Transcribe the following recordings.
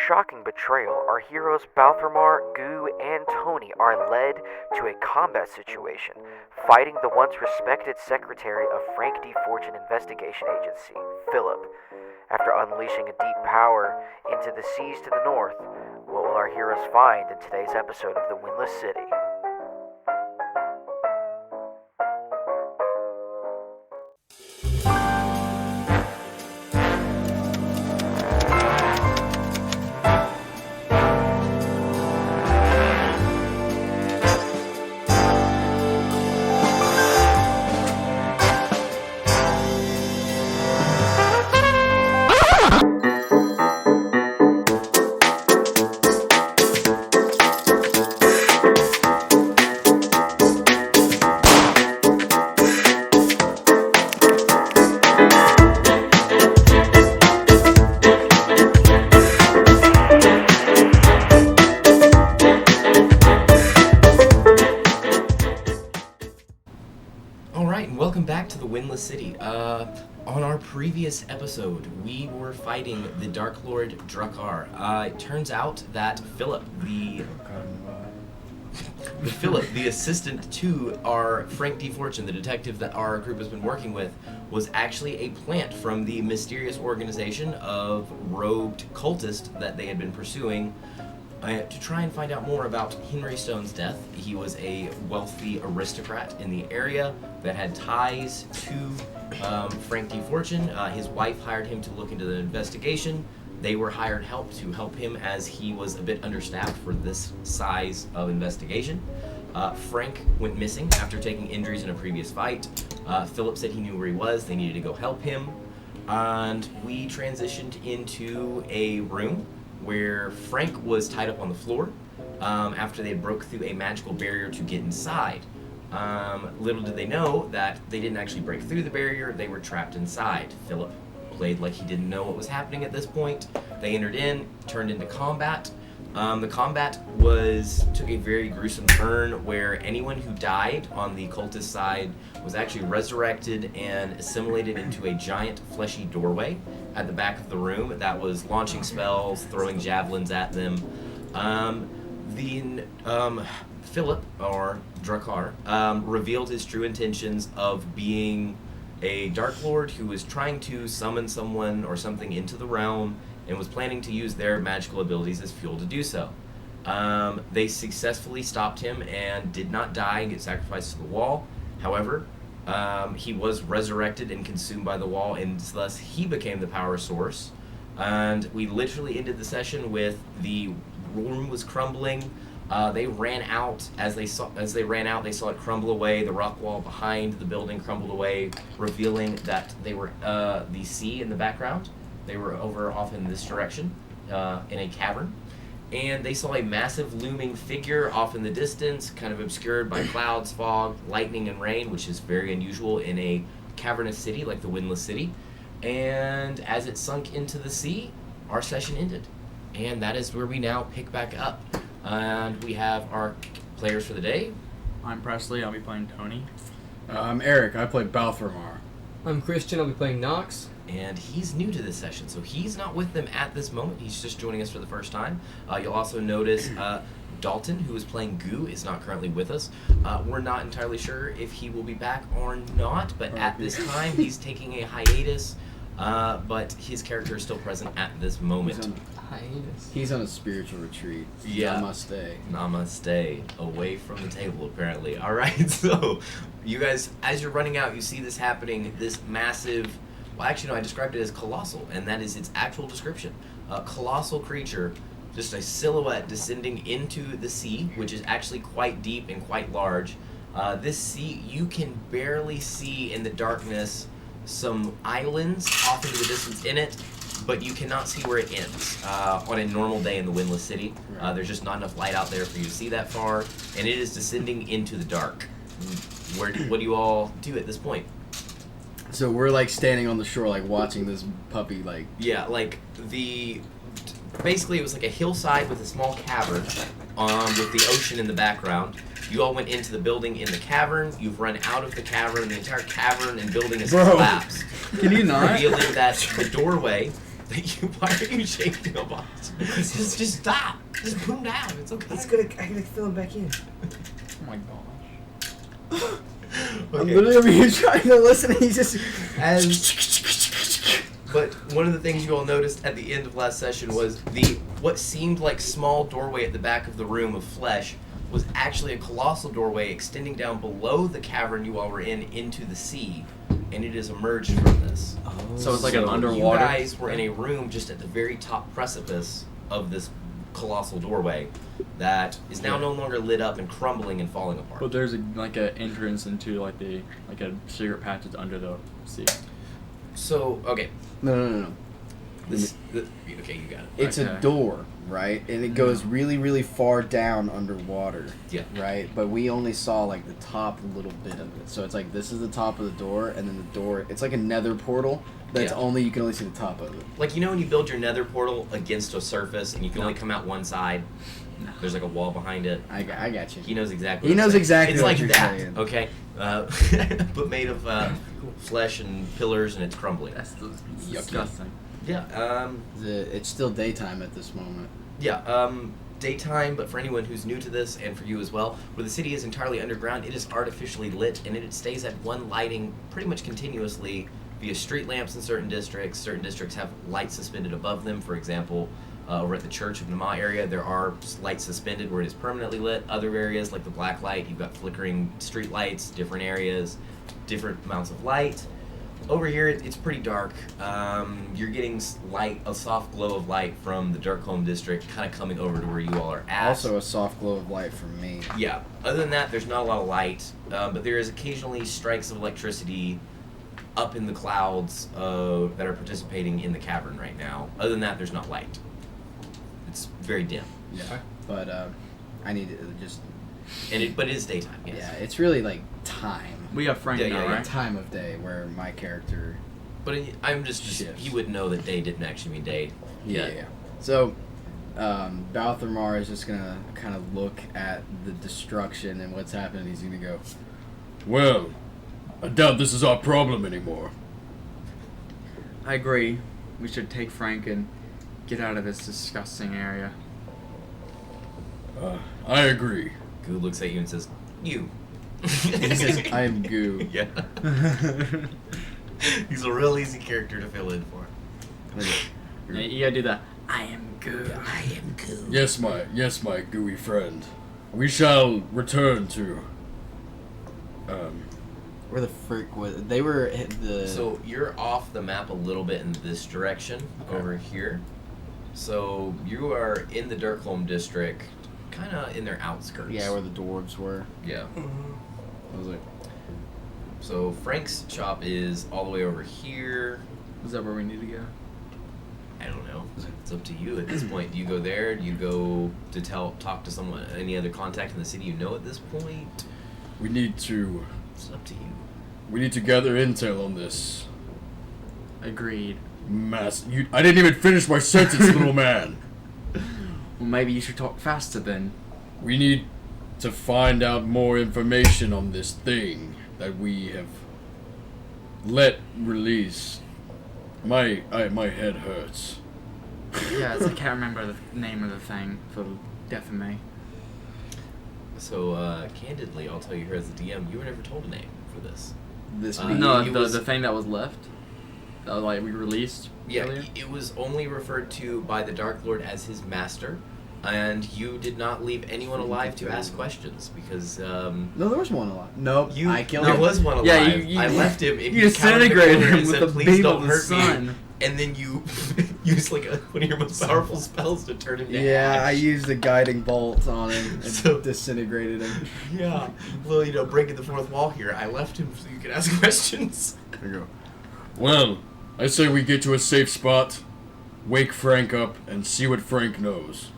shocking betrayal, our heroes Balthamar, Goo, and Tony are led to a combat situation, fighting the once respected secretary of Frank D. Fortune Investigation Agency, Philip. After unleashing a deep power into the seas to the north, what will our heroes find in today's episode of The Windless City? Windless City. On our previous episode, we were fighting the Dark Lord Drakkar. It turns out that Philip, the assistant to our Frank D. Fortune, the detective that our group has been working with, was actually a plant from the mysterious organization of robed cultists that they had been pursuing to try and find out more about Henry Stone's death. He was a wealthy aristocrat in the area that had ties to Frank D. Fortune. His wife hired him to look into the investigation. They were hired help to help him as he was a bit understaffed for this size of investigation. Frank went missing after taking injuries in a previous fight. Philip said he knew where he was. They needed to go help him. And we transitioned into a room where Frank was tied up on the floor after they broke through a magical barrier to get inside. Little did they know that they didn't actually break through the barrier, they were trapped inside. Philip played like he didn't know what was happening at this point. They entered in, turned into combat. The combat took a very gruesome turn where anyone who died on the cultist side was actually resurrected and assimilated into a giant fleshy doorway at the back of the room that was launching spells, throwing javelins at them. Philip, or Drakkar, revealed his true intentions of being a Dark Lord who was trying to summon someone or something into the realm and was planning to use their magical abilities as fuel to do so. They successfully stopped him and did not die and get sacrificed to the wall. However, he was resurrected and consumed by the wall, and thus he became the power source. And we literally ended the session with the room was crumbling. They ran out. As they ran out, they saw it crumble away. The rock wall behind the building crumbled away, revealing that they were the sea in the background. They were over off in this direction, in a cavern. And they saw a massive looming figure off in the distance, kind of obscured by clouds, fog, lightning, and rain, which is very unusual in a cavernous city like the Windless City. And as it sunk into the sea, our session ended. And that is where we now pick back up. And we have our players for the day. I'm Presley, I'll be playing Tony. I'm Eric, I play Balthamar. I'm Christian, I'll be playing Nox. And he's new to this session, so he's not with them at this moment. He's just joining us for the first time. You'll also notice Dalton, who is playing Goo, is not currently with us. We're not entirely sure if he will be back or not, but at this time he's taking a hiatus, but his character is still present at this moment. He's on a spiritual retreat. Yeah. Namaste. Away from the table, apparently. All right, so you guys, as you're running out, you see this happening, this massive... Well, actually, no, I described it as colossal, and that is its actual description. A colossal creature, just a silhouette descending into the sea, which is actually quite deep and quite large. This sea, you can barely see in the darkness some islands off into the distance in it, but you cannot see where it ends. On a normal day in the Windless City, there's just not enough light out there for you to see that far, and it is descending into the dark. What do you all do at this point? So we're like standing on the shore, like watching this puppy, like... Yeah, like basically it was like a hillside with a small cavern with the ocean in the background. You all went into the building in the cavern. You've run out of the cavern. The entire cavern and building has collapsed. Can you not? Revealing that the doorway Why are you shaking a box? Just stop. Just put him down. It's okay. I gotta fill him back in. Oh my gosh. I'm Okay. literally over here trying to listen, and he's just. But one of the things you all noticed at the end of last session was what seemed like small doorway at the back of the room of flesh was actually a colossal doorway extending down below the cavern you all were in into the sea, and it has emerged from this. So it's like an You underwater. guys were in a room just at the very top precipice of this colossal doorway that is now no longer lit up and crumbling and falling apart. But there's like an entrance into like a secret passage under the sea. So, okay. No. Okay, you got it. It's a Okay. door, right? And it goes really, really far down underwater. Yeah. Right? But we only saw like the top little bit of it. So it's like this is the top of the door, and then the door. It's like a nether portal. That's Yeah. only you can only see the top of it. Like, you know when you build your nether portal against a surface and you can only come out one side? No. There's like a wall behind it. I got you. He knows exactly He what I'm knows saying. exactly It's what like you're that, saying. okay? But made of flesh and pillars, and it's crumbling. That's Yucky. disgusting. Yeah, It's still daytime at this moment. daytime, but for anyone who's new to this, and for you as well, where the city is entirely underground, it is artificially lit, and it stays at one lighting pretty much continuously via street lamps in certain districts. Certain districts have lights suspended above them. For example, over at the Church of Nama area, there are lights suspended where it is permanently lit. Other areas, like the Black Light, you've got flickering street lights, different areas, different amounts of light. Over here, it's pretty dark. You're getting a soft glow of light from the Darkholm district, kind of coming over to where you all are at. Also, a soft glow of light from me. Yeah. Other than that, there's not a lot of light, but there is occasionally strikes of electricity up in the clouds that are participating in the cavern right now. Other than that, there's not light. It's very dim. Yeah. But I need to just. But it is daytime. Yes. Yeah, it's really like time. We got Frank Yeah, now, yeah, right? Time of day where my character. But I'm just Shifts. he would know that day didn't actually mean day. Yeah. So, Balthamar is just gonna kind of look at the destruction and what's happening. He's gonna go, Well, I doubt this is our problem anymore. I agree. We should take Frank and get out of this disgusting area. I agree. Goo looks at you and says, "You." he says, "I am goo." Yeah. He's a real easy character to fill in for. Yeah, you gotta do that. I am good. I am goo. Yes, my gooey friend. We shall return to. Where the frick was they were the? So you're off the map a little bit in this direction over here. So you are in the Dirkholm district, kind of in their outskirts. yeah, where the dwarves were. Yeah. I was like, So Frank's shop is all the way over here. Is that where we need to go? I don't know. It's up to you at this point. Do you go there? Do you go to talk to someone, any other contact in the city you know at this point? We need to. It's up to you. We need to gather intel on this Agreed. I didn't even finish my sentence, little man. Well, maybe you should talk faster then. We need to find out more information on this thing that we have let release. My head hurts. Yeah, I can't remember the name of the thing for the death of me. So, candidly, I'll tell you here as a DM, you were never told a name for this. this. No, it was- the thing that was left. That was, like we released. Yeah, earlier? it was only referred to by the Dark Lord as his master, and you did not leave anyone alive to ask questions because No, there was one alive. Nope, I killed there him. was one alive. Yeah, you I left him. If you counted the disintegrated corner him and with said, the "Please beam don't of the hurt me," sun. and then you used like one of your most powerful spells to turn him to Yeah, ash. I used a guiding bolt on him and So- disintegrated him. Yeah, well, breaking the fourth wall here. I left him so you could ask questions. There you go. Well, I say we get to a safe spot, wake Frank up, and see what Frank knows.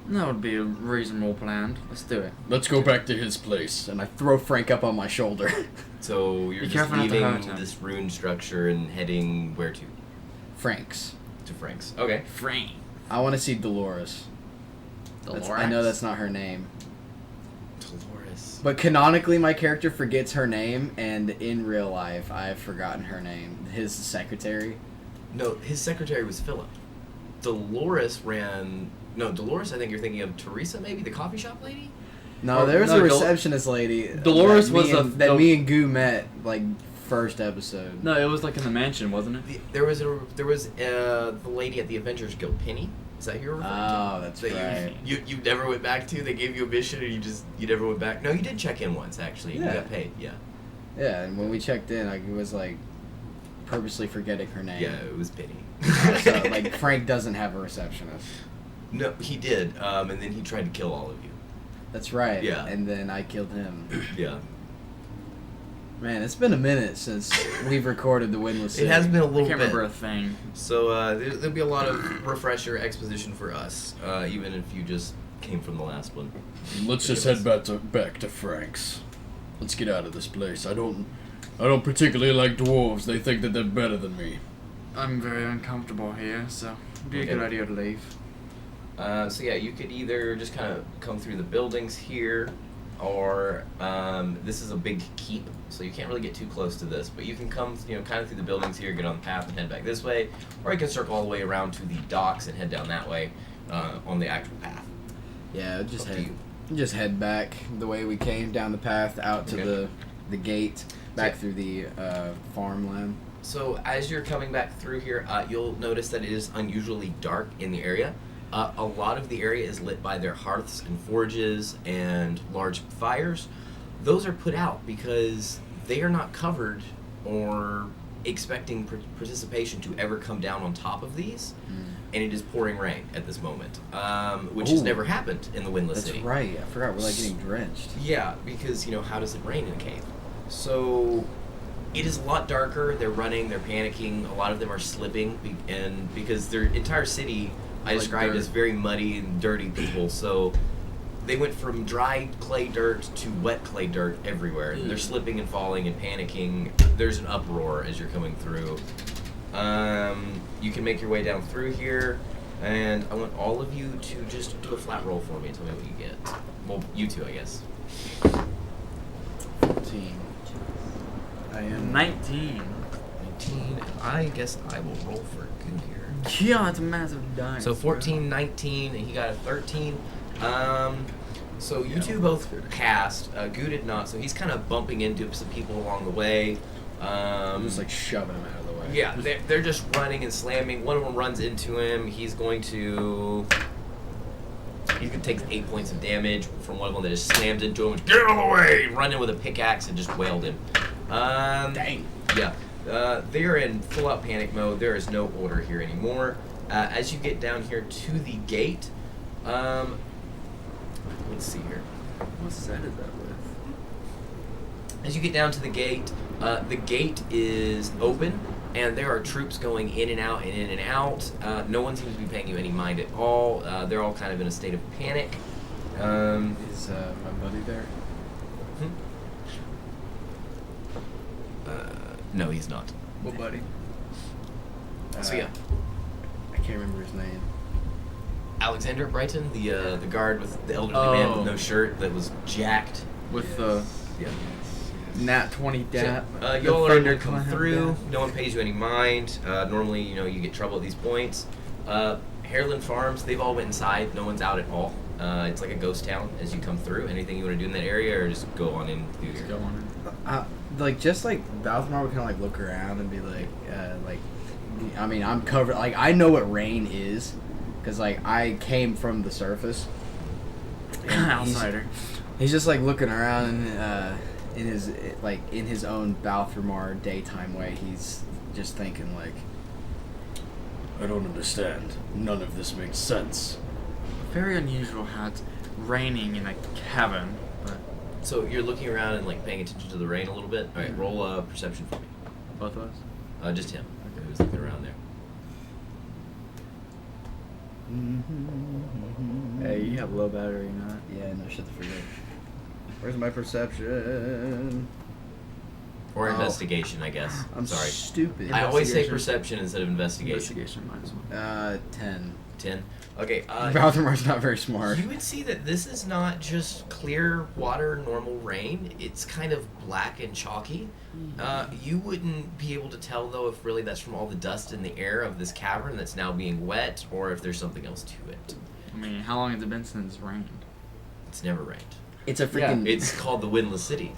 That would be a reasonable plan. Let's do it. Let's go back to his place. And I throw Frank up on my shoulder. So you're Be just careful not to leaving hurt him. this rune structure and heading where to? Frank's. To Frank's. Okay. Frank. I want to see Dolores. I know that's not her name. Dolores. But canonically, my character forgets her name, and in real life, I've forgotten her name. His secretary. No, his secretary was Philip. Dolores ran. No, Dolores. I think you're thinking of Teresa, maybe the coffee shop lady. No, Or- there was no, a receptionist lady. Dolores that me was a- and- that me and Goo met like first episode. No, it was like in the mansion, wasn't it? There was the lady at the Avengers Guild, Penny. Is that who you're referring to? Oh, that's That right. you never went back to. They gave you a mission and you never went back. No, you did check in once actually. Yeah. You got paid. Yeah. Yeah, and when we checked in, like, it was like purposely forgetting her name. Yeah, it was Penny. So like Frank doesn't have a receptionist. No, he did, and then he tried to kill all of you. That's right. Yeah. And then I killed him. Yeah. Man, it's been a minute since we've recorded the Windless It City. has been a I little can't bit. remember a thing. So there'll be a lot of refresher exposition for us, even if you just came from the last one. Let's just head back to Frank's. Let's get out of this place. I don't particularly like dwarves. They think that they're better than me. I'm very uncomfortable here, so it'd be a Okay. good idea to leave. So yeah, you could either just kind of come through the buildings here, or this is a big keep, so you can't really get too close to this. But you can come, kind of through the buildings here, get on the path, and head back this way, or you can circle all the way around to the docks and head down that way on the actual path. Yeah, just Up to head, you. just head back the way we came down the path out to Okay. the gate, back Yeah. through the farmland. So as you're coming back through here, you'll notice that it is unusually dark in the area. A lot of the area is lit by their hearths and forges and large fires. Those are put out because they are not covered or expecting participation to ever come down on top of these. And it is pouring rain at this moment, which has Ooh. never happened in the Windless That's City. right. I forgot we're like getting drenched. Yeah, because, how does it rain in a cave? So it is a lot darker. They're running, they're panicking. A lot of them are slipping, and because their entire city I Like described dirt. as very muddy and dirty people. So they went from dry clay dirt to wet clay dirt everywhere. And they're slipping and falling and panicking. There's an uproar as you're coming through. You can make your way down through here, and I want all of you to just do a flat roll for me and tell me what you get. Well, you two, I guess. 14. I am 19. 19, and I guess I will roll for Goo here. Yeah, it's a massive dice. So 14, 19, and he got a 13. So you two both passed. Goo did not, so he's kind of bumping into some people along the way. I'm just like shoving him out of the way. Yeah, they're just running and slamming. One of them runs into him. He's going to take 8 points of damage from one of them that just slams into him. Get out of the way! Run in with a pickaxe and just wailed him. Dang. Yeah. They're in full-out panic mode. There is no order here anymore. As you get down here to the gate, let's see here. What set is that with? As you get down to the gate is open, and there are troops going in and out and in and out. No one seems to be paying you any mind at all. They're all kind of in a state of panic. Is my buddy there? No, he's not. What buddy? So yeah, I can't remember his name. Alexander Brighton, the guard with the elderly man with Oh. no shirt that was jacked. With the Yeah. Nat 20 dap. You all are able to come through. No one pays you any mind. Normally, you get trouble at these points. Hairland Farms, they've all went inside. No one's out at all. It's like a ghost town as you come through. Anything you want to do in that area, or just go on in through here? Go on. Just like Balthazar would kind of like look around and be like, I mean, I'm covered. Like, I know what rain is, because like I came from the surface. And Outsider. He's just like looking around in his own Balthazar daytime way. He's just thinking like, I don't understand. None of this makes sense. Very unusual how it's raining in a cabin, but So you're looking around and like paying attention to the rain a little bit. All right, roll perception for me. both of us. Just him. Who's looking around there? Hey, you have low battery, not. yeah, no shit to forget. Where's my perception? Or Oh. investigation, I guess. I'm sorry. stupid. I always say Investigation. perception instead of investigation. Investigation -1. 10. 10. Okay. Balthamar's not very smart. You would see that this is not just clear water, normal rain. It's kind of black and chalky. You wouldn't be able to tell, though, if really that's from all the dust in the air of this cavern that's now being wet, or if there's something else to it. I mean, how long has it been since it's rained? It's never rained. It's a freaking. It's called the Windless City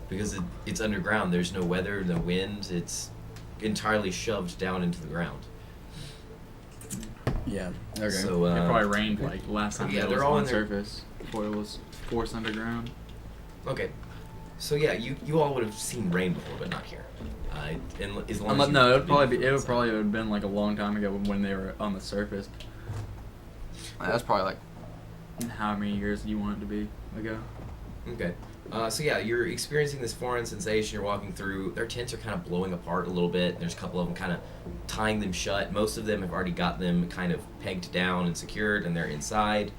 because it's underground. There's no weather, no wind. It's entirely shoved down into the ground. Yeah. Okay. So, It probably rained like last time yeah, it they're was all on in their- surface before it was forced underground. Okay. So yeah, you all would have seen rain before, but not here. And as long as you No, it would didn't probably feel inside. have been like a long time ago when they were on the surface. That's probably like how many years you want it to be ago. Okay. So yeah, you're experiencing this foreign sensation. You're walking through. Their tents are kind of blowing apart a little bit. There's a couple of them kind of tying them shut. Most of them have already got them kind of pegged down and secured, and they're inside.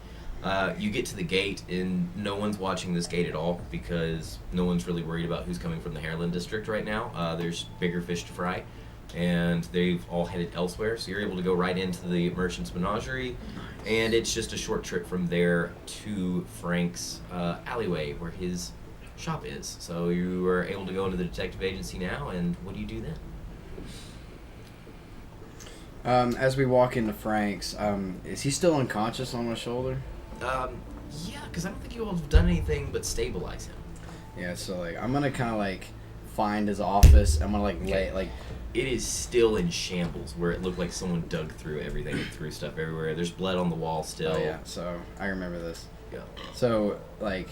You get to the gate, and no one's watching this gate at all because no one's really worried about who's coming from the Hairland district right now. There's bigger fish to fry, and they've all headed elsewhere. So you're able to go right into the merchant's menagerie, and it's just a short trip from there to Frank's alleyway where his shop is. So you are able to go into the detective agency now, and what do you do then? As we walk into Frank's, is he still unconscious on my shoulder? Yeah, because I don't think you all have done anything but stabilize him. Yeah. So like, I'm gonna kind of like find his office. I'm gonna like Okay. lay like. It is still in shambles, where it looked like someone dug through everything and threw stuff everywhere. There's blood on the wall still. Oh yeah. So I remember this. Yeah. So like,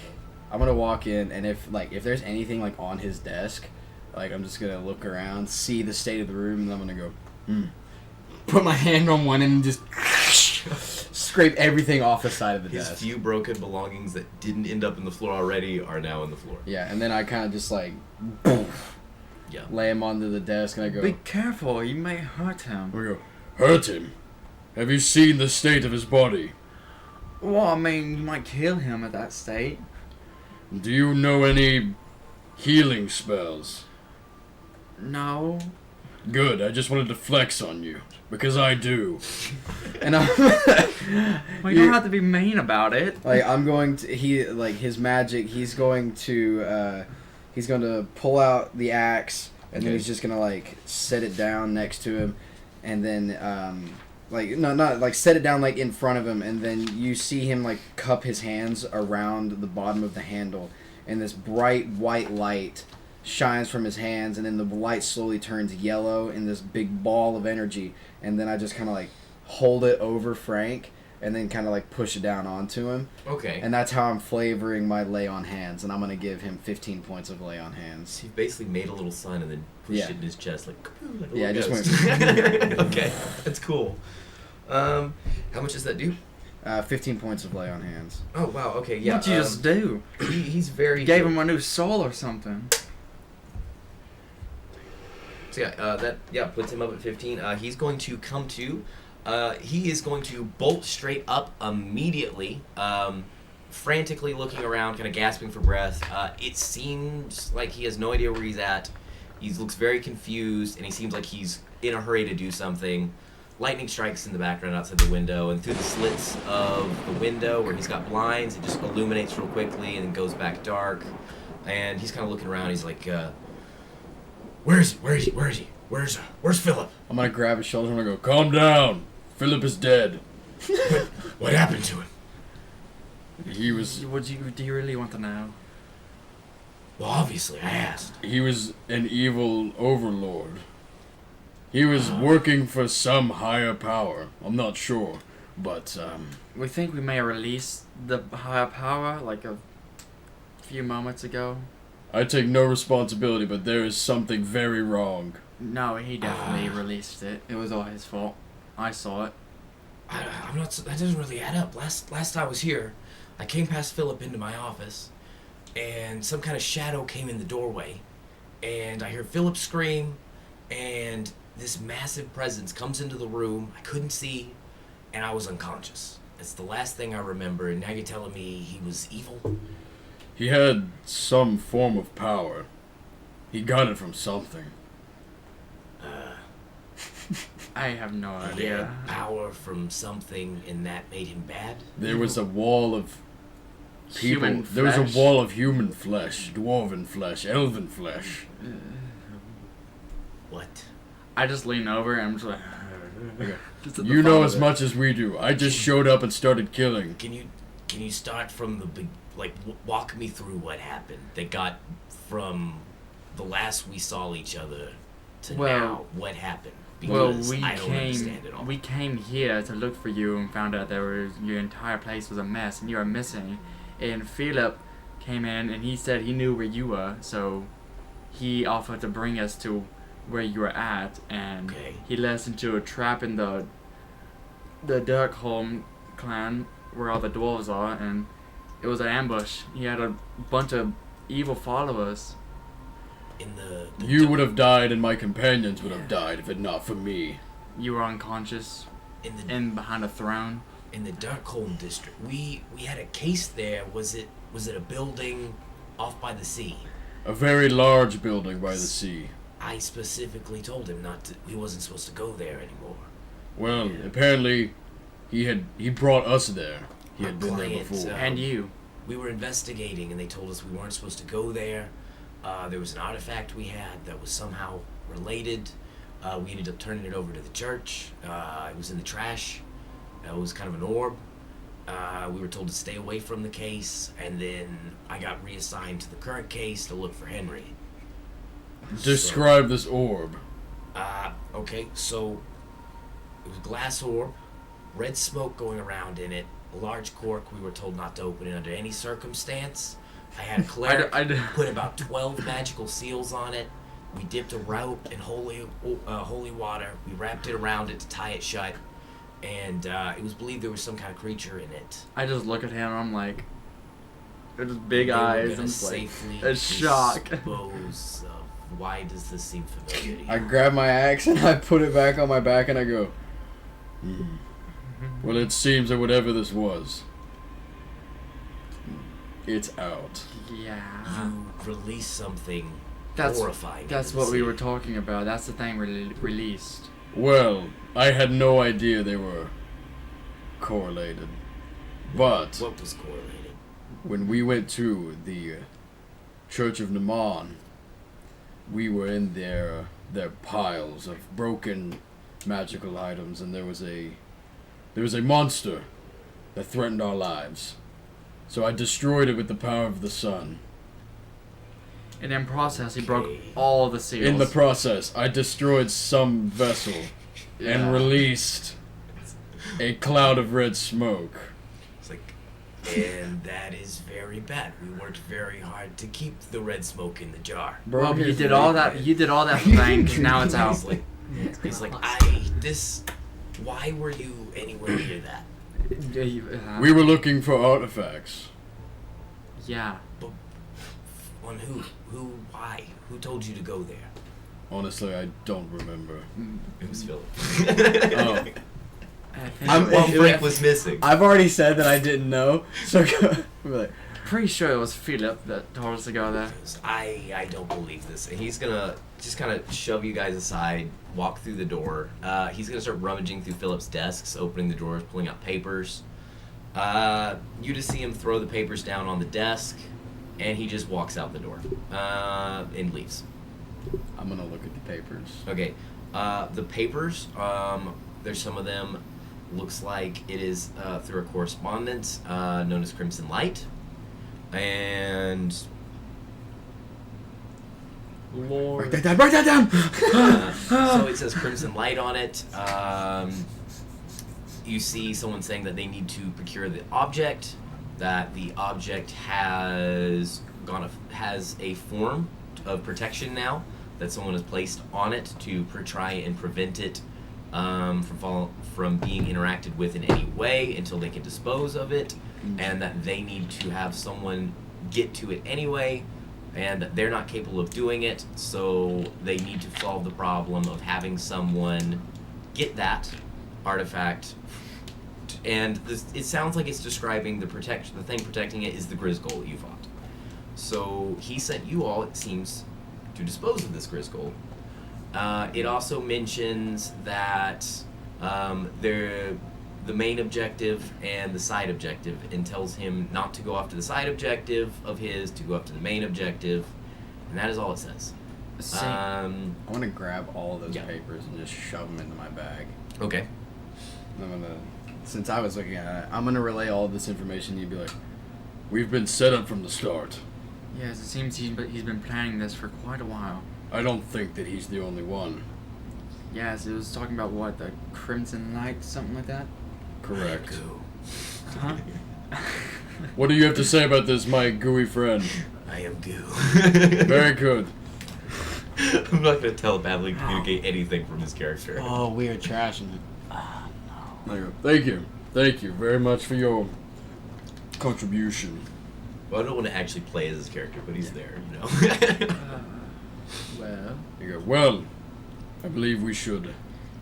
I'm gonna walk in, and if there's anything like on his desk, like I'm just gonna look around, see the state of the room, and I'm gonna go, put my hand on one and just scrape everything off the side of the His desk. few broken belongings that didn't end up in the floor already are now on the floor. Yeah, and then I kind of just like, boom, Yeah. lay him onto the desk, and I go, Be careful, you may hurt him. We go, hurt him? Have you seen the state of his body? Well, I mean, you might kill him at that state. Do you know any healing spells? No. Good, I just wanted to flex on you. Because I do. and I'm Well, you don't have to be mean about it. like I'm going to his magic. He's going to pull out the axe, and then Okay. he's just gonna like set it down next to him, and then not like set it down like in front of him, and then you see him like cup his hands around the bottom of the handle, and this bright white light shines from his hands, and then the light slowly turns yellow in this big ball of energy, and then I just kind of like hold it over Frank, and then kind of like push it down onto him. Okay. And that's how I'm flavoring my lay on hands, and I'm gonna give him 15 points of lay on hands. So you basically made a little sign and then pushed Yeah. it in his chest like, "Kapoo," like a Yeah, I little just ghost. Okay, that's cool. How much does that do? 15 points of lay on hands. Oh wow. Okay. Yeah. What'd you just do? He's very. You gave him a new soul or something. So that puts him up at 15. He's going to come to. He is going to bolt straight up immediately, frantically looking around, kind of gasping for breath. It seems like he has no idea where he's at. He looks very confused, and he seems like he's in a hurry to do something. Lightning strikes in the background outside the window, and through the slits of the window where he's got blinds, it just illuminates real quickly and then goes back dark. And he's kind of looking around. He's like, Where is he? Where's Philip? I'm gonna grab his shoulder and I'm gonna go, calm down. Philip is dead. What happened to him? He was Do you really want to know? Well, obviously, I asked. he was an evil overlord. He was working for some higher power. I'm not sure. But We think we may have released the higher power like a few moments ago. I take no responsibility, but there is something very wrong. No, he definitely released it. It was all his fault. I saw it. I'm not. That doesn't really add up. Last I was here, I came past Philip into my office, and some kind of shadow came in the doorway, and I heard Philip scream, and this massive presence comes into the room. I couldn't see, and I was unconscious. It's the last thing I remember, and now you're telling me he was evil? He had some form of power. He got it from something. I have no He idea. had power from something, and that made him bad. There was a wall of people. Human There was a flesh. wall of human flesh, dwarven flesh, elven flesh. What? I just lean over and I'm just like. Just at the You know thought as of it. much as we do. I just showed up and started killing. Can you start from the big, like, walk me through what happened that got from the last we saw each other to Well- now? What happened? Well, Because we I don't understand it all. came here to look for you and found out your entire place was a mess and you were missing. And Philip came in and he said he knew where you were, so he offered to bring us to where you were at, and Okay. he led us into a trap in the Darkholm clan where all the dwarves are, and it was an ambush. He had a bunch of evil followers. In the You would have died and my companions would have died if it not for me. You were unconscious in the and behind a throne. in the Darkholm district. We had a case there. Was it a building off by the sea? A very large building by the sea. I specifically told him not to. He wasn't supposed to go there anymore. Well, apparently he brought us there. He had Our been there client, before. And you. We were investigating, and they told us we weren't supposed to go there. There was an artifact we had that was somehow related. We ended up turning it over to the church. It was in the trash. It was kind of an orb. We were told to stay away from the case, and then I got reassigned to the current case to look for Henry. Describe this orb. Okay, so it was a glass orb, red smoke going around in it, a large cork. We were told not to open it under any circumstance. I had a cleric put about 12 magical seals on it. We dipped a route in holy water. We wrapped it around it to tie it shut, and it was believed there was some kind of creature in it. I just look at him and I'm like, with his big They were eyes gonna and just like, safely a shock. dispose of. Why does this seem familiar to you? I grab my axe and I put it back on my back and I go, Well, it seems that whatever this was, it's out. yeah. You released something That's horrifying. That's into the what we were sea. talking about. That's the thing released. Well, I had no idea they were correlated. But What was correlated? when we went to the Church of Naman, we were in their piles of broken magical items, and there was a monster that threatened our lives. So I destroyed it with the power of the sun. And in process, he broke Okay. all the seals. In the process, I destroyed some vessel Yeah. and released a cloud of red smoke. It's like, and that is very bad. We worked very hard to keep the red smoke in the jar. Well, you did all that. You did all that for Bang, 'cause now it's out. He's like, why were you anywhere near that? We were looking for artifacts. Yeah. On who? Why? Who told you to go there? Honestly, I don't remember. It was Philip. Oh, I think I'm- Well, it- Frank was missing. I've already said that I didn't know, so I'm like, pretty sure it was Philip that told us to go there. I don't believe this. And he's gonna just kind of shove you guys aside, walk through the door. He's gonna start rummaging through Philip's desks, opening the drawers, pulling out papers. You just see him throw the papers down on the desk, and he just walks out the door and leaves. I'm gonna look at the papers. Okay, the papers, there's some of them, looks like it is through a correspondence known as Crimson Light. And Lord. write that down. so it says Crimson Light on it. You see someone saying that they need to procure the object, that the object has a form of protection now that someone has placed on it to try and prevent it from being interacted with in any way until they can dispose of it, and that they need to have someone get to it anyway, and that they're not capable of doing it, so they need to solve the problem of having someone get that artifact. And it sounds like it's describing the thing protecting it is the Grizzgold you fought. So he sent you all, it seems, to dispose of this Grizzgold. It also mentions that the main objective and the side objective, and tells him not to go off to the side objective of his, to go up to the main objective, and that is all it says. I want to grab all of those Yeah. papers and just shove them into my bag. Okay. I'm gonna, since I was looking at it, I'm gonna relay all of this information. You'd be like, We've been set up from the start. Yes, it seems he's been planning this for quite a while. I don't think that he's the only one. Yes, it was talking about what, the Crimson Light, something like that? Correct. Goo. Huh? What do you have to say about this, my gooey friend? I am goo. Very good. I'm not going to telepathically communicate anything from his character. "Oh, we are trashing it." Thank you. Thank you very much for your contribution. Well, I don't want to actually play as his character, but he's there, you know. Well, You go, well, I believe we should.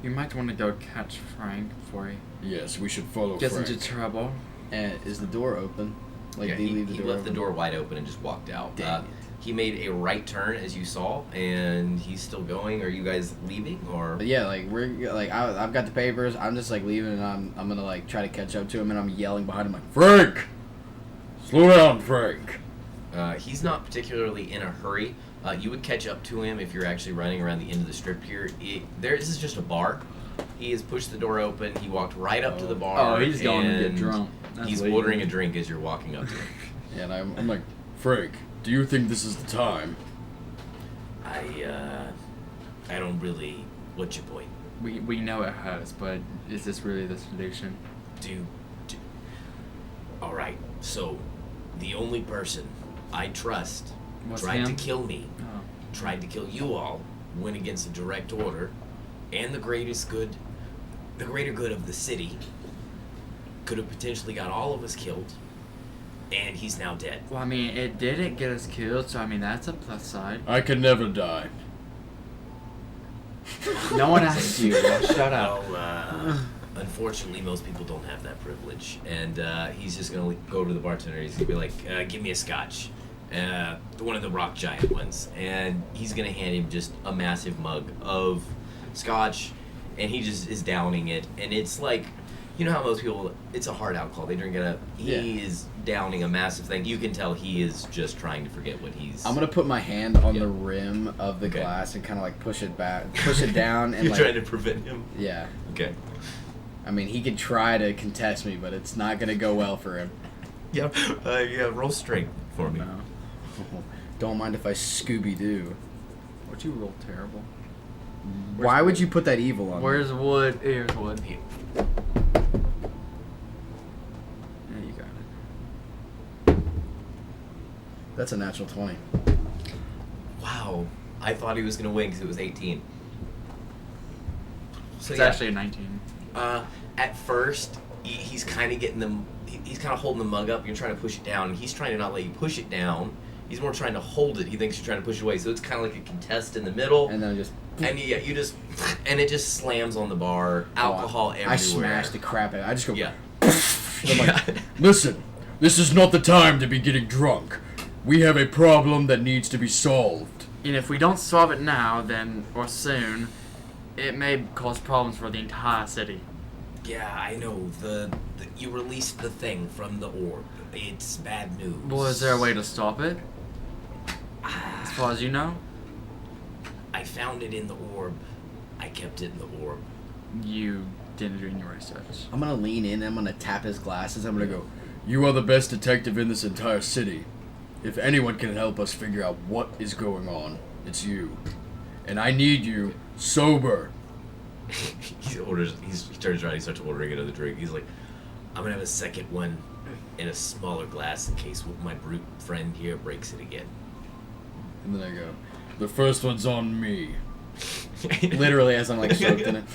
you might want to go catch Frank before he Yes, we should follow gets Frank. into trouble. And is the door open? Like, Yeah, do you he leave the door left open? the door wide open and just walked out. Dang it. He made a right turn, as you saw, and he's still going. Are you guys leaving, or? But yeah, like I've got the papers. I'm just like leaving, and I'm gonna like try to catch up to him, and I'm yelling behind him like, Frank! Slow down, Frank. He's not particularly in a hurry. You would catch up to him if you're actually running around the end of the strip here. This is just a bar. He has pushed the door open. He walked right up to the bar. Oh, he's going to get and drunk. That's He's legal. ordering a drink as you're walking up to him. yeah, and I'm like, Frank, do you think this is the time? I don't really. What's your point? We know it hurts, but is this really the solution? do all right, so the only person I trust What's tried to him? kill me, Oh. tried to kill you all, went against a direct order, and the greater good of the city, could have potentially got all of us killed, and he's now dead. Well, I mean, it didn't get us killed, so I mean, that's a plus side. I can never die. No one asked you. Well, shut up. Well, unfortunately, most people don't have that privilege, and he's just gonna go to the bartender. He's gonna be like, "Give me a scotch, one of the rock giant ones," and he's gonna hand him just a massive mug of scotch, and he just is downing it, and it's like, you know how most people, it's a hard alcohol, they drink it up. He is downing a massive thing. You can tell he is just trying to forget what he's. I'm gonna put my hand on Yeah. the rim of the Okay. glass and kind of like push it back, push it down, and You're like trying to prevent him. yeah. Okay. I mean, he could try to contest me, but it's not gonna go well for him. Yeah. Roll strength for me. No. Don't mind if I Scooby Doo. Would you roll terrible? Why would you put that evil on me? Where's wood? Here's wood. Here. Yeah, you got it. That's a natural 20. Wow. I thought he was going to win because it was 18. So It's yeah, actually a 19. at first, he's kind of getting them. He's kind of holding the mug up. You're trying to push it down. He's trying to not let you push it down. He's more trying to hold it. He thinks you're trying to push it away. So it's kind of like a contest in the middle. And then just And you just, and it just slams on the bar. Alcohol everywhere. I smashed the crap out. I just go. Yeah. I'm like, listen, this is not the time to be getting drunk. We have a problem that needs to be solved. And if we don't solve it now, then, or soon, it may cause problems for the entire city. Yeah, I know. You released the thing from the orb. It's bad news. Well, is there a way to stop it? As far as you know? I found it in the orb. I kept it in the orb. You didn't do any research. I'm gonna lean in. I'm gonna tap his glasses. I'm gonna go. You are the best detective in this entire city. If anyone can help us figure out what is going on, it's you. And I need you sober. He turns around, he starts ordering another drink. He's like, I'm gonna have a second one in a smaller glass in case my brute friend here breaks it again. And then I go, the first one's on me. Literally, as I'm like soaked in it.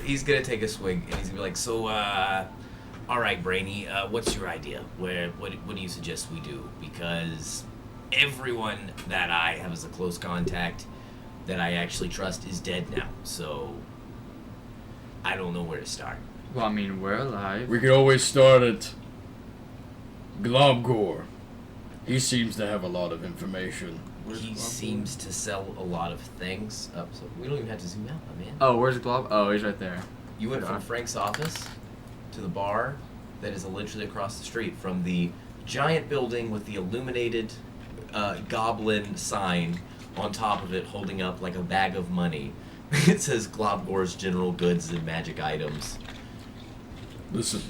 He's gonna take a swig and he's gonna be like, so, all right, Brainy, what's your idea? What do you suggest we do? Because everyone that I have as a close contact that I actually trust is dead now, so I don't know where to start. Well, I mean, we're alive. We could always start at Glomgore. He seems to have a lot of information. He seems to sell a lot of things. So we don't even have to zoom out, my man. Oh, where's Glob? Oh, he's right there. You went from Frank's office to the bar that is literally across the street from the giant building with the illuminated goblin sign on top of it holding up like a bag of money. It says Globgore's General Goods and Magic Items. Listen,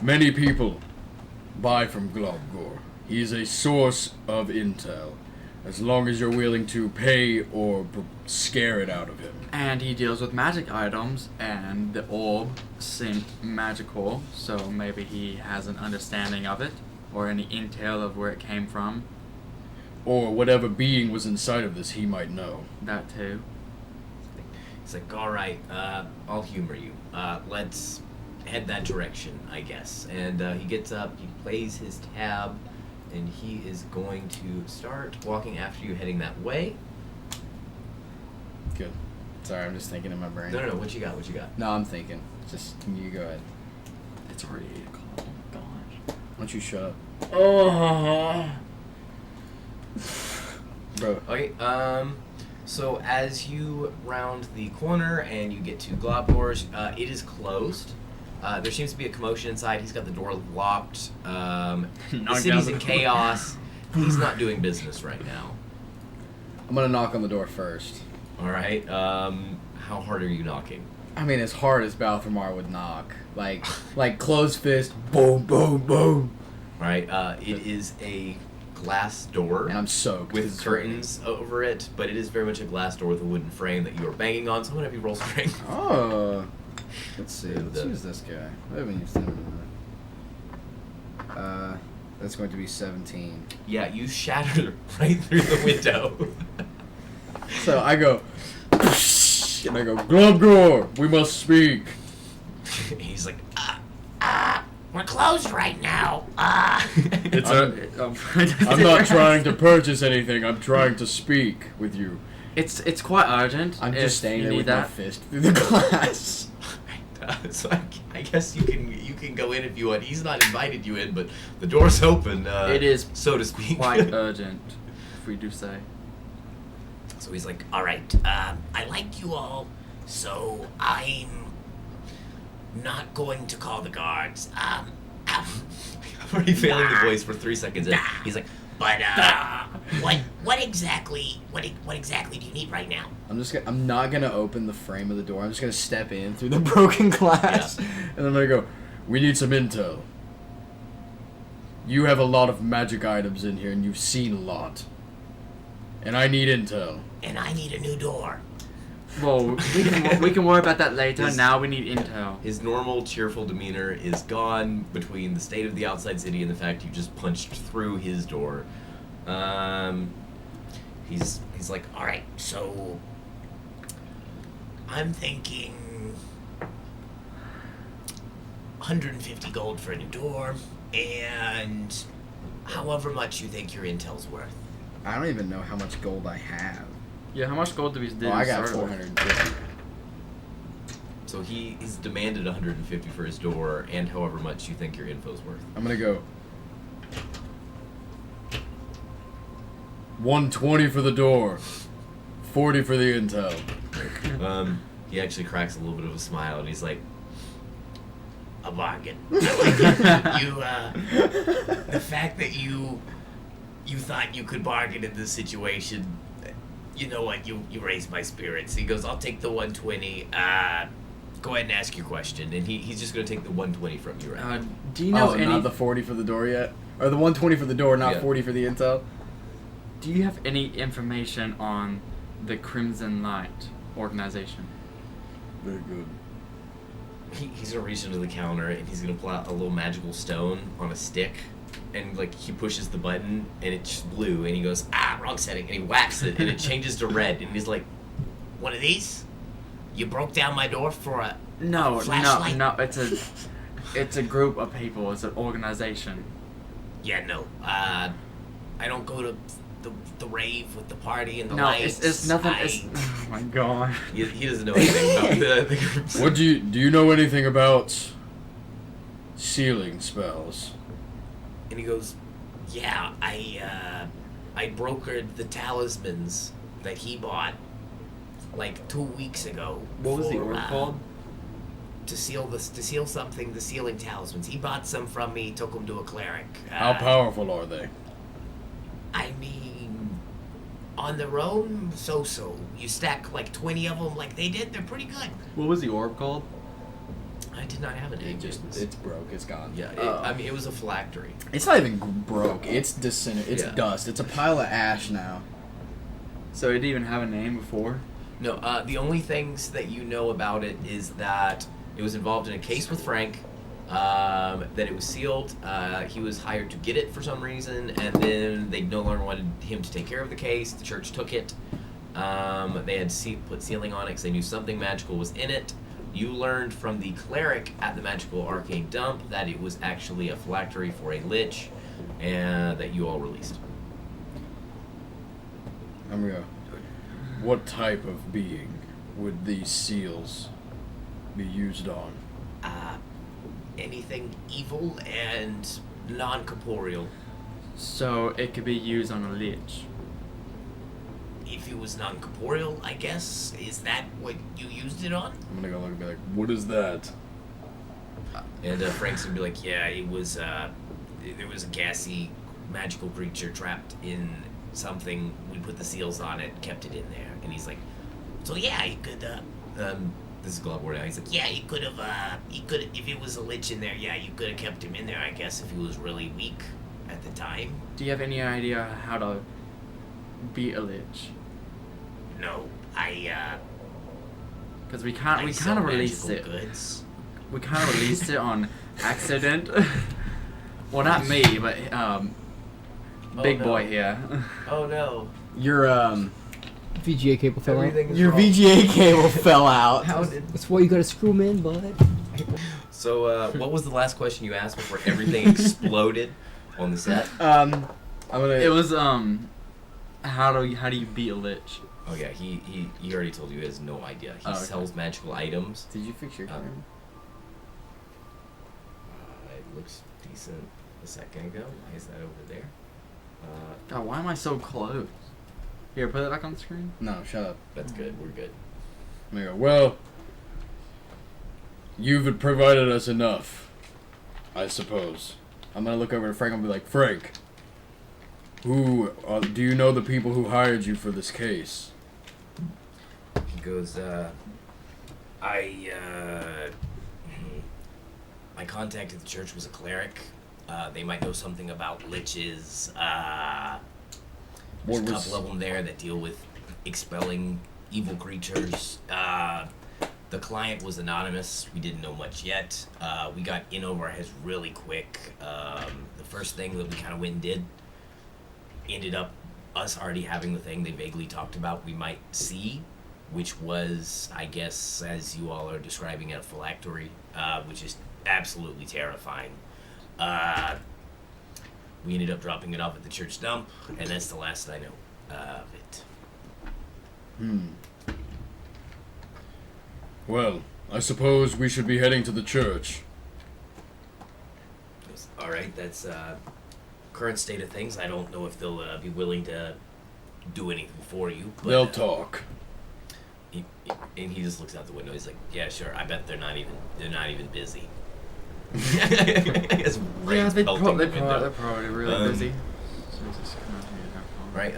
many people buy from Globgore. He is a source of intel, as long as you're willing to pay or scare it out of him. And he deals with magic items, and the orb seemed magical, so maybe he has an understanding of it, or any intel of where it came from. Or whatever being was inside of this, he might know. That too. He's like, all right, I'll humor you. Let's head that direction, I guess. And he gets up, he plays his tab, and he is going to start walking after you, heading that way. Good. Sorry, I'm just thinking in my brain. No, what you got? What you got? No, I'm thinking. Just, you go ahead. It's already 8 o'clock. Oh my gosh. Why don't you shut up? Oh. Bro. Okay, so as you round the corner and you get to Globgore's, it is closed. There seems to be a commotion inside. He's got the door locked. The city's in chaos. He's not doing business right now. I'm gonna knock on the door first. All right. How hard are you knocking? I mean, as hard as Balthamar would knock. Like closed fist, boom, boom, boom. All right. It is a glass door And I'm soaked. with It's curtains over it, but it is very much a glass door with a wooden frame that you are banging on. So I'm gonna have you roll strength. raining. Oh. Let's see. Let's The- use this guy. I haven't used him in a minute. That's going to be 17. Yeah, you shatter right through the window. So I go, And I go, Globgore, we must speak. He's like, We're closed right now. It's I'm not trying to purchase anything. I'm trying to speak with you. It's quite urgent. I'm if just staying you there need with my that. fist through the glass. so I guess you can go in if you want. He's not invited you in, but the door's open. It is so to speak. Quite urgent, if we do say. So he's like, All right. I like you all, so I'm not going to call the guards. I'm already failing the voice for 3 seconds in. He's like, But what exactly do you need right now? I'm not gonna open the frame of the door. I'm just gonna step in through the broken glass, And I'm gonna go, we need some intel. You have a lot of magic items in here and you've seen a lot. And I need intel. And I need a new door. Well, we can worry about that later. His- Now we need intel. his normal cheerful demeanor is gone between the state of the outside city and the fact you just punched through his door. He's like, All right. So I'm thinking 150 gold for a new door, and however much you think your intel's worth. I don't even know how much gold I have. Yeah, how much gold do we do? Oh, I got start with? 450. so he's demanded 150 for his door and however much you think your info's worth. I'm gonna go 120 for the door, 40 for the intel. He actually cracks a little bit of a smile and he's like, A bargain. I like it. The fact that you thought you could bargain in this situation, you know what? You raised my spirits. He goes, I'll take the 120. Go ahead and ask your question. and he's just gonna take the 120 from you right now. Do you know any? Not the 40 for the door yet? Or the 120 for the door, not Yeah. 40 for the intel? Do you have any information on the Crimson Light organization? Very good. He's gonna reach into the counter and he's gonna pull out a little magical stone on a stick, and like he pushes the button and it's blue, and he goes, Wrong setting. and he whacks it and it changes to red, and he's like, One of these? You broke down my door for a No, flashlight? no. It's a group of people. It's an organization. Yeah, no. I don't go to the rave with the party and the No, lights. it's nothing. It's, oh my god. he doesn't know anything about the groups. What do you know anything about sealing spells? And he goes, Yeah, I brokered the talismans that he bought like 2 weeks ago. What was the for, orb called? To seal something, the sealing talismans. He bought some from me, took them to a cleric. How powerful are they? I mean, on their own, so-so. You stack like 20 of them like they did, they're pretty good. What was the orb called? I did not have a name. It's broke. It's gone. Yeah, I mean, it was a phylactery. It's not even broke. It's It's Yeah. dust. It's a pile of ash now. So it didn't even have a name before? No, the only things that you know about it is that it was involved in a case with Frank, that it was sealed, he was hired to get it for some reason, and then they no longer wanted him to take care of the case. The church took it. They had put sealing on it because they knew something magical was in it. You learned from the cleric at the magical arcane dump that it was actually a phylactery for a lich, and that you all released. I'm gonna. What type of being would these seals be used on? Anything evil and non-corporeal. So it could be used on a lich. If it was non-corporeal, I guess. Is that what you used it on? I'm gonna go look and be like, what is that? And Frank's gonna be like, Yeah, it was, there was a gassy magical creature trapped in something. We put the seals on it, kept it in there. And he's like, so yeah, you could, this is Globward now. He's like, yeah, you could have, if it was a lich in there, yeah, you could have kept him in there, I guess, if he was really weak at the time. Do you have any idea how to beat a lich? No, Because we I kind sell of released magical it. goods. We kind of released it on accident. Well, not me, but big no. boy here. oh no. Your VGA cable fell out. Everything is your wrong. VGA cable fell out. How did... That's why you gotta screw them in, bud. So, what was the last question you asked before everything exploded on the set? I'm gonna. It was how do you beat a lich? Oh yeah, he already told you he has no idea. He Oh, okay. sells magical items. Did you fix your camera? It looks decent a second ago. Why is that over there? God, why am I so close? Here, put it back on the screen. No, shut up. That's good. We're good. I'm gonna go, well, you've provided us enough, I suppose. I'm gonna look over to Frank and be like, Frank, Do you know the people who hired you for this case? He goes, I contacted the church, was a cleric. They might know something about liches. There's a couple of them there that deal with expelling evil creatures. The client was anonymous. We didn't know much yet. We got in over our heads really quick. The first thing that we kind of went and did ended up us already having the thing they vaguely talked about we might see, which was, I guess, as you all are describing it, a phylactery, which is absolutely terrifying. We ended up dropping it off at the church dump, and that's the last I know of it. Well, I suppose we should be heading to the church. All right, that's current state of things. I don't know if they'll be willing to do anything for you. But, They'll talk. And he just looks out the window. He's like, "Yeah, sure. I bet they're not even busy." Yeah, they're probably really busy. Right.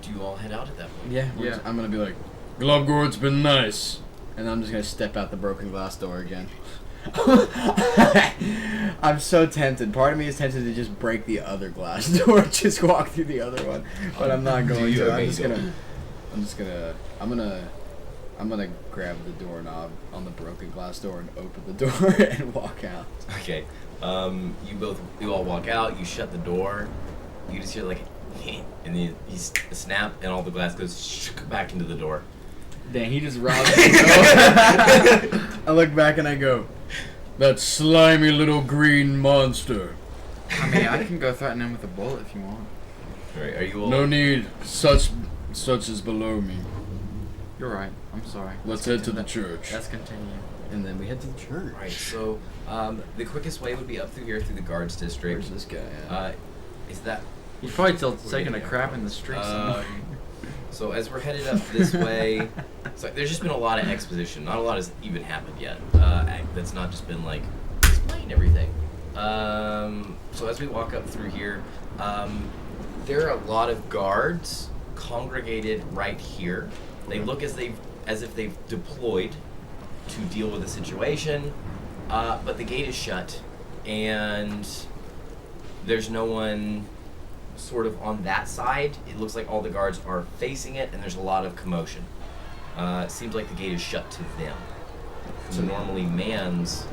Do you all head out at that point? yeah, Yeah. I'm gonna be like, Globgore, it's been nice. and I'm just gonna step out the broken glass door again. I'm so tempted. Part of me is tempted to just break the other glass door, just walk through the other one, but I'm not going to. I'm gonna grab the doorknob on the broken glass door and open the door and walk out. Okay. You all walk out. You shut the door. You just hear like, and then you snap, and all the glass goes back into the door. Dang, he just robbed me. I look back and I go, That slimy little green monster. I mean, I can go threaten him with a bullet if you want. All right. Are you all? No need. Such is below me. You're right. I'm sorry. Let's head to the church. Let's continue. and then we head to the church. Right. So, the quickest way would be up through here through the guards district. Where's this guy at? Is that... He's probably still We're taking a getting crap there. in the streets. So as we're headed up this way, so there's just been a lot of exposition. Not a lot has even happened yet. That's not just been like, explain everything. So as we walk up through here, there are a lot of guards congregated right here. They look as if they've deployed to deal with the situation, but the gate is shut, and there's no one sort of on that side. It looks like all the guards are facing it, and there's a lot of commotion. It seems like the gate is shut to them. So normally mans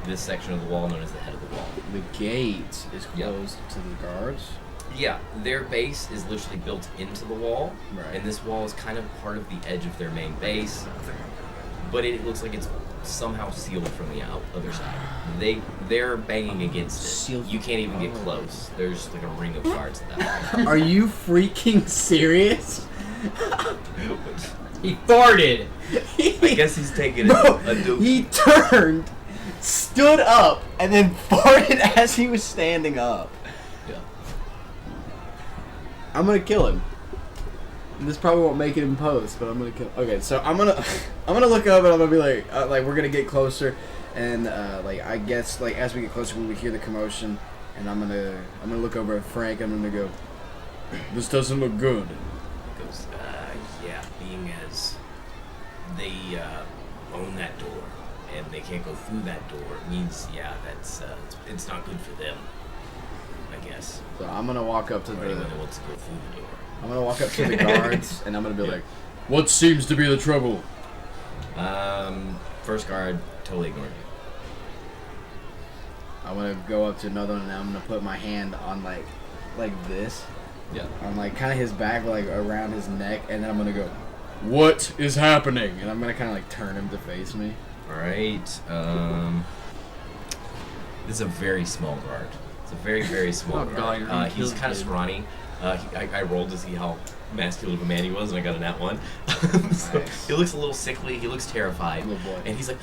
this section of the wall known as the head of the wall. The gate is Yep. closed to the guards. Yeah, their base is literally built into the wall, Right. and this wall is kind of part of the edge of their main base, but it looks like it's somehow sealed from the other side. They're banging against it. Sealed. You can't even get close. There's like a ring of guards at that. Are you freaking serious? He farted. I guess he's taking Bro, a dope. he turned, stood up, and then farted as he was standing up. Yeah. I'm gonna kill him. This probably won't make it in post, but I'm gonna kill. Okay, so I'm gonna look up and I'm gonna be like we're gonna get closer, and like I guess like as we get closer, we hear the commotion, and I'm gonna look over at Frank. I'm gonna go. This doesn't look good. Goes, yeah, being as they own that door and they can't go through that door means, yeah, that's it's not good for them, I guess. So I'm gonna walk up to Or anyone the. that wants to go through the door. I'm gonna walk up to the guards, and I'm gonna be like, What seems to be the trouble? First guard totally ignored you. I'm gonna go up to another one, and I'm gonna put my hand on like this, Yeah. on like kind of his back, like around his neck, and then I'm gonna go, What is happening? and I'm gonna kind of like turn him to face me. All right. This is a very small guard. It's a very, very small Oh, guard. God, you're gonna He's kill kind of kid. scrawny. I rolled to see how masculine of a man he was, and I got a nat 1. So Nice. he looks a little sickly. He looks terrified. Little boy. And he's like,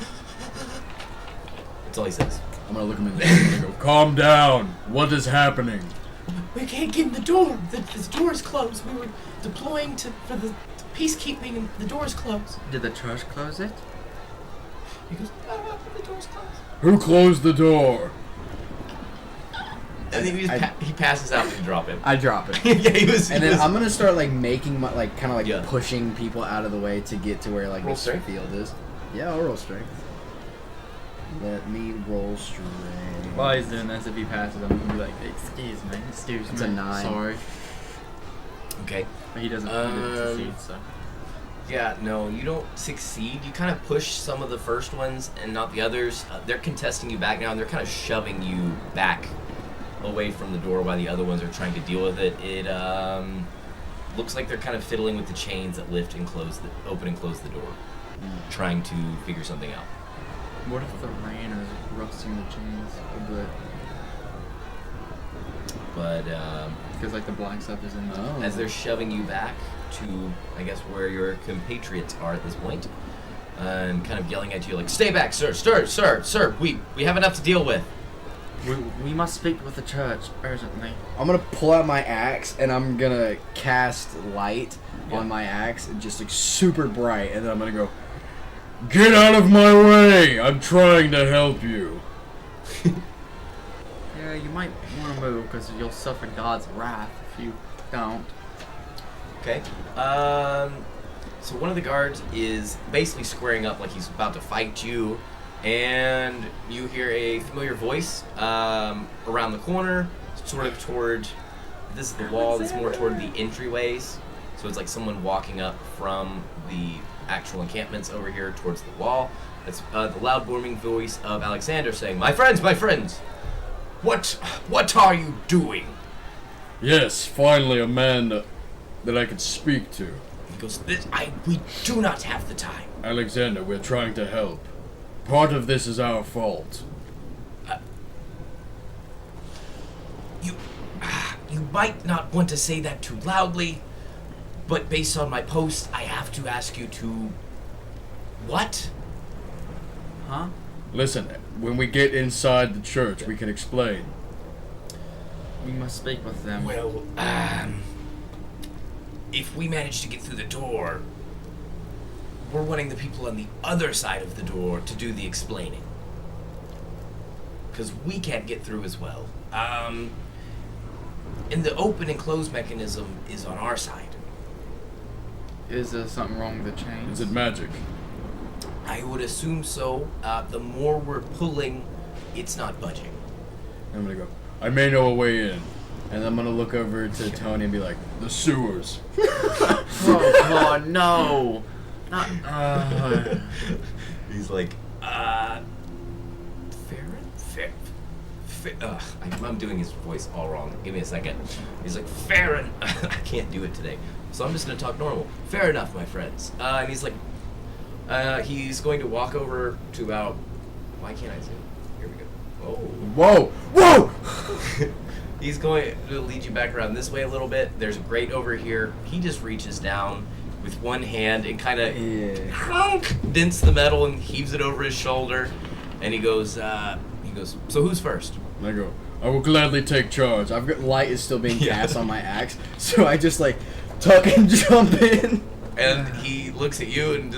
that's all he says. I'm gonna look him in the eye and I'm gonna go, Calm down. What is happening? We can't get in the door. The door is closed. We were deploying for the peacekeeping, and the door is closed. Did the church close it? He goes, the door's closed. Who closed the door? And then he passes out and you drop him. I drop it. Yeah, he was. And then I'm gonna start like making my like kind of like Yeah. pushing people out of the way to get to where like Roll the strength? field is. Yeah, I'll roll strength. Let me roll strength. While he's doing this, if he passes him, he'll be like, excuse me. It's a 9. Sorry. Okay. But he doesn't succeed, so. Yeah, no, you don't succeed. You kind of push some of the first ones and not the others. They're contesting you back now, and they're kind of shoving you back away from the door while the other ones are trying to deal with it. It looks like they're kind of fiddling with the chains that lift and open and close the door, trying to figure something out. What if the rain is rusting the chains a bit? But Because, like, the black stuff is in the... Oh. as they're shoving you back to, I guess, where your compatriots are at this point, and kind of yelling at you like, "Stay back, sir! We have enough to deal with." We must speak with the church urgently. I'm gonna pull out my axe and I'm gonna cast light Yeah. on my axe, just like super bright, and then I'm gonna go. Get out of my way! I'm trying to help you. Yeah, you might want to move because you'll suffer God's wrath if you don't. Okay. So one of the guards is basically squaring up like he's about to fight you, and you hear a familiar voice around the corner, sort of toward. This is the wall that's more toward the entryways. So it's like someone walking up from the actual encampments over here towards the wall. It's the loud, booming voice of Alexander saying, my friends, What are you doing? Yes, finally a man that I could speak to. He goes, we do not have the time. Alexander, we're trying to help. Part of this is our fault. You might not want to say that too loudly, but based on my post, I have to ask you to... What? Huh? Listen, when we get inside the church, we can explain. We must speak with them. Well, if we manage to get through the door, we're wanting the people on the other side of the door to do the explaining. Because we can't get through as well. And the open and close mechanism is on our side. Is there something wrong with the chains? Is it magic? I would assume so. The more we're pulling, it's not budging. I'm gonna go. I may know a way in. And I'm gonna look over to Tony and be like, the sewers. Oh God, no! Not. He's like, Farron? I'm doing his voice all wrong. Give me a second. He's like, Farron. I can't do it today. So I'm just going to talk normal. Fair enough, my friends. And he's like, he's going to walk over to about, why can't I zoom? Here we go. Oh. Whoa! Whoa! He's going to lead you back around this way a little bit. There's a grate over here. He just reaches down with one hand and kind of dents the metal and heaves it over his shoulder. And he goes, so who's first? And I go, I will gladly take charge. I've got light is still being cast on my axe, so I just like tuck and jump in. And he looks at you and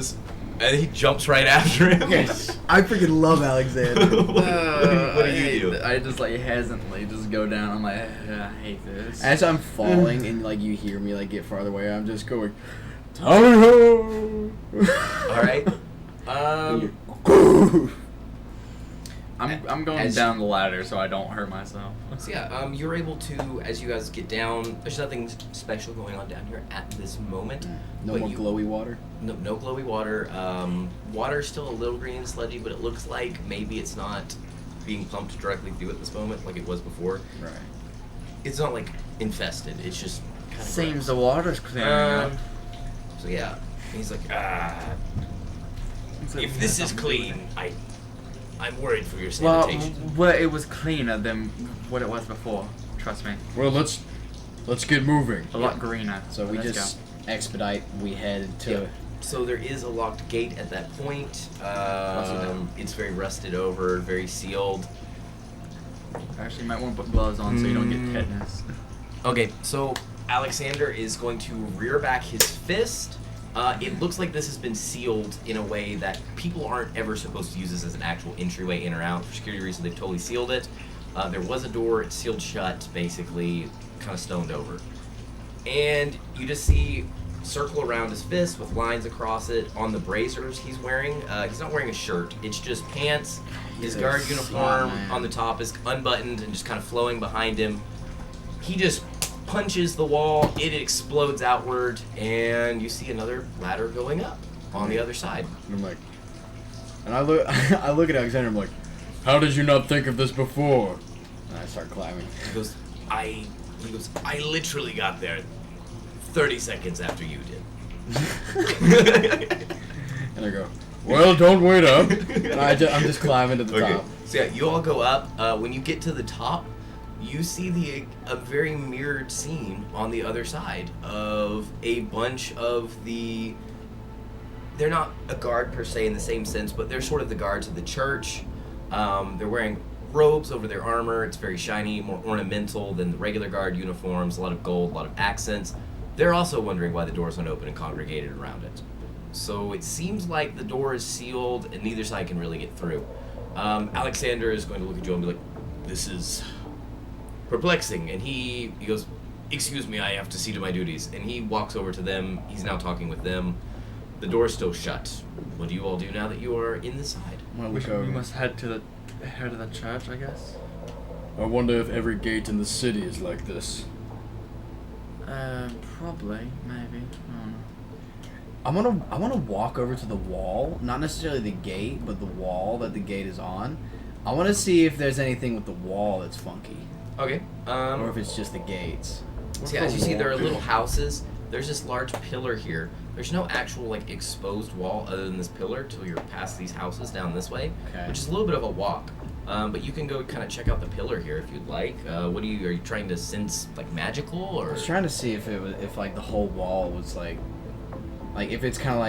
he jumps right after him. Yes. I freaking love Alexander. What do you do? I just like hesitantly just go down. I'm like, I hate this. As I'm falling and like you hear me like get farther away, I'm just going, Tony-ho! All right. I'm going down the ladder so I don't hurt myself. So yeah, you're able to, as you guys get down, there's nothing special going on down here at this moment. No but more glowy water? No glowy water. Water's still a little green and sludgy, but it looks like maybe it's not being pumped directly through at this moment like it was before. Right. It's not like infested, it's just kind of Seems the water's clearing up. So yeah, he's like, if this is clean, I'm worried for your sanitation. Well, it was cleaner than what it was before. Trust me. Well, let's get moving. A lot greener. So we Let's just expedite, we head to... Yeah. So there is a locked gate at that point. It's very rusted over, very sealed. go. Actually, you might want to put gloves on so you don't get tetanus. Okay, so Alexander is going to rear back his fist. It looks like this has been sealed in a way that people aren't ever supposed to use this as an actual entryway in or out. For security reasons, they've totally sealed it. There was a door, it's sealed shut, basically, kind of stoned over. And you just see circle around his fist with lines across it on the bracers he's wearing. He's not wearing a shirt, it's just pants. His guard uniform on the top is unbuttoned and just kind of flowing behind him. He just punches the wall, it explodes outward, and you see another ladder going up on the other side. And I'm like, and I look at Alexander. I'm like, how did you not think of this before? And I start climbing. He goes, I literally got there 30 seconds after you did. And I go, well, don't wait up. And I'm just climbing to the top. So yeah, you all go up. When you get to the top, you see a very mirrored scene on the other side of a bunch of they're not a guard per se in the same sense, but they're sort of the guards of the church. They're wearing robes over their armor. It's very shiny, more ornamental than the regular guard uniforms. A lot of gold, a lot of accents. They're also wondering why the doors aren't open and congregated around it. So it seems like the door is sealed and neither side can really get through. Alexander is going to look at you and be like, this is perplexing. And he goes, excuse me, I have to see to my duties. And he walks over to them. He's now talking with them. The door's still shut. What do you all do now that you are in the side? Well, We must head to the church, I guess. I wonder if every gate in the city is like this. Probably, maybe. I don't know. I wanna walk over to the wall, not necessarily the gate, but the wall that the gate is on. I wanna see if there's anything with the wall that's funky, Okay. or if it's just the gates. So yeah, as you see, there are little houses. There's this large pillar here. There's no actual like exposed wall other than this pillar till you're past these houses down this way, Okay. which is a little bit of a walk. But you can go kind of check out the pillar here if you'd like. Are you trying to sense like magical or? I was trying to see if like the whole wall was like if it's kind of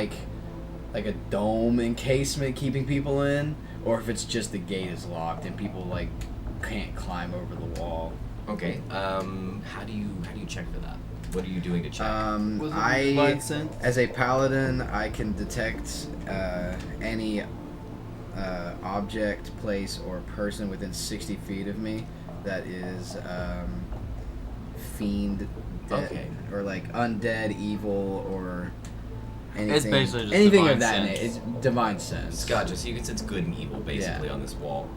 like a dome encasement keeping people in, or if it's just the gate is locked and people like can't climb over the wall. Okay. How do you check for that? What are you doing to check? Was it I, divine sense? as a paladin, I can detect any object, place, or person within 60 feet of me that is fiend, Okay. or like undead, evil, or anything. basically just anything divine of that sense. nature. It's divine sense. Gotcha. So you can sense good and evil basically Yeah. on this wall.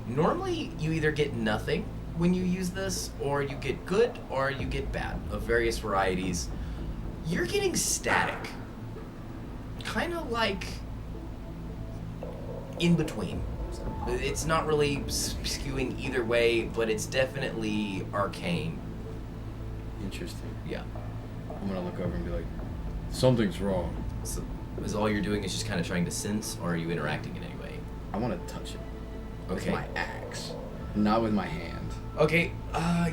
Normally you either get nothing when you use this, or you get good, or you get bad of various varieties. You're getting static, kind of like in between. It's not really skewing either way, but it's definitely arcane. Interesting. Yeah. I'm gonna look over and be like, something's wrong. So is all you're doing is just kind of trying to sense, or are you interacting in any way? I want to touch it with Okay. my axe, not with my hand. Okay,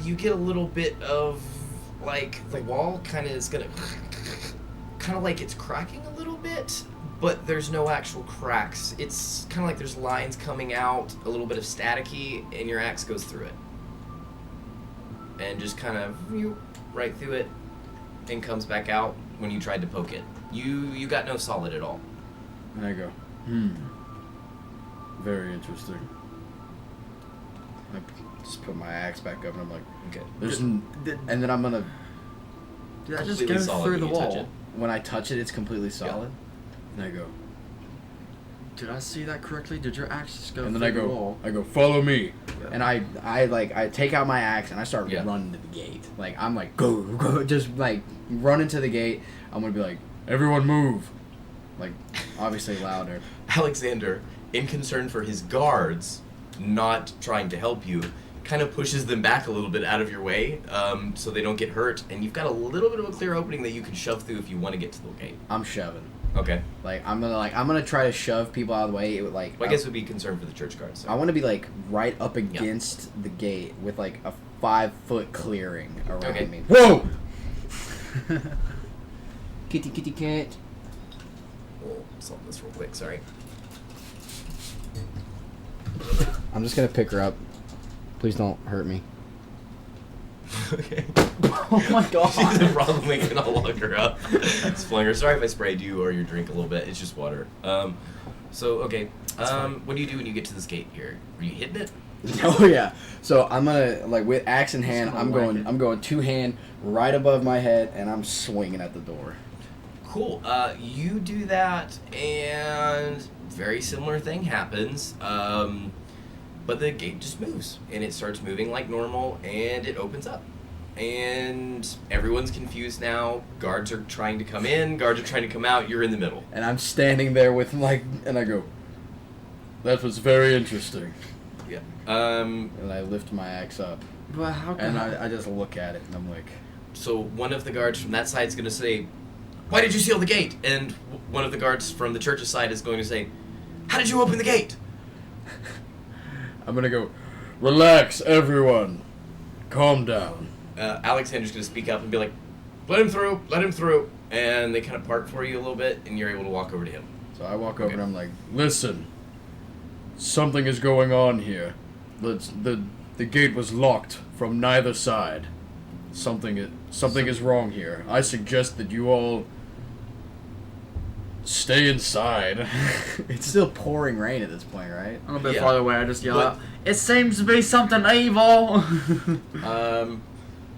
you get a little bit of, like, the wall kind of is gonna, kind of like it's cracking a little bit, but there's no actual cracks. It's kind of like there's lines coming out, a little bit of staticky, and your axe goes through it. And just kind of, right through it, and comes back out when you tried to poke it. You got no solid at all. And I go, very interesting. I just put my axe back up and I'm like, Okay. and then I'm gonna, Did that just Completely go solid through when the you touch wall? it. when I touch it, it's completely solid. and I go, Did I see that correctly? Did your axe just go and through then the wall? I go, follow me. And I take out my axe and I start Yeah. running to the gate. Like I'm like go, just like running to the gate. I'm gonna be like, Everyone move. like obviously louder. Alexander, in concern for his guards, not trying to help you, kind of pushes them back a little bit out of your way, so they don't get hurt, and you've got a little bit of a clear opening that you can shove through if you want to get to the gate. I'm shoving. Okay. Like I'm gonna try to shove people out of the way. It would like Well, I guess it would be concern for the church guards. I want to be like right up against the gate with like a 5-foot clearing around Okay. me. Whoa! Kitty kitty cat. We'll solve this real quick, sorry. I'm just gonna pick her up. Please don't hurt me. Okay. Oh my god. She's probably gonna lug her up. It's flung her. Sorry if I sprayed you or your drink a little bit. It's just water. Okay. What do you do when you get to this gate here? Are you hitting it? Oh yeah. So I'm gonna like with axe in hand. gonna I'm whack going. it. I'm going 2-hand right above my head, and I'm swinging at the door. Cool. You do that, and very similar thing happens. But the gate just moves, and it starts moving like normal, and it opens up. And everyone's confused now. Guards are trying to come in, guards are trying to come out. You're in the middle. And I'm standing there with like, and I go, That was very interesting. Yeah. and I lift my axe up, But how can and I just look at it, and I'm like, So one of the guards from that side is going to say, "Why did you seal the gate?" And one of the guards from the church's side is going to say, "How did you open the gate?" I'm gonna go, relax, everyone. Calm down. Alexander's going to speak up and be like, let him through, let him through. And they kind of part for you a little bit, and you're able to walk over to him. so I walk over Okay. and I'm like, Listen. Something is going on here. The gate was locked from neither side. Something is wrong here. I suggest that you all stay inside. it's still pouring rain at this point, right? I'm a bit Yeah. farther away. I just yell But- out, "It seems to be something evil."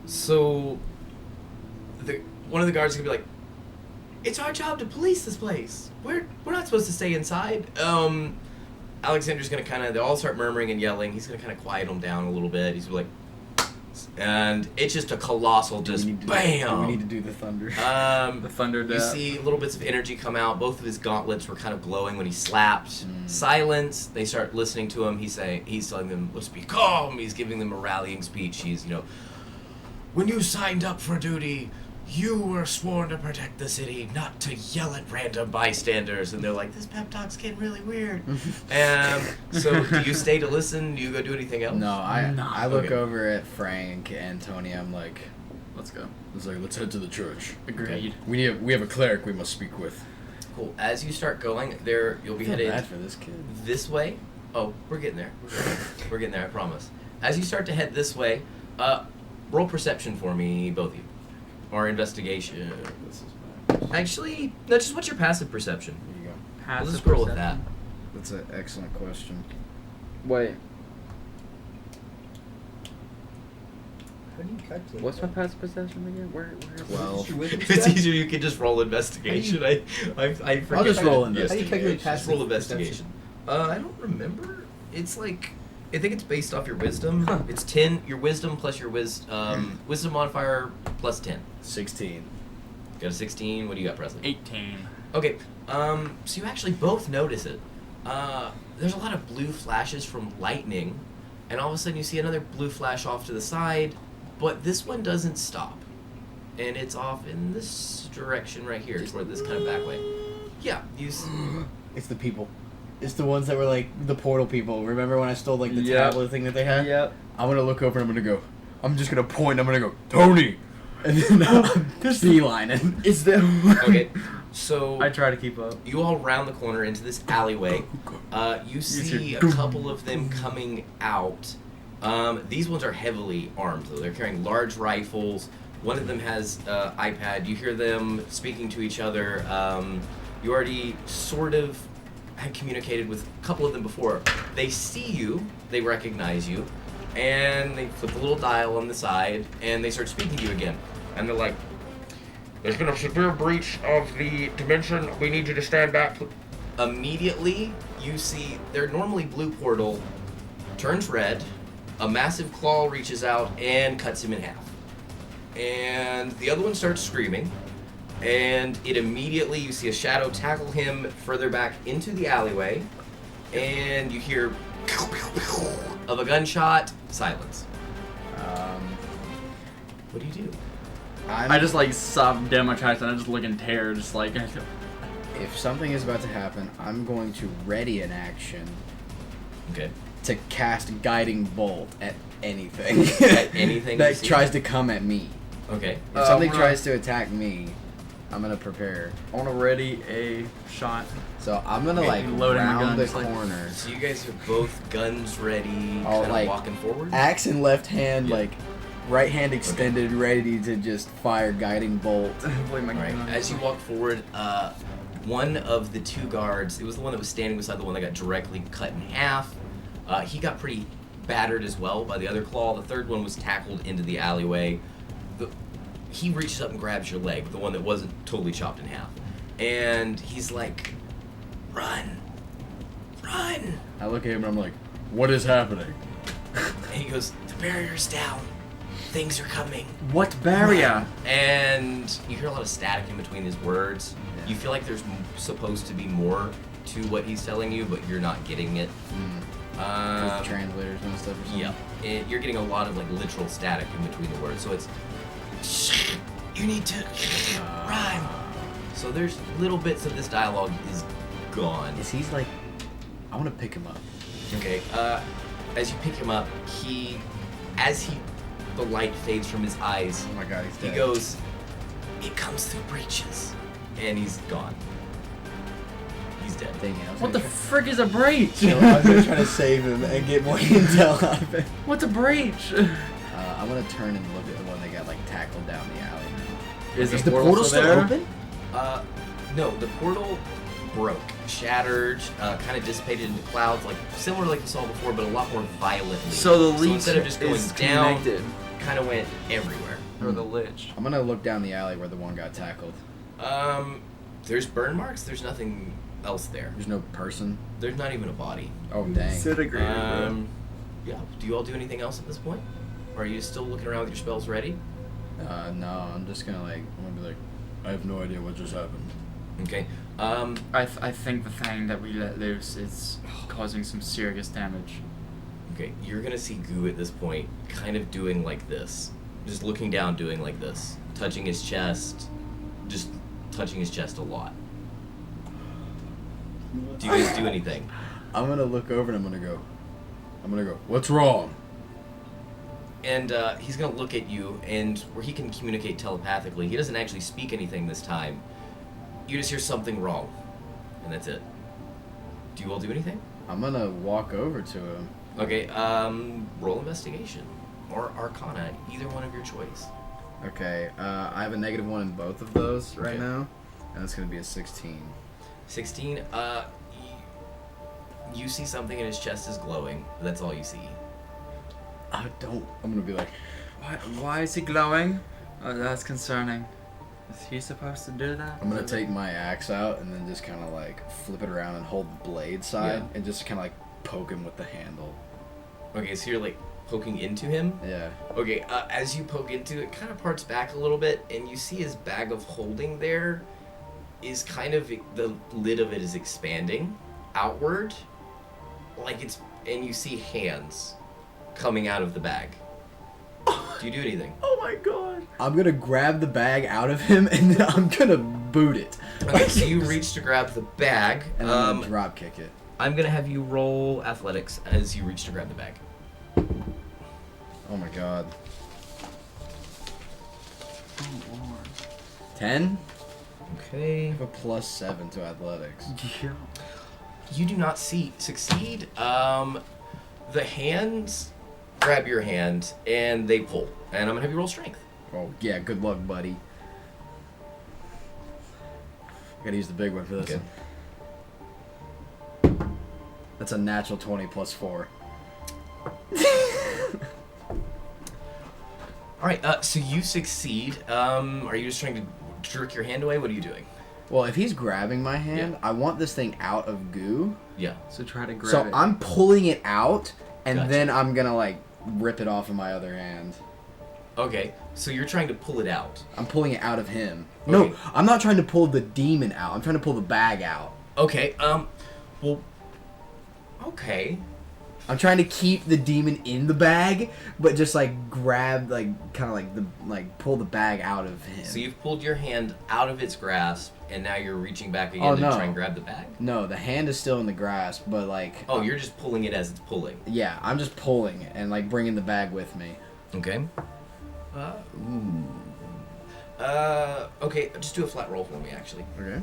So one of the guards is going to be like, "It's our job to police this place. We're not supposed to stay inside." Alexander's going to kind of, they all start murmuring and yelling. He's going to kind of quiet them down a little bit. He's like, and it's just a colossal, just do bam. we need to do the thunder? The thunder You death. see little bits of energy come out. Both of his gauntlets were kind of glowing when he slapped. Silence. They start listening to him. He's telling them, "Let's be calm." He's giving them a rallying speech. He's, when you signed up for duty, you were sworn to protect the city, not to yell at random bystanders. And they're like, "This pep talk's getting really weird." So do you stay to listen? Do you go do anything else? No, I look Okay. over at Frank and Tony. I'm like, Let's go. It's like, let's head to the church. Agreed. We have a cleric we must speak with. Cool. As you start going, you'll I be feel headed bad for this kid. this way. Oh, we're getting there. We're getting there, I promise. as you start to head this way, roll perception for me, both of you. Or investigation. This is Actually, no, just what's your passive perception? There you go. Passive Let's roll with that. perception. That's an excellent question. Wait, How do you calculate what's my that? passive perception again? Where is it? 12. Your wisdom If it's stat? easier, you can just roll investigation. I forget. I'll just roll Yes, investigation. How do you calculate just passive roll investigation. I don't remember. It's like, I think it's based off your wisdom. Huh. It's 10, your wisdom plus your wisdom modifier plus 10. 16. Got a 16. What do you got, Presley? 18. Okay, so you actually both notice it. There's a lot of blue flashes from lightning, and all of a sudden you see another blue flash off to the side, but this one doesn't stop. And it's off in this direction right here, toward this kind of back way. Yeah, you It's the people. It's the ones that were like the portal people. Remember when I stole like the Yep. tablet thing that they had? Yep. I'm gonna look over and I'm gonna go. I'm just gonna point. I'm gonna go, Tony. And then I'm beelining. Is there? Okay, so I try to keep up. you all round the corner into this alleyway. You see a couple of them coming out. These ones are heavily armed, though. They're carrying large rifles. One of them has iPad. You hear them speaking to each other. You already sort of had communicated with a couple of them before. They see you. They recognize you. And they flip the little dial on the side, and they start speaking to you again. And they're like, "There's been a severe breach of the dimension. We need you to stand back." Immediately, you see their normally blue portal turns red. A massive claw reaches out and cuts him in half. And the other one starts screaming. And it immediately, you see a shadow tackle him further back into the alleyway. And you hear pew, pew, pew of a gunshot. Silence. What do you do? I just like stop dead in my tracks and I just look in terror, just like. If something is about to happen, I'm going to ready an action Okay. to cast Guiding Bolt at anything. At anything you that see? tries to come at me. Okay. If something I'm tries to attack me, I'm gonna prepare. I want to ready a shot. So I'm gonna Okay, like loading my round the guns, like- corner, So you guys are both guns ready, Oh, kind of like, walking forward? axe in left hand, Yeah. like right hand extended, ready to just fire Guiding Bolt. Hopefully my Right. gun- As you walk forward, one of the two guards, it was the one that was standing beside the one that got directly cut in half. He got pretty battered as well by the other claw. The third one was tackled into the alleyway. He reaches up and grabs your leg, the one that wasn't totally chopped in half. And he's like, "Run! Run!" I look at him and I'm like, what is happening? And he goes, "The barrier's down. Things are coming." What barrier? And you hear a lot of static in between his words. Yeah. You feel like there's supposed to be more to what he's telling you, but you're not getting it. With translators and stuff or something. Yeah, you're getting a lot of like literal static in between the words. So it's, you need to run. So there's little bits of this dialogue is gone. Is he's like, I want to pick him up. Okay. As you pick him up, the light fades from his eyes. Oh my god, he's He dead. goes, "It comes through breaches," and he's gone. He's dead. Dang it, I was What the gonna frick is a breach? try- I was gonna try to save him and get more intel out of it. What's a breach? I'm gonna turn and look at the one that got like tackled down the alley now. Is the portal still there? open? No, the portal broke, shattered, kind of dissipated into clouds, like similar like you saw before, but a lot more violently. So the leech instead of just going is down, connected. kind of went everywhere. Or the lich. I'm gonna look down the alley where the one got tackled. There's burn marks. There's nothing else there. There's no person. There's not even a body. Oh dang. Disintegrated, bro. Yeah. Do you all do anything else at this point? Or are you still looking around with your spells ready? No, I'm just gonna like. I'm gonna be like, I have no idea what just happened. Okay. I think the thing that we let loose is causing some serious damage. Okay. You're gonna see Goo at this point, kind of doing like this, just looking down, doing like this, touching his chest, just touching his chest a lot. Do you guys do anything? I'm gonna look over and I'm gonna go. What's wrong? And he's gonna look at you, and where he can communicate telepathically, he doesn't actually speak anything this time. You just hear something wrong, and that's it. Do you all do anything? I'm gonna walk over to him Okay, roll investigation. Or Arcana, either one of your choice. Okay, I have a -1 in both of those right Okay. now, and it's gonna be a 16. 16, you see something in his chest is glowing. That's all you see. I don't. I'm gonna be like, Why is he glowing? Oh, that's concerning. Is he supposed to do that? I'm gonna take my axe out and then just kind of like flip it around and hold the blade side and just kind of like poke him with the handle. Okay, so you're like poking into him? Yeah. Okay, as you poke into it, kind of parts back a little bit, and you see his bag of holding there is kind of, the lid of it is expanding outward, like it's, and you see hands coming out of the bag. Do you do anything? Oh my god. I'm gonna grab the bag out of him and then I'm gonna boot it. Okay, so you reach to grab the bag. And I'm gonna drop kick it. I'm gonna have you roll athletics as you reach to grab the bag. Oh my god. Oh lord. 10? I Okay. have a +7 to athletics. Yeah. You do not succeed. The hands grab your hand and they pull. And I'm gonna have you roll strength. Oh yeah, good luck, buddy. I gotta use the big one for this Okay. one. That's a natural 20 +4. Alright, so you succeed. Are you just trying to jerk your hand away? What are you doing? Well, if he's grabbing my hand, I want this thing out of goo. Yeah. So try to grab So it. I'm pulling it out, and Gotcha. then I'm gonna like rip it off of my other hand. Okay, so you're trying to pull it out. I'm pulling it out of him. Okay. No, I'm not trying to pull the demon out. I'm trying to pull the bag out. Okay, well, okay. I'm trying to keep the demon in the bag, but just like grab, like kind of like the pull the bag out of him. So you've pulled your hand out of its grasp, and now you're reaching back again Oh, to no. try and grab the bag? No, the hand is still in the grasp, but like. Oh, you're just pulling it as it's pulling. Yeah, I'm just pulling it and like bringing the bag with me. Okay. Okay, just do a flat roll for me, actually. Okay.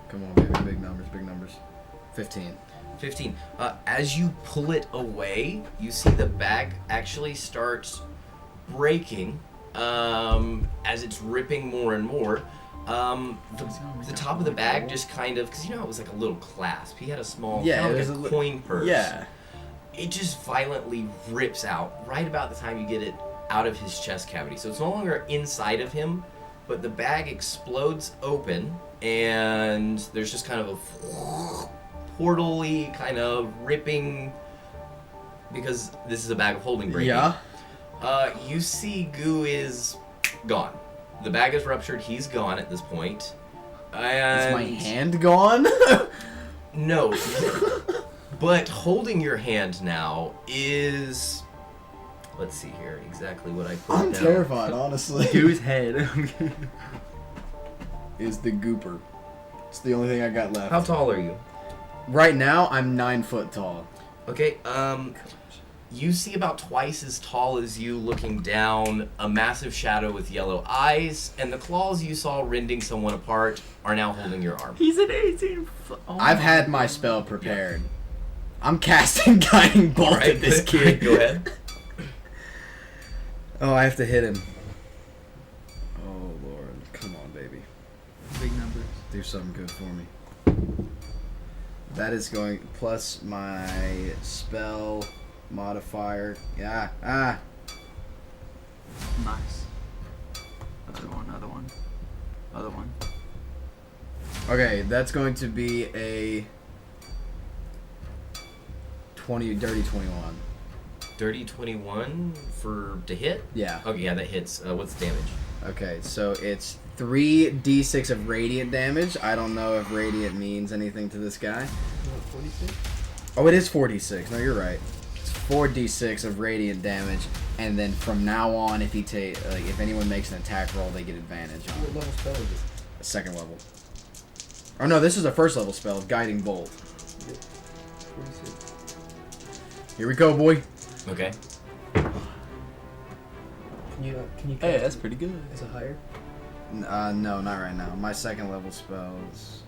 Come on, baby. Big numbers, big numbers. 15. 15. As you pull it away, you see the bag actually starts breaking as it's ripping more and more. The top of the bag just kind of, because you know it was like a little clasp. He had a small, Yeah, kind it of was like a a coin purse. Yeah. It just violently rips out right about the time you get it out of his chest cavity. So it's no longer inside of him, but the bag explodes open, and there's just kind of a portal-y kind of ripping, because this is a bag of holding breaking. Yeah. You see Goo is gone. The bag is ruptured. He's gone at this point. And Is my hand gone? no. But holding your hand now is... Let's see here exactly what I put I'm down. terrified, honestly. Goo's head. Is the gooper. It's the only thing I got left. How tall are you? Right now, I'm 9 foot tall. Okay, you see about twice as tall as you looking down, a massive shadow with yellow eyes, and the claws you saw rending someone apart are now holding your arm. He's an 18 foot. Oh I've had my spell prepared. I'm casting Guiding Bolt Alright, at this kid. Go ahead. Oh, I have to hit him. Oh, Lord. Come on, baby. Big numbers. Do something good for me. That is going plus my spell modifier. Yeah. Ah. Nice. Other one, other one. Other one. Okay, that's going to be a dirty 21. Dirty 21 to hit? Yeah. Okay, yeah, that hits. What's the damage? Okay, so it's 3d6 of radiant damage. I don't know if radiant means anything to this guy. 46? Oh, it is 46. No, you're right. It's 4d6 of radiant damage, and then from now on, if if anyone makes an attack roll, they get advantage on What it. level spell is this? A second level. Oh no, this is a first level spell, Guiding Bolt. 46. Here we go, boy. Okay. Can you Hey, cast that's pretty good. Is it higher? No, not right now. My second level spells.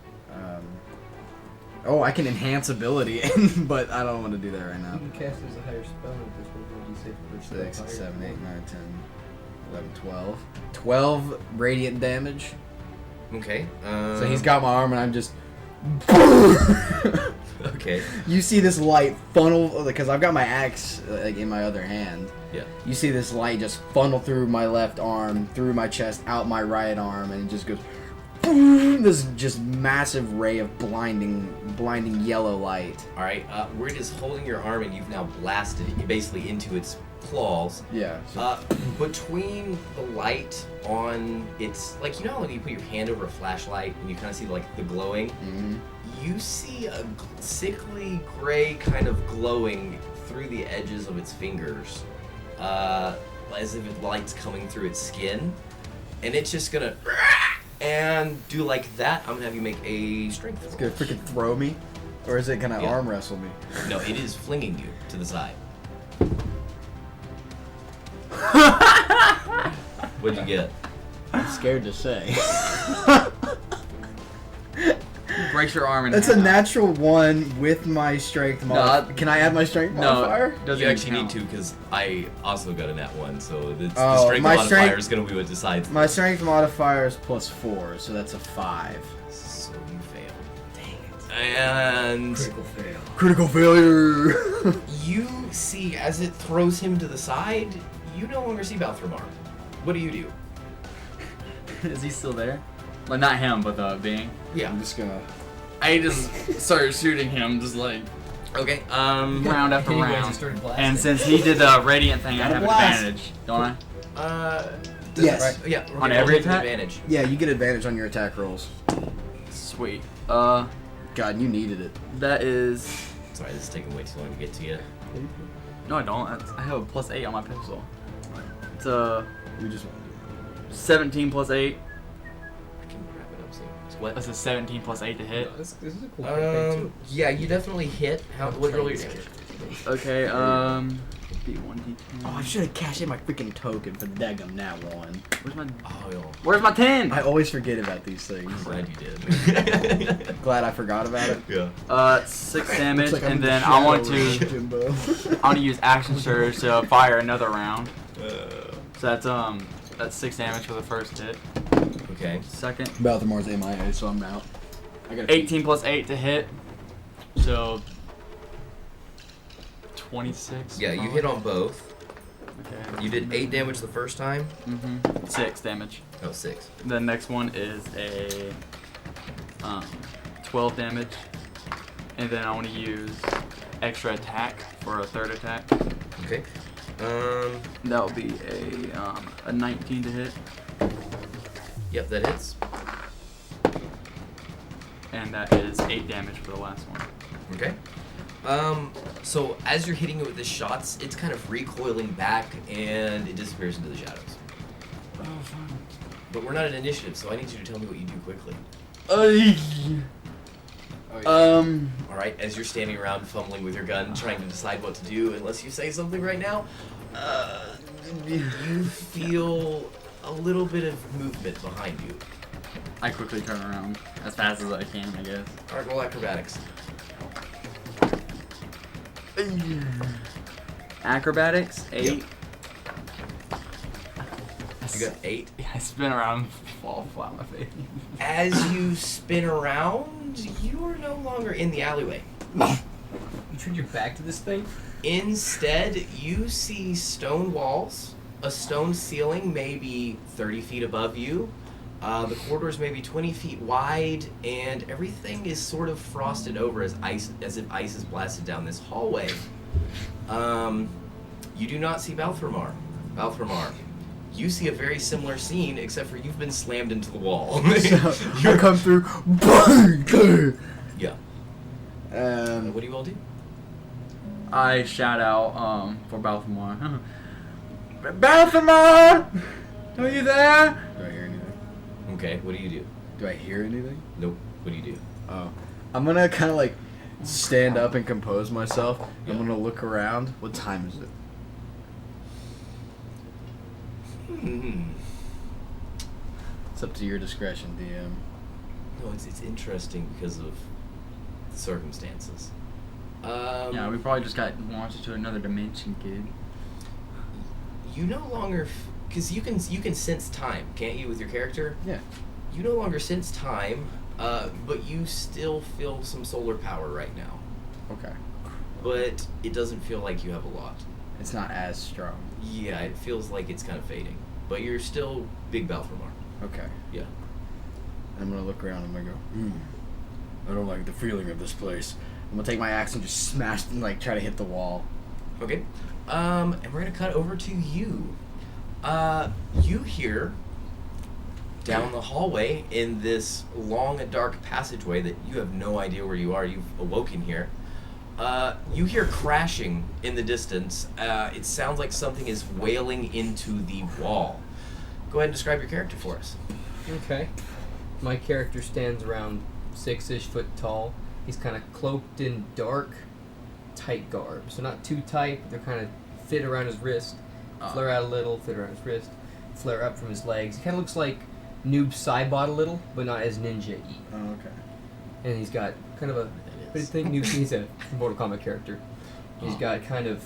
Oh, I can enhance ability, but I don't want to do that right now. You can cast as a higher spell with this. What would you say for spell 6, higher? 7, 8, 9, 10, 11, 12. 12 radiant damage. Okay. So he's got my arm, and I'm just. Okay. You see this light funnel because I've got my axe like in my other hand. Yeah. You see this light just funnel through my left arm, through my chest, out my right arm, and it just goes. This just massive ray of blinding yellow light. All right. Where it is holding your arm, and you've now blasted it basically into its claws. Yeah. So Between the light on its, like, you know when you put your hand over a flashlight and you kind of see like the glowing. mhm. You see a sickly gray kind of glowing through the edges of its fingers, as if it light's coming through its skin, and it's just gonna and do like that. I'm gonna have you make a strength It's roll. gonna freaking throw me, or is it gonna Yeah. arm wrestle me? No, it is flinging you to the side. What'd you get? I'm scared to say. Breaks your arm in That's half. a natural 1 with my strength modifier. Can I add my strength modifier? Doesn't You actually count. need to, because I also got a nat 1, so the Oh, strength my modifier strength- is gonna be what decides. My strength modifier is +4, so that's a 5. So you fail. Dang it. And Critical fail. Critical failure. you see, as it throws him to the side, you no longer see Balthramar. What do you do? Is he still there? Well, not him, but the being. Yeah. I'm just gonna. I just started shooting him, just like Okay. round after Anyways, I round. started blasting. And since he did the radiant thing, I Gotta have blast. advantage, don't I? Yes. Right. Yeah. we're On gonna every roll with attack? advantage. Yeah, you get advantage on your attack rolls. Sweet. God, you needed it. That is. Sorry, this is taking way too long to get to you. No, I don't. I have a +8 on my pistol. It's We just. 17 +8. I can wrap it up soon. So what? That's a 17 +8 to hit. This is a cool campaign too. Yeah, you definitely hit. What roll your damage? Okay, D1, D10. Oh, I should have cashed in my freaking token for the daggum nat 1. Where's my 10? I always forget about these things. Glad you did. Glad I forgot about it. Yeah. 6 damage, Looks like I'm and in then the I want shadow, to Jimbo. I want to use action surge to fire another round. So that's 6 damage for the first hit. Okay. Second, Balthamar's MIA, so I'm out. I got 18 +8 to hit. So 26. Yeah, you hit on both. Okay. You did 8 damage the first time. 6 damage. Oh, 6. The next one is a 12 damage, and then I want to use extra attack for a third attack. Okay. That will be a 19 to hit, Yep, that hits. and that is 8 damage for the last one. Okay. So as you're hitting it with the shots, it's kind of recoiling back and it disappears into the shadows. Oh, fun. But we're not an initiative, so I need you to tell me what you do quickly. All right, as you're standing around fumbling with your gun, trying to decide what to do, unless you say something right now, you feel a little bit of movement behind you. I quickly turn around as fast as I can, I guess. All right, roll acrobatics. Acrobatics, 8. You got 8. I spin around and fall flat on my face. As you spin around, you are no longer in the alleyway. You turn your back to this thing? Instead, you see stone walls, a stone ceiling maybe 30 feet above you. The corridors maybe 20 feet wide, and everything is sort of frosted over as if ice is blasted down this hallway. You do not see Balthramar. You see a very similar scene, except for you've been slammed into the wall. I come through. Bang! Yeah. What do you all do? I shout out for Balthamar. Balthamar! Are you there? Do I hear anything? Okay, what do you do? Do I hear anything? Nope. What do you do? Oh. I'm gonna kind of like stand up and compose myself. Yeah. I'm gonna look around. What time is it? Hmm. It's up to your discretion, DM. No, it's interesting because of circumstances. Yeah, we probably just got launched into another dimension, kid. You no longer, because you can sense time, can't you, with your character? Yeah. You no longer sense time, but you still feel some solar power right now. Okay. But it doesn't feel like you have a lot. It's not as strong. Yeah, it feels like it's kind of fading. But you're still Big Balthamar. Okay. Yeah. I'm gonna look around. I'm gonna go. I don't like the feeling of this place. I'm gonna take my axe and just smash and like try to hit the wall. Okay. And we're gonna cut over to you. You hear down the hallway in this long and dark passageway that you have no idea where you are. You've awoken here. You hear crashing in the distance. It sounds like something is wailing into the wall. Go ahead and describe your character for us. Okay. My character stands around 6-ish foot tall. He's kind of cloaked in dark, tight garb. So not too tight, but they're kind of fit around his wrist. Flare out a little, fit around his wrist. Flare up from his legs. He kind of looks like Noob Saibot a little, but not as ninja-y. Oh, okay. And he's got kind of a... But I think he's a Mortal Kombat character. He's got kind of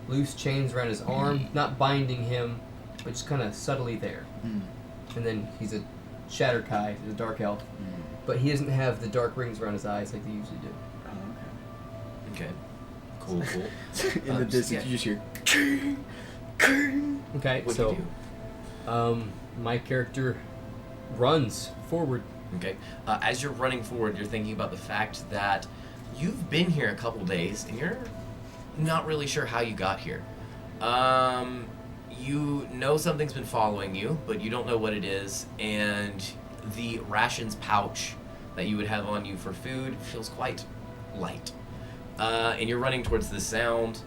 loose chains around his arm, not binding him, but just kind of subtly there. And then he's a Shatter Kai, he's a dark elf, but he doesn't have the dark rings around his eyes like they usually do. Oh, Okay. Cool. okay. In the distance, you just hear. Okay, What so do you do? My character runs forward. Okay. As you're running forward, you're thinking about the fact that you've been here a couple days and you're not really sure how you got here. You know something's been following you, but you don't know what it is, and the rations pouch that you would have on you for food feels quite light. And you're running towards the sound.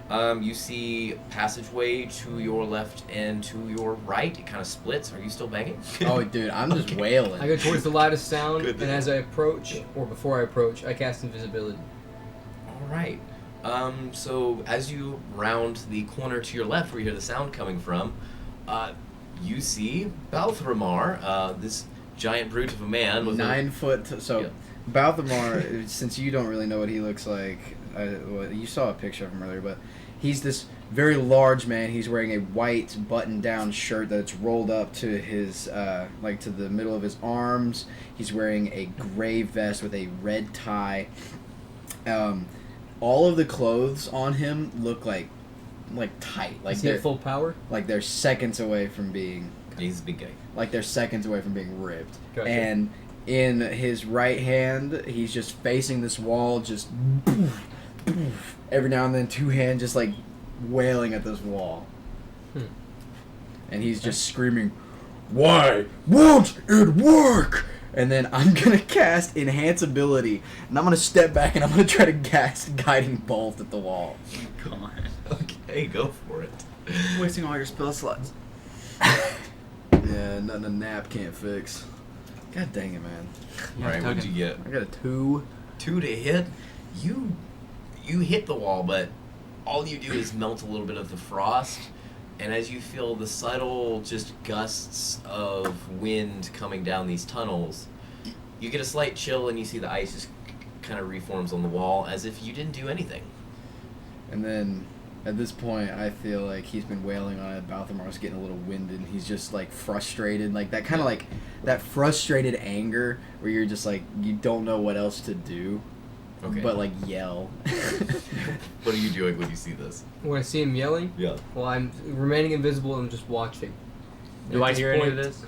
You see passageway to your left and to your right. It kind of splits. Are you still banging? Oh, dude, I'm just wailing. I go towards the loudest sound, Good. and as I approach, or before I approach, I cast invisibility. All right. So as you round the corner to your left where you hear the sound coming from, you see Balthramar, this giant brute of a man with 9 foot. So, Yeah. Balthamar, since you don't really know what he looks like, well, you saw a picture of him earlier, but he's this very large man. He's wearing a white button-down shirt that's rolled up to his, like to the middle of his arms. He's wearing a gray vest with a red tie. All of the clothes on him look like tight, like Is he they're at full power? like they're seconds away from being He's a big guy. like they're seconds away from being ripped. Gotcha. And in his right hand, he's just facing this wall, just every now and then, two hands just like wailing at this wall. And he's just screaming, "Why won't it work?" And then I'm gonna cast Enhance Ability, and I'm gonna step back and I'm gonna try to cast Guiding Bolt at the wall. Come on. Okay, go for it. Wasting all your spell slots. Yeah, nothing a nap can't fix. God dang it, man. All right, what'd you get? I got a 2. 2 to hit. You hit the wall, but all you do is melt a little bit of the frost, and as you feel the subtle just gusts of wind coming down these tunnels, you get a slight chill and you see the ice just kind of reforms on the wall as if you didn't do anything. And then at this point, I feel like he's been wailing on it. Balthamar's getting a little winded. He's just like frustrated, like that kind of like that frustrated anger where you're just like you don't know what else to do, Okay. but like yell. What are you doing when you see this? When I see him yelling, Yeah. well, I'm remaining invisible and just watching. Do At I this hear any of point- this?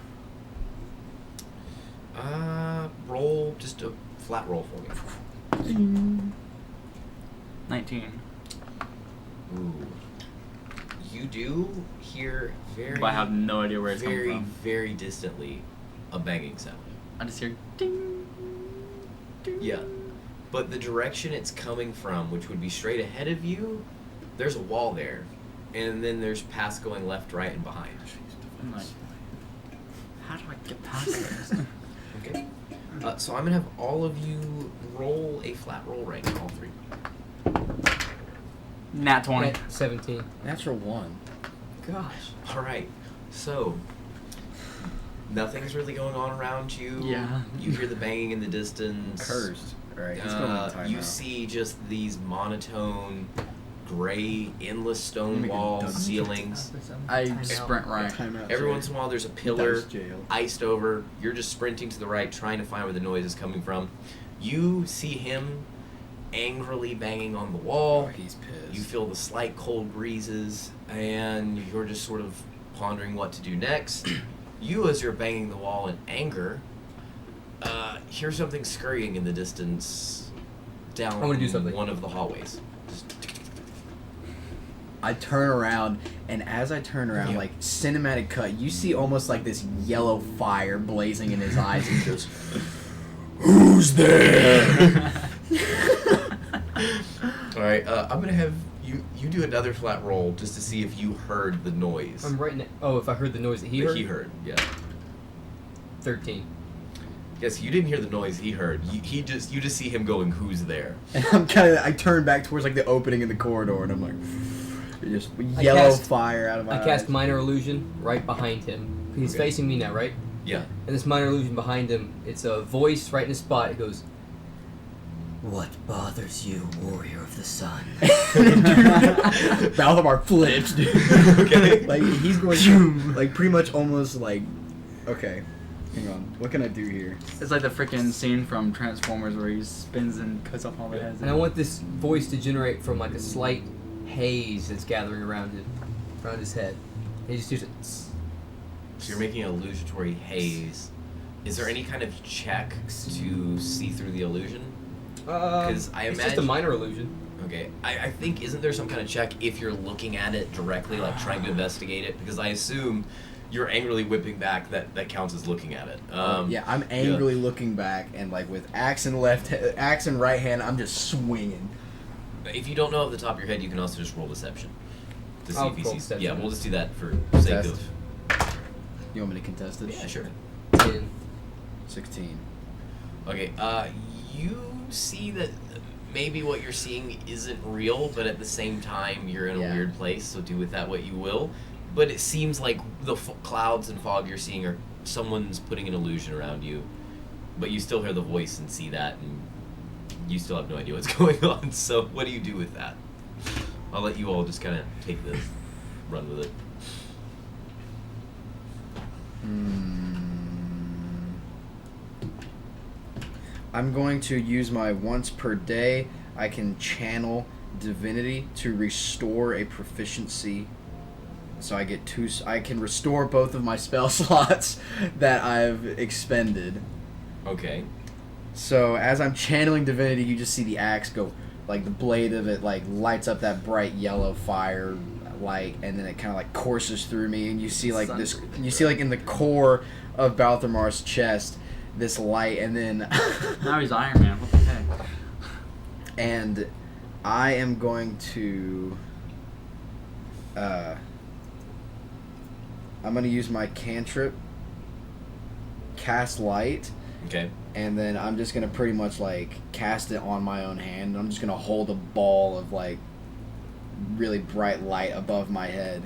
Roll just a flat roll for me. 19. Ooh. You do hear very, But I have no idea where it's coming very, from. very distantly a banging sound. I just hear ding, ding. Yeah. But the direction it's coming from, which would be straight ahead of you, there's a wall there. And then there's paths going left, right, and behind. I'm like, how do I get past this? Okay. So I'm going to have all of you roll a flat roll right now, all three. Nat 20. 17. Natural 1. Gosh. All right. So nothing's really going on around you. Yeah. You hear the banging in the distance. Cursed. Right. He's going to time You out. see just these monotone, gray, endless stone Make a walls, dungeon. ceilings. I sprint right. Timeout. Every once in a while, there's a pillar Dice jail. iced over. You're just sprinting to the right, trying to find where the noise is coming from. You see him angrily banging on the Oh, wall. he's pissed. You feel the slight cold breezes, and you're just sort of pondering what to do next. You, as you're banging the wall in anger, hear something scurrying in the distance down I wanna do something. one of the hallways. I turn around, and as I turn around, Yeah. like cinematic cut, you see almost like this yellow fire blazing in his eyes, and he goes, "Who's there?" All right, I'm gonna have you do another flat roll just to see if you heard the noise. I'm right. Oh, if I heard the noise that he heard. He heard, yeah. 13. Yes, you didn't hear the noise he heard. You just see him going, "Who's there?" And I turn back towards like the opening in the corridor, and I'm like, just I yellow cast- fire out of my I cast eyes. minor illusion right behind him. He's Okay. facing me now, right? Yeah. And this minor illusion behind him, it's a voice right in his spot. It goes, "What bothers you, warrior of the sun?" Balthazar flips, dude. Okay. Like he's going to, like pretty much almost like, okay, hang on, what can I do here? It's like the freaking scene from Transformers where he spins and cuts off all the heads. And I want this voice to generate from like a slight haze that's gathering around his head. And he just hears it. So you're making an illusory haze. Is there any kind of check to see through the illusion? Because I it's imagine. just a minor illusion. Okay, I think isn't there some kind of check if you're looking at it directly, like trying to investigate it? Because I assume you're angrily whipping back. That counts as looking at it. Yeah, I'm angrily looking back, and like with axe in right hand, I'm just swinging. If you don't know off the top of your head, you can also just roll deception to see I'll if he roll sees. deception. Yeah, we'll just do that for Test. sake of. You want me to contest it? Yeah, sure. 10. 16. Okay, you see that maybe what you're seeing isn't real, but at the same time, you're in a Yeah. weird place, so do with that what you will. But it seems like the clouds and fog you're seeing are someone's putting an illusion around you, but you still hear the voice and see that, and you still have no idea what's going on, so what do you do with that? I'll let you all just kind of take this, run with it. I'm going to use my once per day. I can channel divinity to restore a proficiency. So I get two. I can restore both of my spell slots that I've expended. Okay. So as I'm channeling divinity, you just see the axe go, like the blade of it like lights up that bright yellow fire light, and then it kind of like courses through me, and you see like this. You see like in the core of Balthamar's chest this light, and then Now he's Iron Man. What the heck? and I am going to I'm going to use my cantrip, cast light, Okay. and then I'm just going to pretty much like cast it on my own hand. I'm just going to hold a ball of like really bright light above my head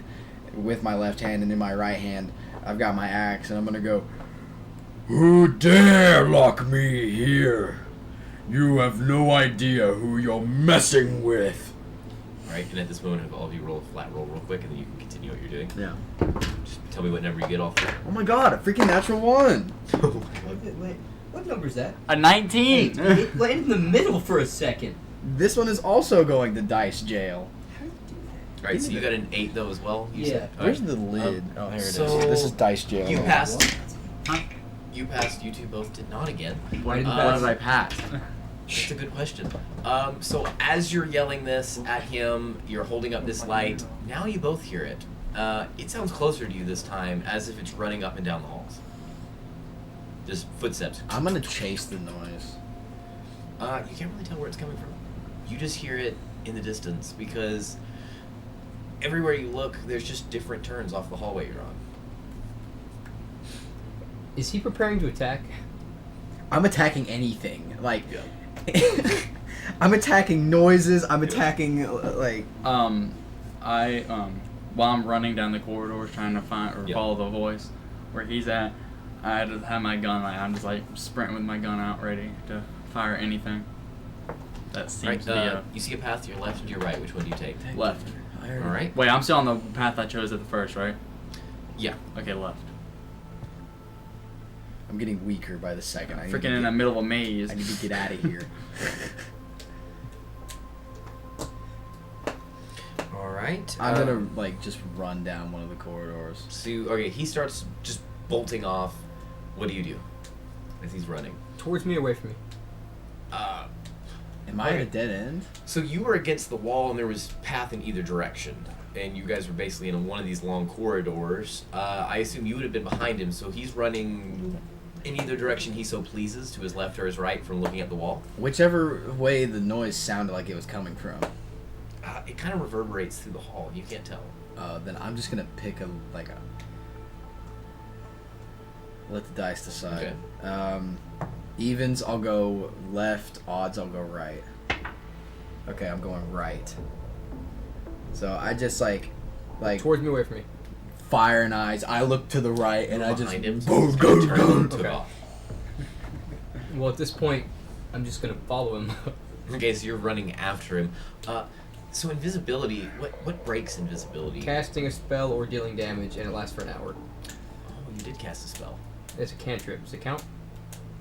with my left hand, and in my right hand I've got my axe, and I'm going to go, Who dare lock me here? You have no idea who you're messing with. Alright, and at this moment, if all of you roll a flat roll real quick, and then you can continue what you're doing. yeah. Just tell me what number you get off. Oh my god, a freaking natural one! Wait, what number is that? A 19. It landed in the middle for a second. This one is also going to dice jail. Alright, so you got an 8 though as well? You Yeah. said? Where's Alright. the lid? Oh, there it is. So this is dice jail. You passed. Huh? You passed. You two both did not again. What did Uh, I pass? That's a good question. So as you're yelling this at him, you're holding up this light. Now you both hear it. It sounds closer to you this time, as if it's running up and down the halls. Just footsteps. I'm gonna chase the noise. You can't really tell where it's coming from. You just hear it in the distance because everywhere you look, there's just different turns off the hallway you're on. Is he preparing to attack? I'm attacking anything. Like, Yeah. I'm attacking noises. I'm attacking like. While I'm running down the corridors trying to find or Yeah. follow the voice where he's at, I just have my gun. Like I'm just like sprinting with my gun out, ready to fire anything. That seems Right. to be a You see a path to your left and to your right. Which one do you take? left. All right. Wait, I'm still on the path I chose at the first, right? Yeah. Okay, left. I'm getting weaker by the second. I need to Freaking in the get, middle of a maze. I need to get out of here. All right. I'm gonna like just run down one of the corridors. So okay, he starts just bolting off. What do you do as he's running? Towards me, away from me. Am I at a dead end? So you were against the wall, and there was path in either direction, and you guys were basically in one of these long corridors. I assume you would have been behind him, so he's running in either direction he so pleases, to his left or his right, from looking at the wall. Whichever way the noise sounded like it was coming from. It kind of reverberates through the hall. You can't tell. Then I'm just gonna pick a let the dice decide. Okay. Evens, I'll go left. Odds, I'll go right. Okay, I'm going right. So I just like Towards me, away from me. fire and eyes. I look to the right and You're I just behind him, so boom, he's gonna go, turn go. and took Okay. off. Well, at this point, I'm just gonna follow him. Okay, so you're running after him. So invisibility. What breaks invisibility? Casting a spell or dealing damage, and it lasts for an hour. Oh, you did cast a spell. It's a cantrip. Does it count?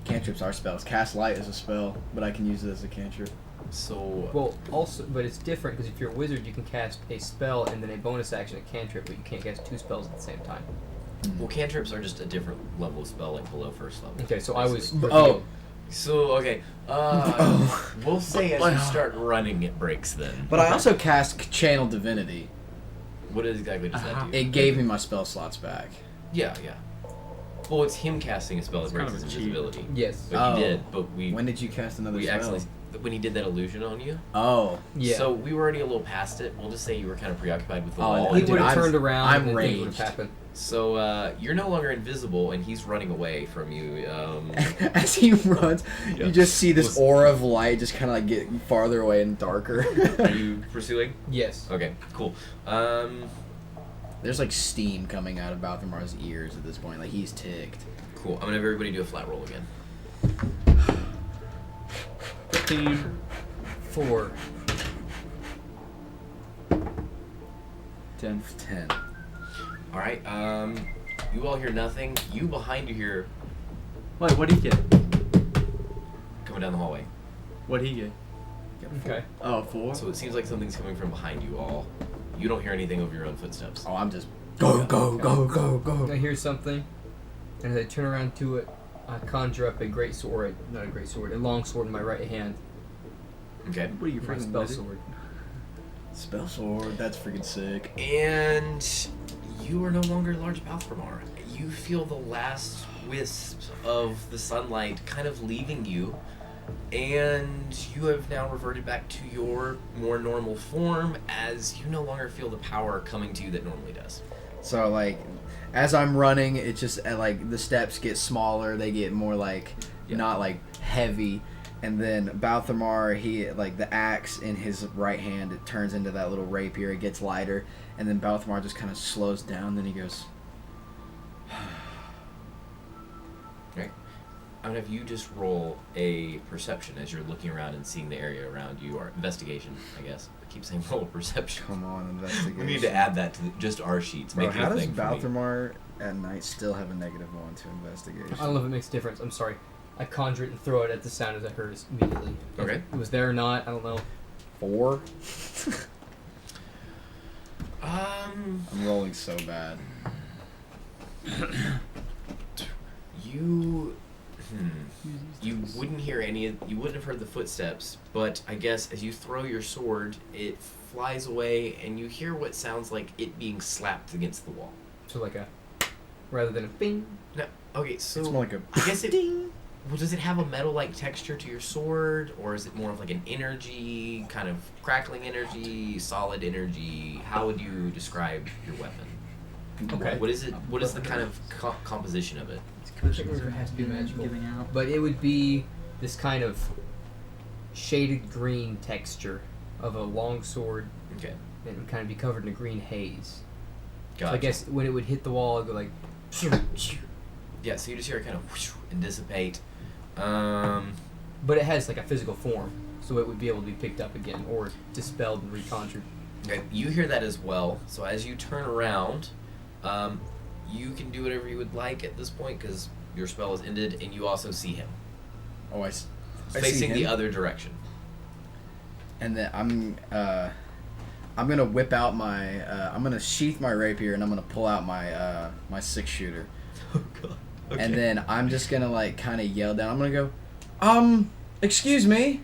Cantrips are spells. Cast light is a spell, but I can use it as a cantrip. So Well, also, but it's different because if you're a wizard, you can cast a spell and then a bonus action, a cantrip, but you can't cast two spells at the same time. well, cantrips are just a different level of spell, like below first level. Okay, so I was. basically. Oh. So okay, we'll say as you start running, it breaks then. But I also cast channel divinity. What exactly does that do? It gave me my spell slots back. Yeah. Well, it's him casting a spell that It's breaks kind his of a cheat. invisibility. Yes. But Oh. he did. But we When did you cast another we spell? actually when he did that illusion on you. Oh. Yeah. So we were already a little past it. We'll just say you were kind of preoccupied with the Oh, wall. he dude, would have I'm- turned around I'm and things would have raged. happened. So you're no longer invisible, and he's running away from you. As he runs, Yeah. you just see this Was- aura of light just kind of like get farther away and darker. Are you pursuing? Yes. Okay, cool. There's like steam coming out of Balthamar's ears at this point. Like he's ticked. Cool. I'm gonna have everybody do a flat roll again. 15. 4. 10. 10. All right. You all hear nothing. You behind you hear Wait, what'd he get? coming down the hallway. What'd he get? Okay. Oh, 4? So it seems like something's coming from behind you all. You don't hear anything of your own footsteps. Oh, I'm just go, go, go, go, go. I hear something, and as I turn around to it, I conjure up a great sword. Not a great sword, a long sword in my right hand. Okay. What are you, My freaking spell wizard? sword. Spell sword. That's freaking sick. And you are no longer large Balthramar. You feel the last wisp of the sunlight kind of leaving you, and you have now reverted back to your more normal form as you no longer feel the power coming to you that normally does. So like, as I'm running, it just like the steps get smaller. They get more like Yeah. not like heavy. And then Balthamar, he like the axe in his right hand, it turns into that little rapier. It gets lighter, and then Balthamar just kind of slows down. Then he goes, Right. I'm gonna have you just roll a perception as you're looking around and seeing the area around you, or investigation, I guess. I keep saying roll a perception. "Come on, investigation." We need to add that to just our sheets. Bro, Make it how a does thing for me. Balthamar at night still have a -1 to investigation? I don't know if it makes a difference. I'm sorry. I conjure it and throw it at the sound as I heard it immediately. Okay. If it was there or not, I don't know. 4. Um, I'm rolling so bad. you wouldn't hear you wouldn't have heard the footsteps, but I guess as you throw your sword, it flies away, and you hear what sounds like it being slapped against the wall. So like a, rather than a bing. No, okay, so It's more like a I guess it. Well, does it have a metal-like texture to your sword, or is it more of like an energy, kind of crackling energy, solid energy? How would you describe your weapon? Okay. What is it? What is the kind of composition of it? I can't remember if it has to be magical. Giving out. But it would be this kind of shaded green texture of a long sword, Okay. and it would kind of be covered in a green haze. Gotcha. So I guess when it would hit the wall, it'd go like. Yeah, so you just hear it kind of whoosh and dissipate. But it has like a physical form. so it would be able to be picked up again or dispelled and reconjured. Okay, you hear that as well. So as you turn around, you can do whatever you would like at this point because your spell is ended, and you also see him Oh, I facing see the him. other direction. And then I'm gonna whip out my I'm gonna sheath my rapier and I'm gonna pull out my my 6-shooter. Oh god. Okay. And then I'm just gonna like kind of yell down. I'm gonna go, excuse me.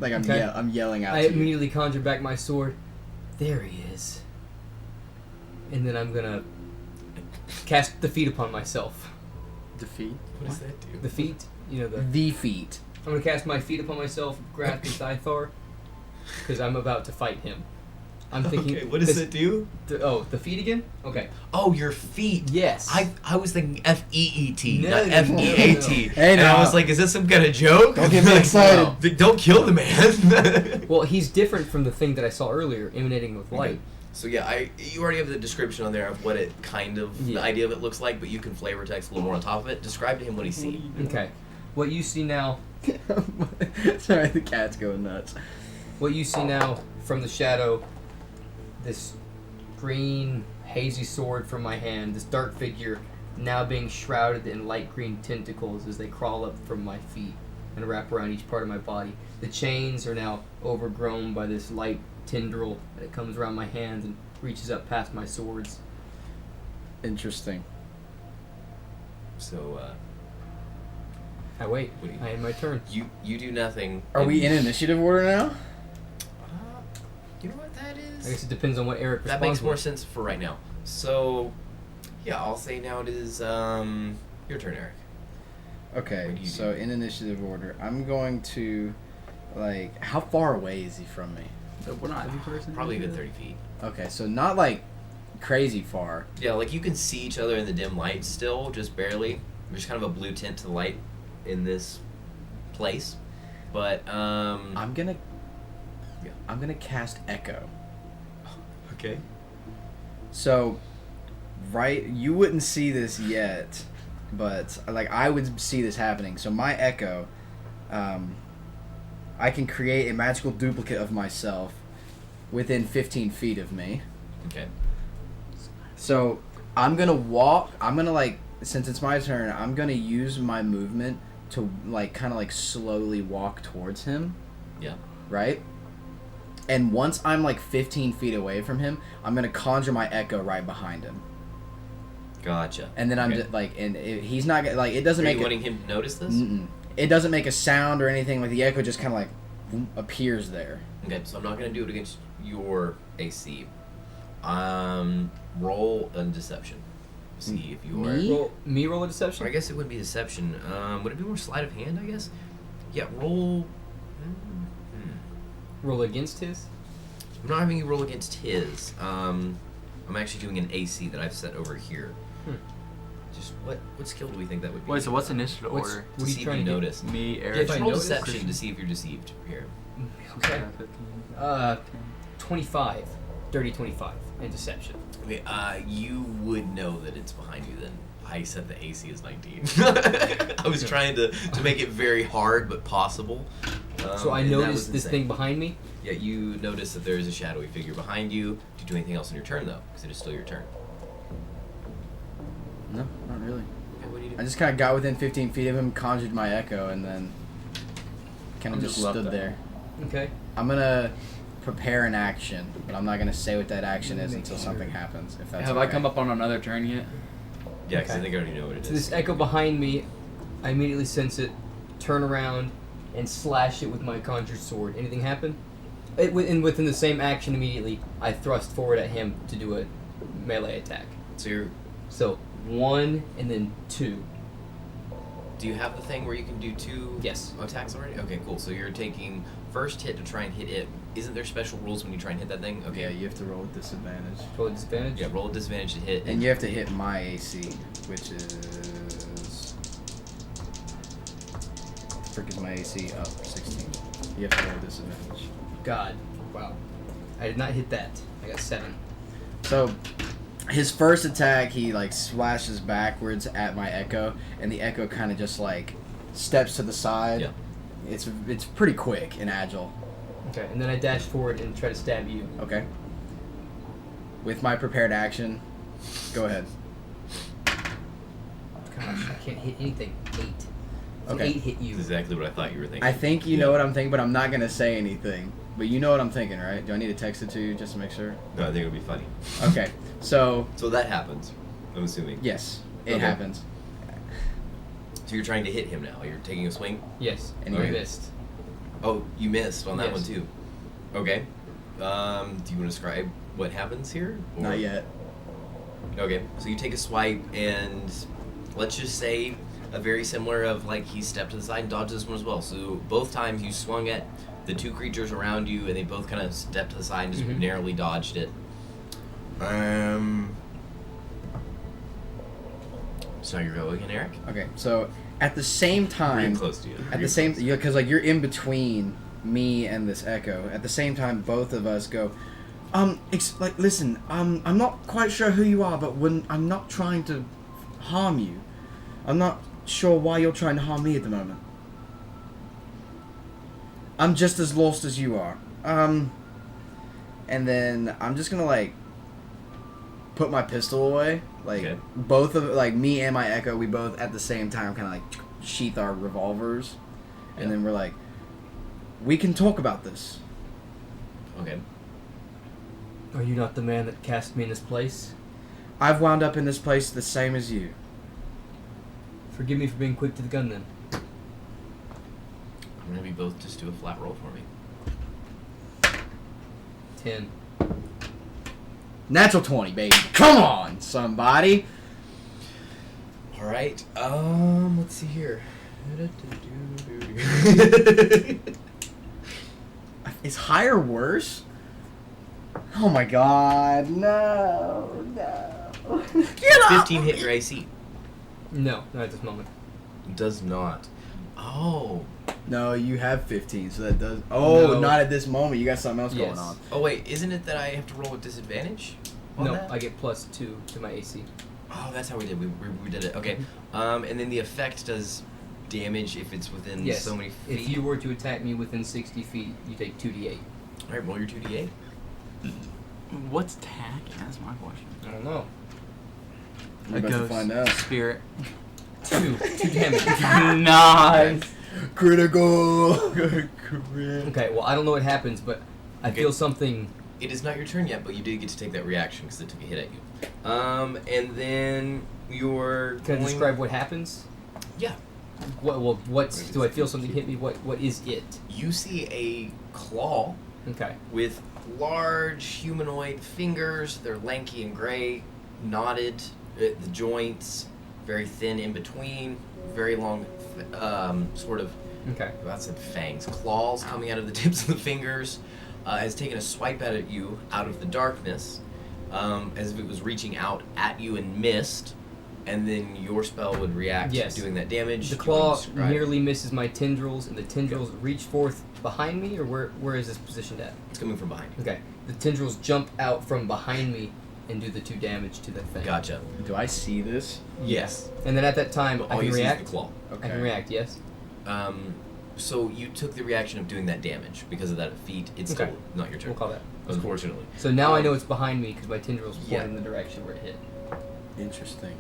Like Okay. I'm yelling out. I to you. immediately conjure back my sword. There he is. And then I'm gonna cast defeat upon myself. Defeat. What does that do? The feet, you know, The feet. I'm gonna cast my feet upon myself, grasp his Thithar, because I'm about to fight him. I'm thinking. Okay, what does it do? The feet again? Okay. Oh, your feet. Yes. I was thinking FEET, No, not no, FEAT. no. Hey, and now. I was like, is this some kind of joke? Don't get me Like, excited. no, don't kill the man. Well, he's different from the thing that I saw earlier, emanating with light. So yeah, you already have the description on there of what it kind of, Yeah. the idea of it looks like, but you can flavor text a little more on top of it. Describe to him what he's seen. Okay. What you see now Sorry, the cat's going nuts. What you see now from the shadow, this green, hazy sword from my hand, this dark figure now being shrouded in light green tentacles as they crawl up from my feet and wrap around each part of my body. The chains are now overgrown by this light tendril that comes around my hands and reaches up past my swords. Interesting. So I wait. What do you- I end my turn. you do nothing. Are and- we in initiative order now? You know what that is? I guess it depends on what Eric responds That makes more with. sense for right now. So, yeah, I'll say now it is your turn, Eric. Okay, What do you so do? in initiative order, I'm going to, like, how far away is he from me? So we're not every person. Probably a good 30 feet. Okay, so not like crazy far. Yeah, like you can see each other in the dim light still, just barely. There's kind of a blue tint to the light in this place. But, I'm gonna Yeah. cast Echo. Okay. So, right, you wouldn't see this yet, but like I would see this happening. So my Echo, I can create a magical duplicate of myself within 15 feet of me. Okay. So I'm gonna walk. I'm gonna like, since it's my turn, I'm gonna use my movement to like kind of like slowly walk towards him. Yeah. Right. And once I'm like 15 feet away from him, I'm gonna conjure my Echo right behind him. Gotcha. And then I'm Okay. just like, and he's not gonna like. It doesn't Are make you wanting him to notice this? it doesn't make a sound or anything. Like the Echo just kind of like boom, appears there. Okay, so I'm not gonna do it against your AC. Roll a deception. See if you are. Me? Roll a Or deception? I guess it would be deception. Would it be more sleight of hand? I guess. Yeah. Roll. Roll against his? I'm not having you roll against his. I'm actually doing an AC that I've set over here. Just what skill do we think that would be? Wait, so what's initiative What's- order? To what are you see if trying you to get? notice. Me, Yeah, Eric. just I roll notice? deception to see if you're deceived here. Okay. 15. 25. Dirty 25 in deception. Okay, you would know that it's behind you then. I set the AC as 19. I was trying to make it very hard but possible. So I and that noticed was this insane. thing behind me. Yeah, you notice that there is a shadowy figure behind you. Do you do anything else on your turn though? Because it is still your turn. No, not really. Okay, what do you do? I just kind of got within 15 feet of him, conjured my Echo, and then kind of I'm just just left stood there. there. Okay. I'm gonna prepare an action, but I'm not gonna say what that action is Make until sure. something happens. If that's Have okay. I come up on another turn yet? Yeah, because I Okay. think I already know what it So is. this echo behind me, I immediately sense it, turn around, and slash it with my conjured sword. Anything happen? Within the same action immediately, I thrust forward at him to do a melee attack. So you're. So 1 and then 2. Do you have the thing where you can do 2 Yes. attacks already? Okay, cool. So you're taking first hit to try and hit it. Isn't there special rules when you try and hit that thing? Okay. Yeah, you have to roll with disadvantage. Roll a disadvantage. Yeah, roll a disadvantage to hit. And you have to hit my AC, which is... Frick is my AC up 16. You have to roll disadvantage. God. Wow. I did not hit that. I got 7. So, his first attack, he like slashes backwards at my Echo, and the Echo kind of just like steps to the side. Yeah. It's pretty quick and agile. Okay, and then I dash forward and try to stab you. Okay. With my prepared action, go ahead. Gosh, I can't hit anything. 8. It's Okay. an 8 hit you. That's exactly what I thought you were thinking. I think you know what I'm thinking, but I'm not gonna say anything. But you know what I'm thinking, right? Do I need to text it to you just to make sure? No, I think it'll be funny. Okay. So So that happens, I'm assuming. yes, it Okay. happens. So you're trying to hit him now. You're taking a swing. Yes, And and you you Okay. missed. Oh, you missed on that Yes. one too. Okay. Do you want to describe what happens here? Or- Not yet. Okay. So you take a swipe, and let's just say a very similar of like he stepped to the side and dodged this one as well. So both times you swung at the two creatures around you, and they both kind of stepped to the side and just Mhm. narrowly dodged it. So you're going again, Eric? Okay. So at the same time, Real close to you. at the same, because like you're in between me and this echo. At the same time, both of us go. Like listen. I'm not quite sure who you are, but when I'm not trying to harm you, I'm not sure why you're trying to harm me at the moment. I'm just as lost as you are. And then I'm just gonna like put my pistol away. Like Okay. both of like me and my echo, we both at the same time kind of like sheath our revolvers, and Yeah. then we're like, we can talk about this. Okay. Are you not the man that cast me in this place? I've wound up in this place the same as you. Forgive me for being quick to the gun then. I'm gonna have you both just do a flat roll for me. 10. Natural 20, baby. Come on, somebody. All right. Let's see here. Is higher worse? Oh my god, no. 15 hit your AC. No, not at this moment. Does not. Oh. No, you have 15, so that does. Oh, No. not at this moment. You got something else going Yes. on. Oh wait, isn't it that I have to roll with disadvantage? On No, that? I get +2 to my AC. Oh, that's how we did. We did it. Okay. And then the effect does damage if it's within Yes. so many feet. If you were to attack me within 60 feet, you take 2d8. All right, roll your 2d8. What's tack? That's my question. I don't know. We're about to find out. Spirit. 2 damage. Nice. Critical. Okay, well, I don't know what happens, but I Okay. feel something. It is not your turn yet, but you did get to take that reaction because it took a hit at you. And then you're Can I going- describe what happens? Yeah. What's. Do I feel something hit me? What is it? You see a claw Okay. with large humanoid fingers. They're lanky and gray, knotted at the joints, very thin in between, very long, sort of, Okay. I said fangs, claws coming out of the tips of the fingers. Has taken a swipe at you out of the darkness, as if it was reaching out at you and missed, and then your spell would react, Yes. doing that damage. The Do you wanna claw describe- nearly misses my tendrils, and the tendrils reach forth behind me, or where is this positioned at? It's coming from behind you. Okay. The tendrils jump out from behind me and do the 2 damage to that thing. Gotcha. Do I see this? Yes. And then at that time, But I all can you see is react. the claw. Okay. I can react, yes? So you took the reaction of doing that damage because of that feat. It's Okay. still not your turn. We'll call that. Unfortunately. So now I know it's behind me because my tendrils point Yeah. in the direction where it hit. Interesting.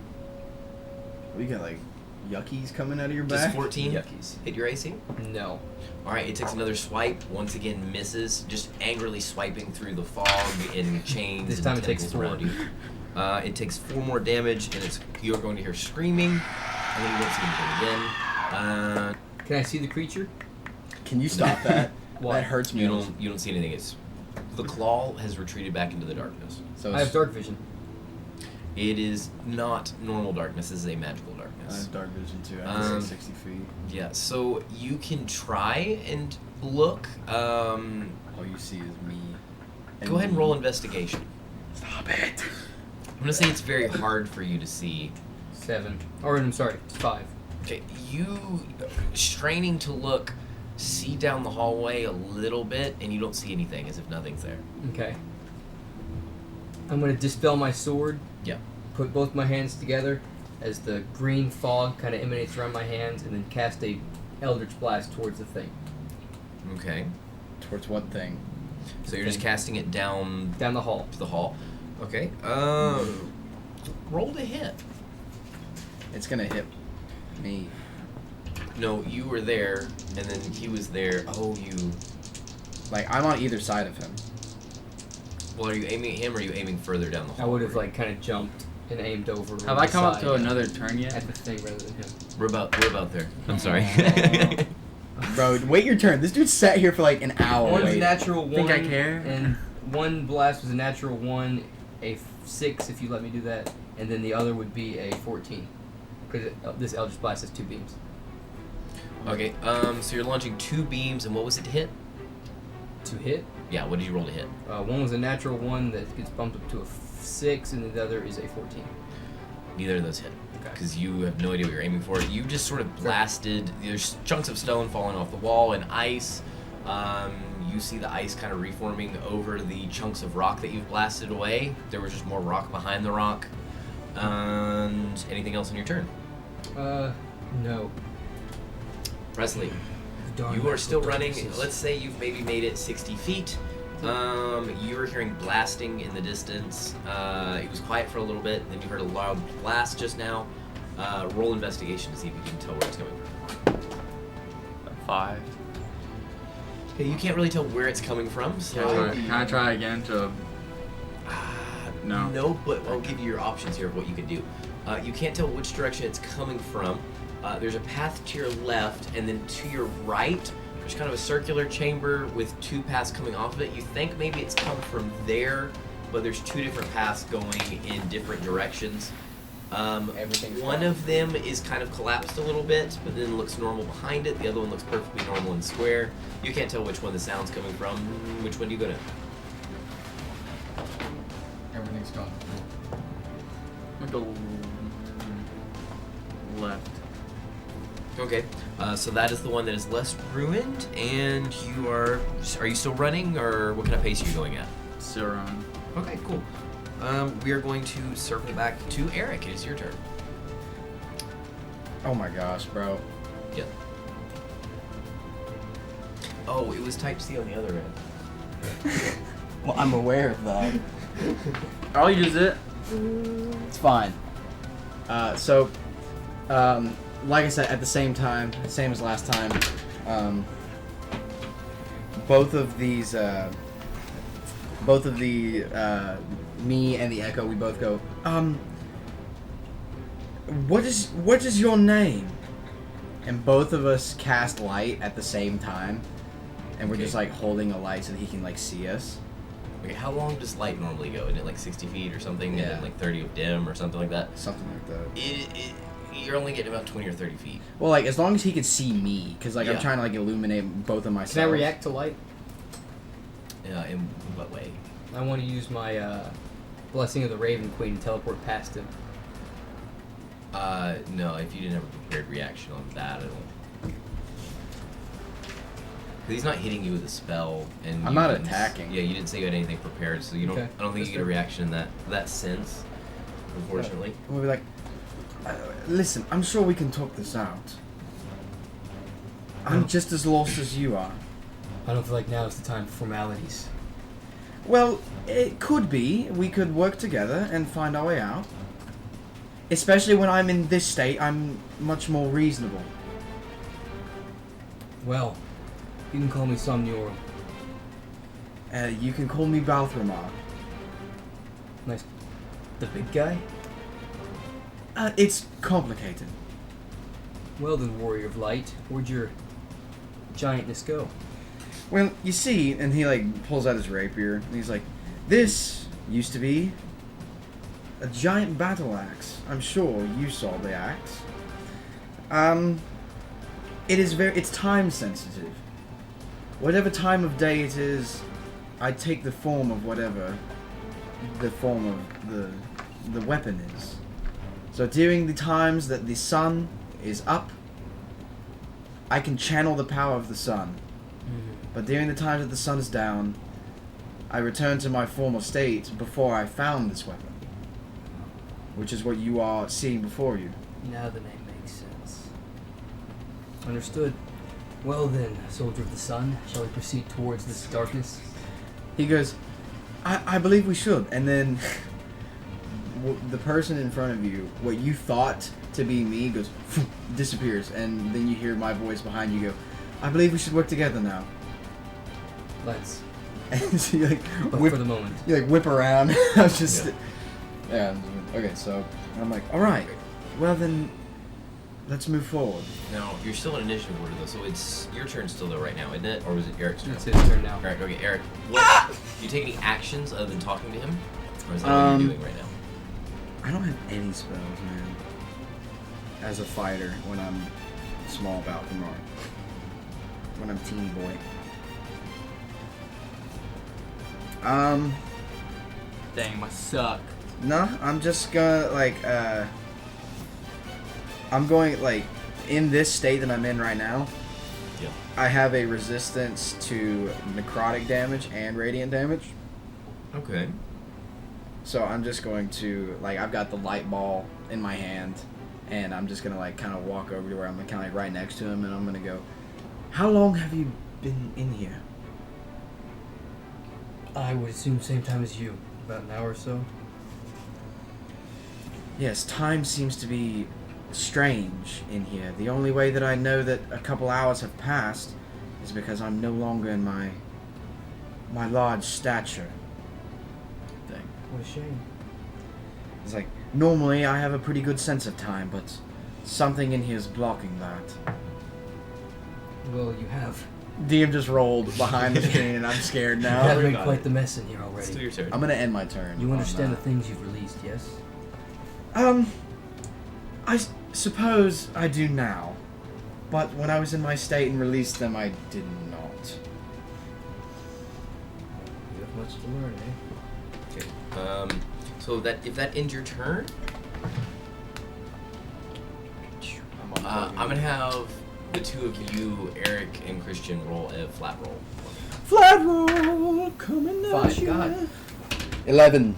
We got like yuckies coming out of your Does back. 14 Yuckies. hit your AC? No. Alright, it takes another swipe. Once again, misses. Just angrily swiping through the fog and chains This and time it takes tentacles 4. around you. It takes 4 more damage, and you're going to hear screaming, and then you don't see anything again. Can I see the creature? Can you stop that? Why? That hurts me. You don't see anything. It's the claw has retreated back into the darkness. So I have it's- dark vision. It is not normal darkness. This is a magical I darkness. have dark vision too. I can see 60 feet. Yeah, so you can try and look. All you see is me. Go ahead and roll investigation. Stop it. I'm gonna say it's very hard for you to see. 7. Or, I'm sorry, it's 5. Okay, you straining to look, see down the hallway a little bit, and you don't see anything, as if nothing's there. Okay. I'm going to dispel my sword, Yeah. put both my hands together, as the green fog kind of emanates around my hands, and then cast a Eldritch Blast towards the thing. Okay. Towards what thing? So you're just casting it down Down the hall. to the hall. Okay. Roll to hit. It's gonna hit me. No, you were there, and then he was there. Oh, you. Like, I'm on either side of him. Well, are you aiming at him, or are you aiming further down the hall? I would have like kind of jumped and aimed over. Have on I the come up side to another turn yet? at the thing rather than him? We're about there. I'm sorry. Bro, wait your turn. This dude sat here for like an hour. One's waiting. natural one. Think I care? And one blast was a natural 1, a 6 if you let me do that, and then the other would be a 14. Because this Eldritch Blast has 2 beams. Okay. So you're launching 2 beams, and what was it to hit? To hit, Yeah. What did you roll to hit? one was a natural 1 that gets bumped up to a 6, and the other is a 14. Neither of those hit. Okay. Because you have no idea what you're aiming for. You just sort of blasted. There's chunks of stone falling off the wall and ice. You see the ice kind of reforming over the chunks of rock that you've blasted away. There was just more rock behind the rock. And anything else on your turn? No. Presley, Darn you are still natural running. bonuses. Let's say you've maybe made it 60 feet. You were hearing blasting in the distance. It was quiet for a little bit. Then you heard a loud blast just now. Roll investigation to see if you can tell where it's coming from. 5. Okay, you can't really tell where it's coming from, so Can I try again to... No. No, but I'll give you your options here of what you can do. You can't tell which direction it's coming from. There's a path to your left, and then to your right, there's kind of a circular chamber with 2 paths coming off of it. You think maybe it's come from there, but there's 2 different paths going in different directions. Everything's One fine. of them is kind of collapsed a little bit, but then looks normal behind it. The other one looks perfectly normal and square. You can't tell which one the sound's coming from. Which one do you go to? Everything's gone. I'm gonna go left. Okay, so that is the one that is less ruined, and you are you still running, or what kind of pace are you going at? Still on. Okay, cool. We are going to circle back to Eric. It is your turn. Oh my gosh, bro. Yep. Oh, it was type C on the other end. Well, I'm aware of that. I'll use it. It's fine. Like I said, at the same time, same as last time, both of the me and the Echo, we both go, what is your name? And both of us cast light at the same time, and we're Okay. just like holding a light so that he can like see us. Okay, how long does light normally go? Isn't it like 60 feet or something? Yeah. And then like 30 of dim or something like that? Something like that. You're only getting about 20 or 30 feet. Well, like, as long as he can see me, because, like, I'm Yeah. trying to, like, illuminate both of myself. Can I react to light? In what way? I want to use my Blessing of the Raven Queen to teleport past him. No, if you didn't have a prepared reaction on that, I don't. 'Cause he's not hitting you with a spell, and I'm you not didn't attacking. Yeah, you didn't say you had anything prepared, so you don't. Okay. I don't think That's you get a fair. reaction in that sense, unfortunately. We'll be like, listen, I'm sure we can talk this out. I'm just as lost as you are. I don't feel like now is the time for formalities. Well, it could be. We could work together and find our way out. Especially when I'm in this state, I'm much more reasonable. Well, you can call me Somnior. You can call me Balthramar. Nice. The big guy? It's complicated. Well then, Warrior of Light, where'd your giantness go? Well, you see, and he, like, pulls out his rapier, and he's like, this used to be a giant battle axe. I'm sure you saw the axe. It's time sensitive. Whatever time of day it is, I take the form of whatever the form of the weapon is. So during the times that the sun is up, I can channel the power of the sun. But during the times that the sun is down, I return to my former state before I found this weapon. which is what you are seeing before you. Now the name makes sense. Understood. Well then, soldier of the sun, shall we proceed towards this darkness? He goes, I believe we should. And then the person in front of you, what you thought to be me, goes, disappears. And then you hear my voice behind you go, I believe we should work together now. Let's. And so you like But whip, for the moment. you like whip around. I was just, yeah. Okay, so I'm like, all right. Well then, let's move forward. Now, you're still in initiative order, though, so it's your turn still, though, right now, isn't it? Or was it Eric's turn? It's his turn now. Alright, okay, Eric. What? Do you take any actions other than talking to him? Or is that what you're doing right now? I don't have any spells, man. As a fighter, when I'm small Baltimore. When I'm teeny boy. Dang, must suck. No, I'm just gonna, like, I'm going, like, in this state that I'm in right now, Yeah. I have a resistance to necrotic damage and radiant damage. Okay. So I'm just going to, like, I've got the light ball in my hand, and I'm just gonna, like, kind of walk over to where I'm kind of, like, right next to him, and I'm gonna go, how long have you been in here? I would assume same time as you. About an hour or so. Yes, time seems to be strange in here. The only way that I know that a couple hours have passed is because I'm no longer in my large stature thing. What a shame. It's like, normally I have a pretty good sense of time, but something in here is blocking that. Well, you have. DM just rolled behind the screen and I'm scared You now. have worry made about quite it. the mess in here It's still already. your turn. I'm gonna end my turn. You on understand the that. things you've released, yes? I suppose I do now. But when I was in my state and released them, I did not. You have much to learn, eh? Okay. So that if that ends your turn, I'm gonna have the two of you, Eric and Christian, roll a flat roll. Flat roll coming at 5, you. God. 11.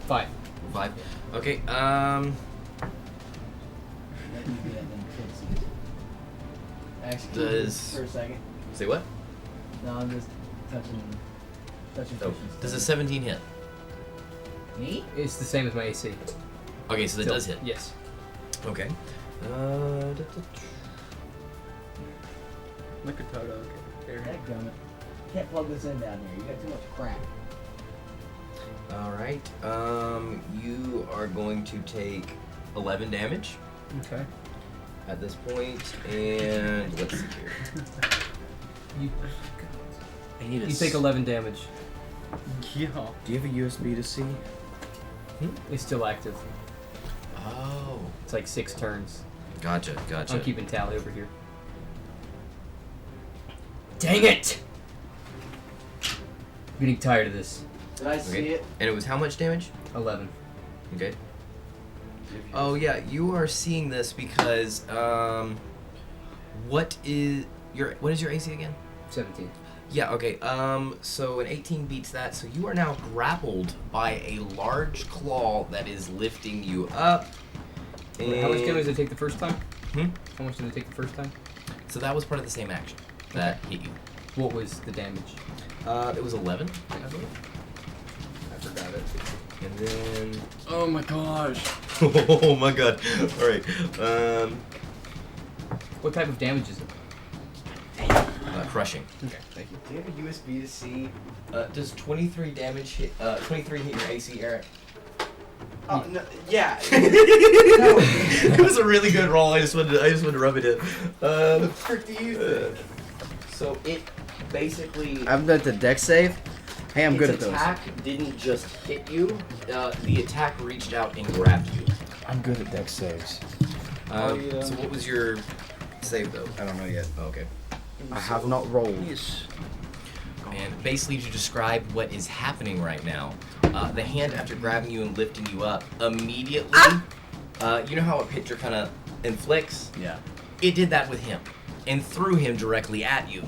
5. 5. Okay. Does For a second. say what? No, I'm just touching Oh, Christian's does a stomach. 17 hit? Me? It's the same as my AC. Okay, so that Still, does hit. Yes. Okay. Look at Toto. Dadgummit. Can't plug this in down here. You got too much crap. All right. You are going to take 11 damage Okay. at this point, and let's see here. You, I need a you take 11 damage. Yeah. Do you have a USB to C? It's still active. Oh, It's like 6 turns. gotcha. I'm keeping tally over here. Dang it! I'm getting tired of this. Did I see Okay. it? And it was how much damage? 11. Okay. Oh yeah, you are seeing this because what is your AC again? 17. Yeah, okay. So an 18 beats that. So you are now grappled by a large claw that is lifting you up. Wait, how much damage did it take the first time? Hmm? How much did it take the first time? So that was part of the same action that hit you. What was the damage? It was 11, I believe. I forgot it. And then Oh my gosh. oh my god. All right. What type of damage is it? Crushing. Okay, thank you. Do you have a USB to C? Does 23 damage hit? 23 hit your AC, Eric? Oh, no, yeah. It was a really good roll. I just wanted to rub it in. The frick do you think? So it basically. I've done the deck save. Hey, I'm good at its those. attack didn't just hit you. The attack reached out and grabbed you. I'm good at deck saves. So what was your save though? I don't know yet. Oh, okay. I have not rolled. And basically, to describe what is happening right now, the hand, after grabbing you and lifting you up, immediately, you know how a picture kind of inflicts? Yeah. It did that with him and threw him directly at you.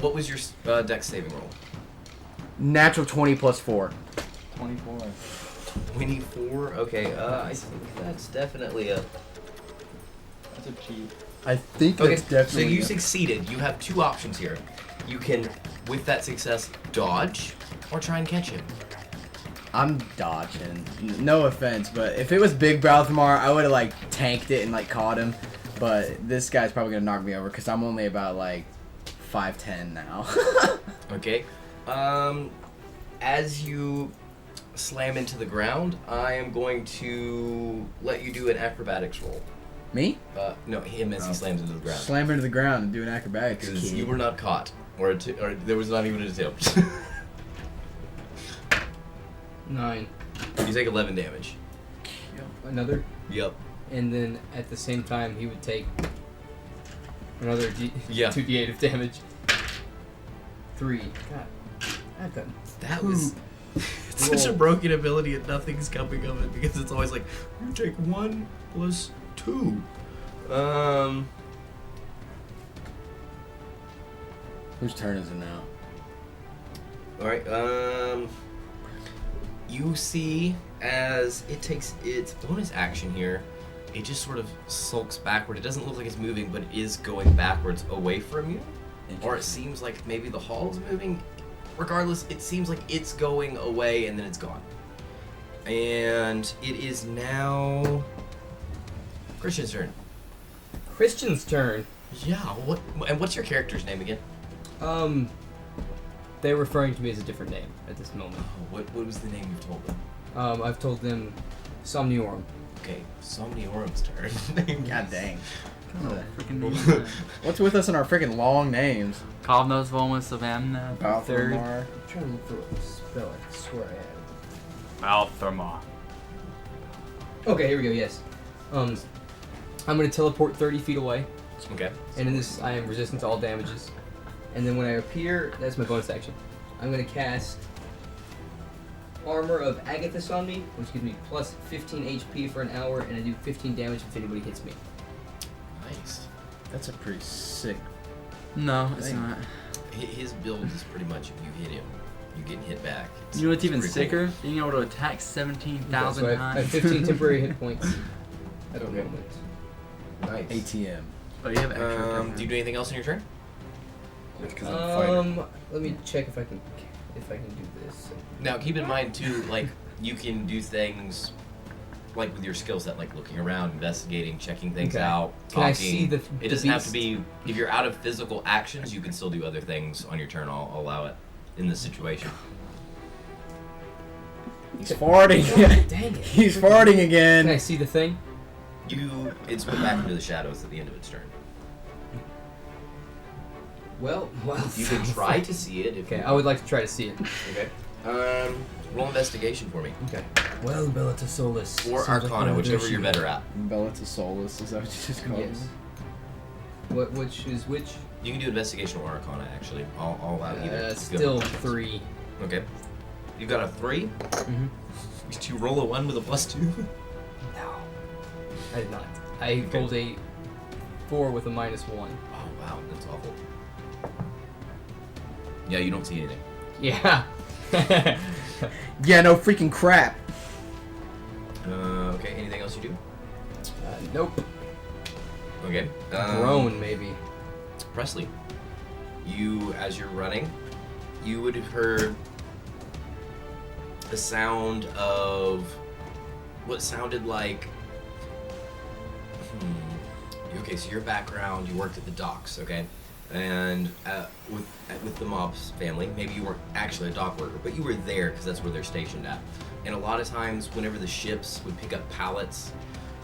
What was your dex saving roll? Natural 20 plus 4. 24. 24. Okay. I think that's definitely a. That's a cheat. I think Okay. that's definitely. So you succeeded. You have two options here. You can, with that success, dodge or try and catch him. I'm dodging. No offense, but if it was Big Balthamar, I would have like tanked it and like caught him. But this guy's probably gonna knock me over because I'm only about like 5'10" now. Okay. As you slam into the ground, I am going to let you do an acrobatics roll. Me? No, him as he slams into the ground. Slam into the ground and do an acrobatics. Because kid. you were not caught, or there was not even an attempt. 9. You take 11 damage. Another. Yep. And then at the same time, he would take another Yeah. 2d8 of damage. 3. God, I've done. That was such a broken ability and nothing's coming of it because it's always like, you take 1 plus 2. Whose turn is it now? Alright, you see as it takes its bonus action here, it just sort of sulks backward. It doesn't look like it's moving, but it is going backwards away from you. Or it seems like maybe the hall is moving. Regardless, it seems like it's going away and then it's gone. And it is now Christian's turn. Christian's turn. Yeah, what's your character's name again? They're referring to me as a different name at this moment. Oh, what was the name you've told them? I've told them Somniorum. Okay, Somniorum's turn. God dang. Oh, freaking name. What's with us in our freaking long names? Kavnos Volmus Savannah. Balthamar. I'm trying to look for a spell. I swear I Balthamar. have. Okay, here we go. Yes. I'm gonna teleport 30 feet away, Okay. and in this I am resistant to all damages. And then when I appear, that's my bonus action. I'm gonna cast Armor of Agathis on me, which gives me plus 15 HP for an hour, and I do 15 damage if anybody hits me. Nice. That's a pretty sick. No, it's Dang. not. His build is pretty much if you hit him, you get hit back. You know what's even pretty cool. sicker? Being able to attack 17,000 Okay, so I have times. 15 temporary hit points at the Okay. moment. Nice. ATM. Oh, you have extra. Do you do anything else in your turn? Because I'm a fighter. Let me check if I can do this. Now, keep in mind too, like you can do things like with your skill set, like looking around, investigating, checking things Okay. out, Can talking. I see the It doesn't have to beast? be. If you're out of physical actions, you can still do other things on your turn. I'll allow it in this situation. He's farting. Dang it. He's farting Can I again. see the thing? It's put back into the shadows at the end of its turn. Well. You can try to see it. If Okay, you I would like to try to see it. Okay. Roll investigation for me. Okay. Well, Bellata Solus. Or Arcana, whichever you're better at. Bellata Solus, is that what you just called Yes. him? Which is which? You can do investigation or Arcana, actually. I'll allow either. Go. Still 3. Okay. You got a 3? Mm-hmm. Did you roll a 1 with a +2? No. I did not. I rolled a 4 with a -1. Oh, wow. That's awful. Yeah, you don't see anything. Yeah. Yeah, no freaking crap. Okay, anything else you do? Nope. Okay. Groan, maybe. Presley, you, as you're running, you would have heard the sound of what sounded like. Okay, so your background, you worked at the docks, okay, and with the mob's family. Maybe you weren't actually a dock worker, but you were there because that's where they're stationed at. And a lot of times, whenever the ships would pick up pallets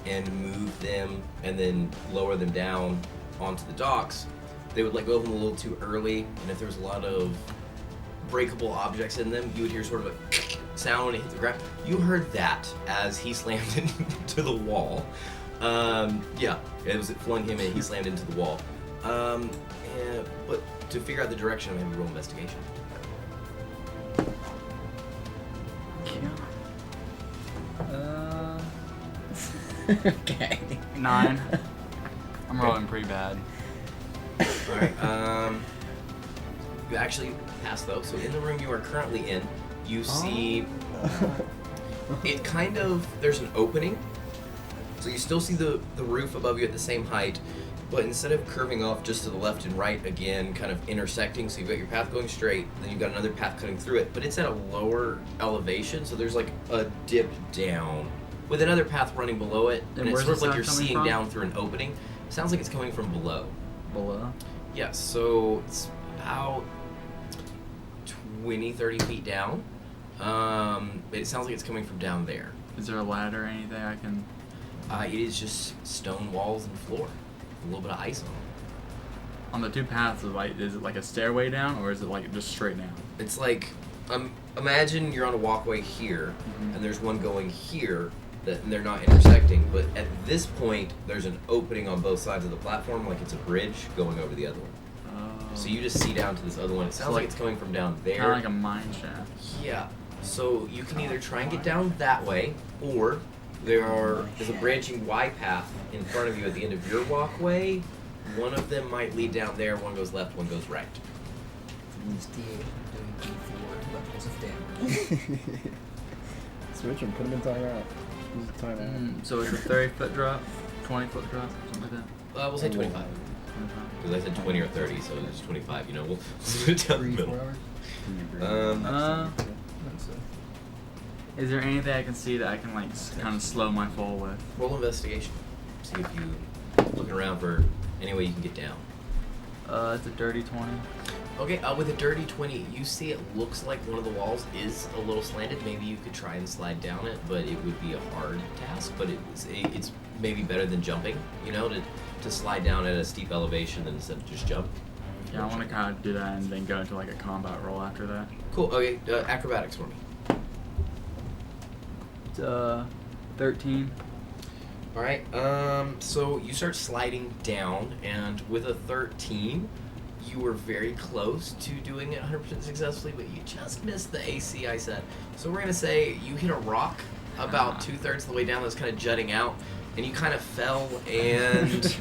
and move them and then lower them down onto the docks, they would let go of them a little too early, and if there was a lot of breakable objects in them, you would hear sort of a sound when it hit the ground. You heard that as he slammed into the wall. Yeah, it flung him in, he slammed into the wall. But to figure out the direction, I'm going to roll investigation. Okay. 9. I'm rolling pretty bad. Alright, You actually pass though. So in the room you are currently in, you see it kind of, there's an opening. So you still see the roof above you at the same height, but instead of curving off just to the left and right again, kind of intersecting, so you've got your path going straight, then you've got another path cutting through it, but it's at a lower elevation, so there's like a dip down with another path running below it, and it's where's sort of the like you're sound coming seeing from? down through an opening. Sounds like it's coming from below. Below? Yes, so it's about 20, 30 feet down. It sounds like it's coming from down there. Is there a ladder or anything I can... It is just stone walls and floor. A little bit of ice on them. On the two paths, is it like a stairway down, or is it like just straight down? It's like, imagine you're on a walkway here, Mhm. and there's one going here, and they're not intersecting, but at this point, there's an opening on both sides of the platform, like it's a bridge going over the other one. Oh. So you just see down to this other one. It sounds like it's coming from down there. Kind of like a mine shaft. Yeah. So you can either try and get down that way, or there's a branching Y path in front of you at the end of your walkway. One of them might lead down there, one goes left, one goes right. Use D8 doing D4 levels of damage. Switch them, put them in timeout. Use the timeout. So it's a 30-foot drop, 20-foot drop, something like that. We'll say 25. 25. Because I said 20 or 30, so it's 25, you know, we'll split it down the 3-4 middle. hours. Uh, is there anything I can see that I can like kind of slow my fall with? Roll investigation. See if you looking around for any way you can get down. It's a dirty 20. Okay, with a dirty 20, you see it looks like one of the walls is a little slanted. Maybe you could try and slide down it, but it would be a hard task. But it's maybe better than jumping, you know, to slide down at a steep elevation than instead of just jump. Yeah, I want to kind of do that and then go into like a combat roll after that. Cool. Okay, acrobatics for me. It's 13. All right. So you start sliding down, and with a 13, you were very close to doing it 100% successfully, but you just missed the AC I said. So we're gonna say you hit a rock about 2/3 of the way down that's kind of jutting out, and you kind of fell, and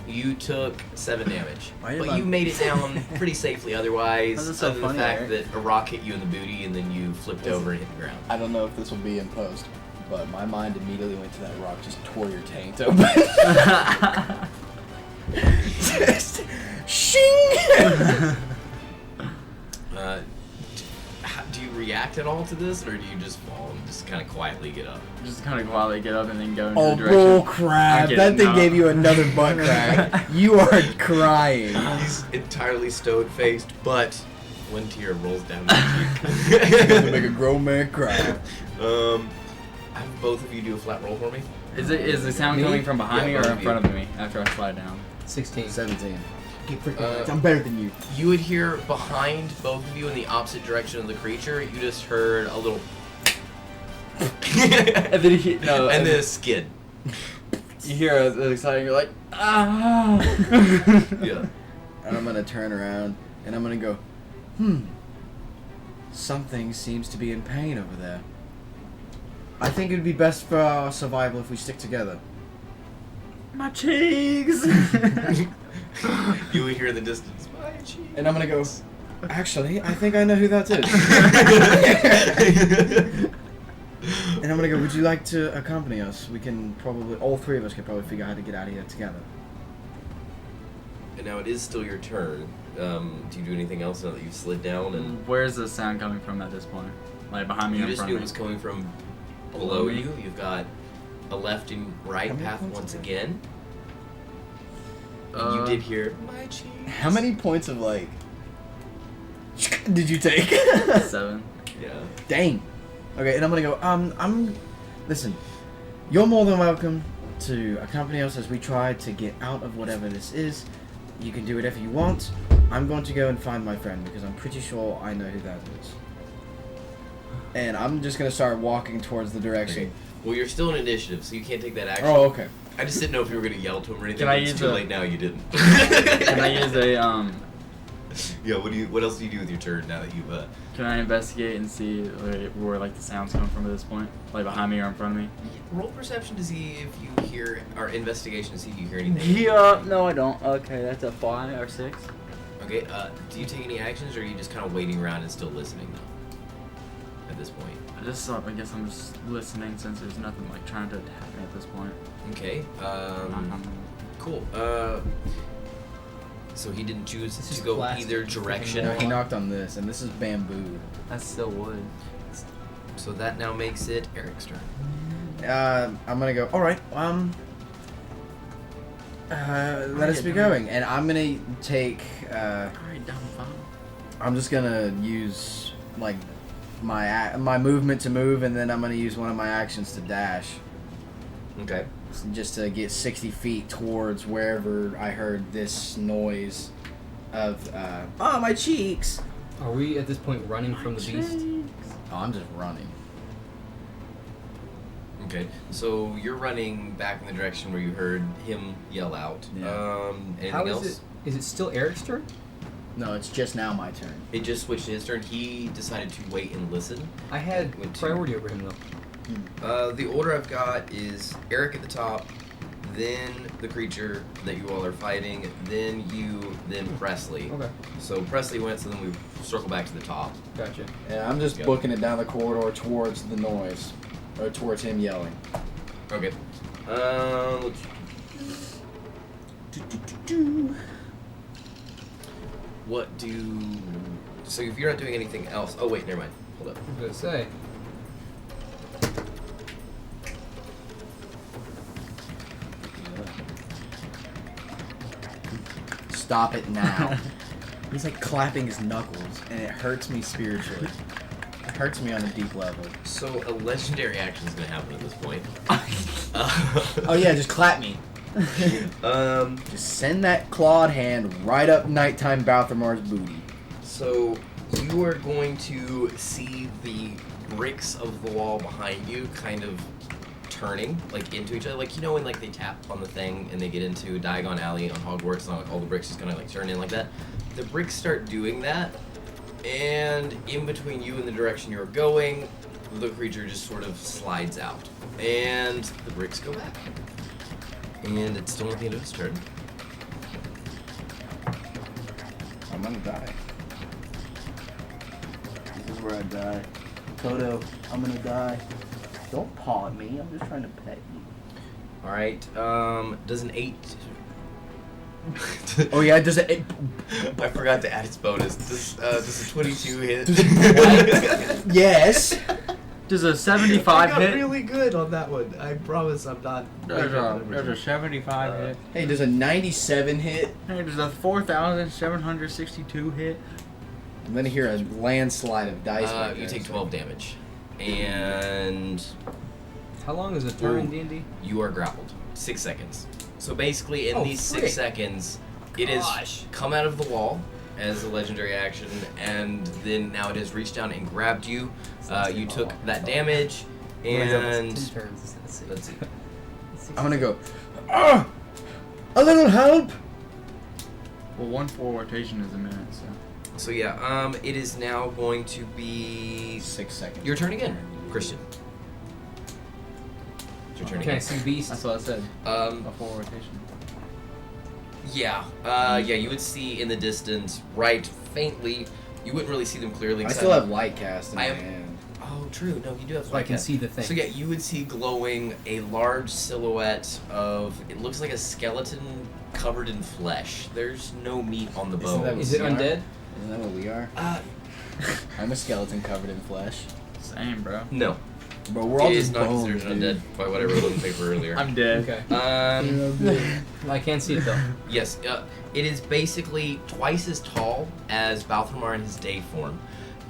you took 7 damage. Why did But my- you made it down pretty safely. Otherwise, This is so other than the funny, fact Eric. that a rock hit you in the booty, and then you flipped over and hit the ground. I don't know if this will be in post, but my mind immediately went to that rock, just tore your taint open. Just shing! Do you react at all to this, or do you just fall and just kind of quietly get up? Just kind of quietly get up and then go into Oh, the direction. bull I crap. get That it thing now. gave you another butt crack. You are crying. He's entirely stone-faced, but one tear rolls down Gonna his make a cheek. grown man cry. Have both of you do a flat roll for me. Is the sound Me? coming from behind Yeah, me or both in of front you. of me after I slide down? 16. 17. Okay, freaking Uh, I'm better than you. You would hear behind both of you in the opposite direction of the creature. You just heard a little, And then and then a skid. you hear the exciting. You're like, ah. Yeah. And I'm gonna turn around and I'm gonna go, something seems to be in pain over there. I think it would be best for our survival if we stick together. My cheeks. You would hear in the distance. My cheek. And I'm gonna go, actually, I think I know who that is. And I'm gonna go, would you like to accompany us? We can probably, all three of us could probably figure out how to get out of here together. And now it is still your turn. Do you do anything else now that you've slid down? And Where's the sound coming from at this point? Like behind me you or in just front knew of it me? was coming from Below below me? you. You've got a left and right How many path points once is that? again. And you Uh, did hear my cheeks. How many points of like did you take? 7. Yeah. Dang. Okay, and I'm gonna go, listen, you're more than welcome to accompany us as we try to get out of whatever this is. You can do whatever you want. I'm going to go and find my friend because I'm pretty sure I know who that is. And I'm just gonna start walking towards the direction. Okay. Well, you're still in initiative, so you can't take that action. Oh, okay. I just didn't know if you were gonna yell to him or anything. Can I but it's use too a- late now. You didn't. Can I use a Yeah. What else do you do with your turn now that you've Can I investigate and see where like the sounds come from at this point? Like behind me or in front of me? roll perception to see if you hear, or investigation to see if you hear anything? No, I don't. Okay, that's a 5 or 6. Okay, do you take any actions, or are you just kind of waiting around and still listening, though, at this point? I guess I'm just listening since there's nothing like trying to attack me at this point. Okay, cool. So he didn't choose This to is go plastic. either direction. No, he knocked on this, and this is bamboo. That's still wood. So that now makes it Eric's turn. I'm gonna go. All right. Let us be going, and I'm gonna take. Alright, dumb foul. I'm just gonna use like my movement to move, and then I'm gonna use one of my actions to dash, Okay. just to get 60 feet towards wherever I heard this noise of. Oh, my cheeks! Are we at this point running from the beast? Oh, I'm just running. Okay. So you're running back in the direction where you heard him yell out. Yeah. Anything How else? is it? Is it still Eric's turn? No, it's just now my turn. It just switched to his turn. He decided to wait and listen. I had Went to- priority over him though. The order I've got is Eric at the top, then the creature that you all are fighting, then you, then Presley. Okay, So Presley went, so then we circle back to the top. gotcha. Yeah, I'm just Yep. booking it down the corridor towards the noise, or towards him yelling. Okay. Let's What do... So if you're not doing anything else... Oh, wait, never mind. Hold up. I was gonna say. Stop it now. He's like clapping his knuckles, and it hurts me spiritually. It hurts me on a deep level. So a legendary action is going to happen at this point. Oh yeah, just clap me. Um, Just send that clawed hand right up nighttime Balthamar's booty. so you are going to see the bricks of the wall behind you kind of turning like into each other, like you know when like they tap on the thing and they get into Diagon Alley on Hogwarts and like all the bricks just kind of like turn in like that. The bricks start doing that, and in between you and the direction you're going, the creature just sort of slides out, and the bricks go back. And it's still at the end of its turn. I'm gonna die. This is where I die. Toto, I'm gonna die. Don't paw at me. I'm just trying to pet you. All right. Does an 8? Oh yeah, does it? I forgot to add its bonus. Does a 22 hit? Yes. Does a I 75 got hit? really good on that one. I promise I'm not. There's a 75 hit. Hey, does a 97 hit? Hey, there's a 4,762 hit. I'm gonna hear a landslide of dice. back You there, take so- 12 damage, and How long is a turn in Ooh. D&D? you are grappled. 6 seconds. So basically, in Oh, these frick. 6 seconds, it has come out of the wall as a legendary action, and then now it has reached down and grabbed you. You took that damage, and 10 turns. let's see. I'm gonna go. Ah! A little help. Well, 1 full rotation is a minute, so. So yeah, it is now going to be 6 seconds. your turn again, Christian. It's your turn Can I again. see beast? That's what I said. A full rotation. Yeah, you would see in the distance, right, faintly. You wouldn't really see them clearly. I 'cause still have light cast in my I have- hand. Oh, true. No, you do have. So I can see the thing. So yeah, you would see glowing a large silhouette of. It looks like a skeleton covered in flesh. There's no meat on the Isn't bone. that what Is it we are? undead? Isn't that what we are? I'm a skeleton covered in flesh. Same, bro. No, Bro, we're all it just is not bones, considered dude. undead by what I wrote on the paper earlier. I'm dead. Okay. I can't see it though. Yes, it is basically twice as tall as Balthamar in his day form,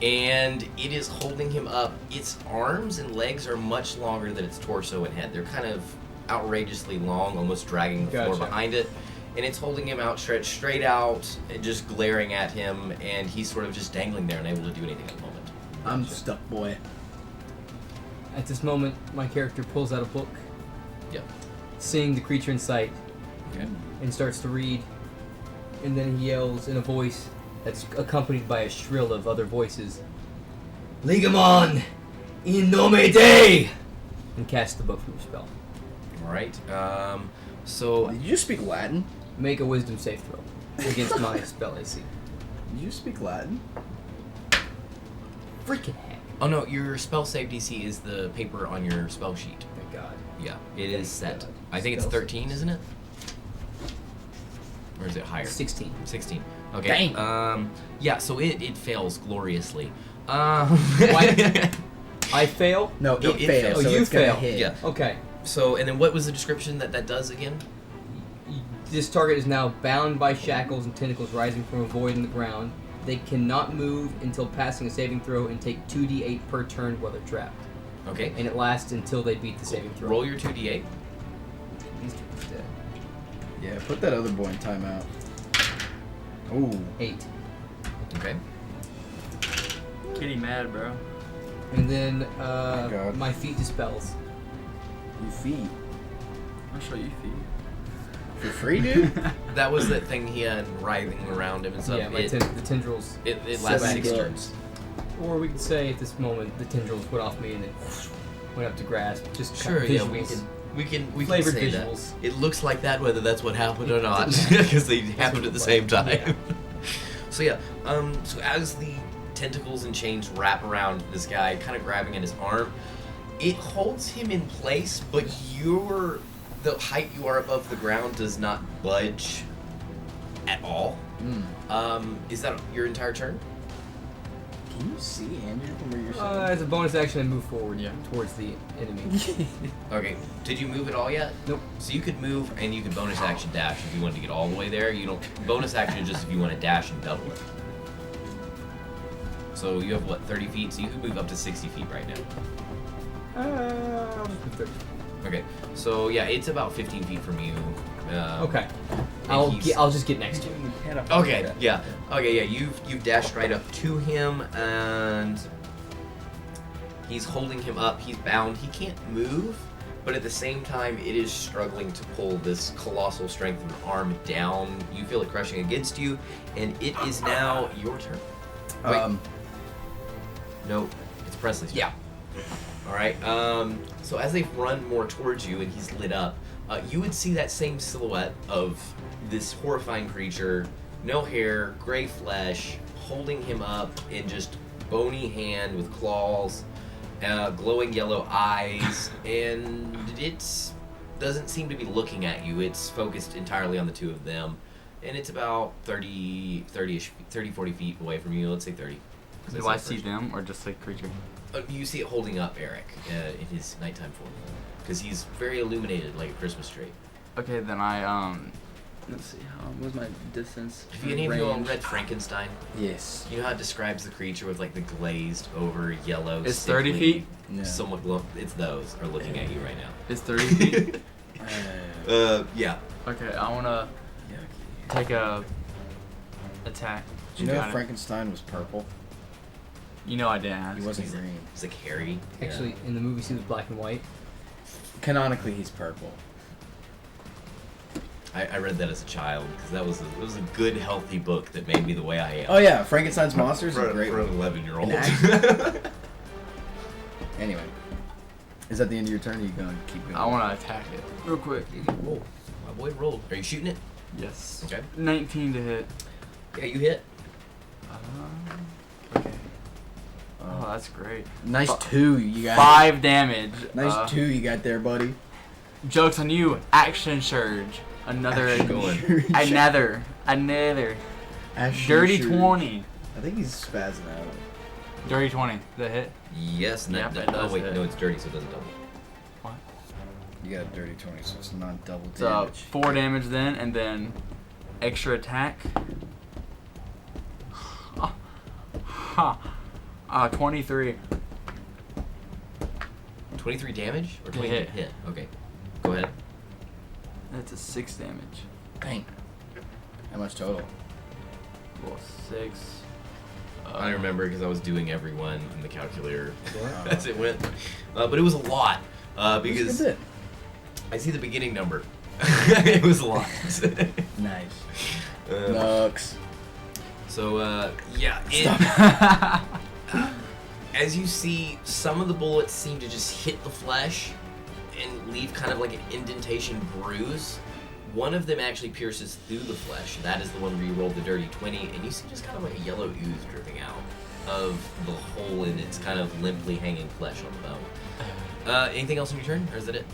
and it is holding him up. Its arms and legs are much longer than its torso and head. They're kind of outrageously long, almost dragging the floor Gotcha. behind it, and it's holding him out, stretched straight out, and just glaring at him, and he's sort of just dangling there, unable to do anything at the moment. I'm stuck, boy. At this moment, my character pulls out a book, Yep. seeing the creature in sight, Okay. and starts to read. And then he yells in a voice that's accompanied by a shrill of other voices, Ligamon! In nome Dei! And casts the book from the spell. All right. So Did you just speak Latin? Make a wisdom save throw against my spell AC. Did you speak Latin? Freaking heck. Oh no, your spell save DC is the paper on your spell sheet. Thank God. Yeah, it is set. God. I think it's Spell 13, isn't it? Or is it higher? 16. 16. Okay. Dang. Yeah, so it fails gloriously. What? I fail? No, No, it it fails. fails. So Oh, you it's gonna fail. hit. Yeah. Okay. So, and then what was the description that does again? This target is now bound by shackles and tentacles rising from a void in the ground. They cannot move until passing a saving throw and take 2d8 per turn while they're trapped. Okay. And it lasts until they beat the saving throw. Roll your 2d8. These two are dead. Yeah, put that other boy in timeout. Ooh. 8. Okay. Kitty mad, bro. And then God. my feet dispels. You feet. I'll show you feet. For free, dude? That was that thing he had writhing around him and stuff. Yeah, it, the tendrils. it lasts Seven 6 guts. turns. Or we could say at this moment the tendrils went off me and then went up to grasp. Just Sure, kind of yeah, visuals. we can Flavored say visuals. that. It looks like that, whether that's what happened or not, because they happened at the same time. Yeah. So yeah, so as the tentacles and chains wrap around this guy, kind of grabbing at his arm, it holds him in place, but the height you are above the ground does not budge at all. Is that your entire turn? Can you see Andrew from where you're sitting? As a bonus action, I move forward Yeah. towards the enemy. Okay. Did you move at all yet? Nope. So you could move and you could bonus action dash if you wanted to get all the way there. You don't. Bonus action is just if you want to dash and double it. So you have what, 30 feet? So you could move up to 60 feet right now. I'll just move 30. Okay. So yeah, it's about 15 feet from you. Okay. and he's- I'll just get next to him. Okay. Yeah. Okay. Yeah. You've dashed right up to him and he's holding him up. He's bound. He can't move. But at the same time, it is struggling to pull this colossal strength of an arm down. You feel it crushing against you, and it is now your turn. Wait. No, it's Presley's turn. Yeah. All right. So as they run more towards you, and he's lit up, you would see that same silhouette of this horrifying creature, no hair, gray flesh, holding him up in just bony hand with claws. Glowing yellow eyes, and it doesn't seem to be looking at you. It's focused entirely on the two of them, and it's about 30, 40 feet away from you. Let's say 30. Do I see them or just like creature? You see it holding up Eric in his nighttime form, because he's very illuminated like a Christmas tree. Okay, then I let's see, what's my distance? Have any of you all range? read Frankenstein? Yes. You know how it describes the creature with like the glazed over yellow, It's 30 sickly, feet? No. somewhat glow. It's those are looking at you right now. It's 30 feet. Yeah. Okay, I wanna take a attack. Do you know Got it. Frankenstein was purple? You know I didn't ask. He wasn't green. It's like hairy. Actually, in the movie, he was black and white. Canonically, he's purple. I read that as a child because it was a good, healthy book that made me the way I am. Oh yeah, Frankenstein's monsters for, is a great. for an one. 11-year-old. Anyway, is that the end of your turn? Or are you gonna keep going? I wanna attack it real quick. Oh, my boy rolled. Are you shooting it? Yes. Okay. 19 to hit. Yeah, you hit. Okay. Oh, that's great. Nice Fi- 2 you got. 5 damage. Nice 2 you got there, buddy. Joke's on you. Action surge. Another. Action surge. Another. Action Dirty surge. 20. I think he's spazzing out. Dirty 20. The hit. Yes. Yep, it Oh does wait, hit. no, it's dirty, so it doesn't double. What? You got a dirty 20, so it's not double So damage. 4 damage then, and then extra attack. 23. 23 damage or To 20 hit. hit? Okay. Go ahead. That's a 6 damage. Dang. How much total? Well, 6. I remember because I was doing everyone in the calculator Wow. as it went, but it was a lot because That's a good I see the beginning number. It was a lot. bit. Nice. Nux. So yeah, as you see, some of the bullets seem to just hit the flesh and leave kind of like an indentation bruise, One of them actually pierces through the flesh. That is the one where you rolled the dirty 20, and you see just kind of like a yellow ooze dripping out of the hole in its kind of limply hanging flesh on the bone. Anything else on your turn, or is that it?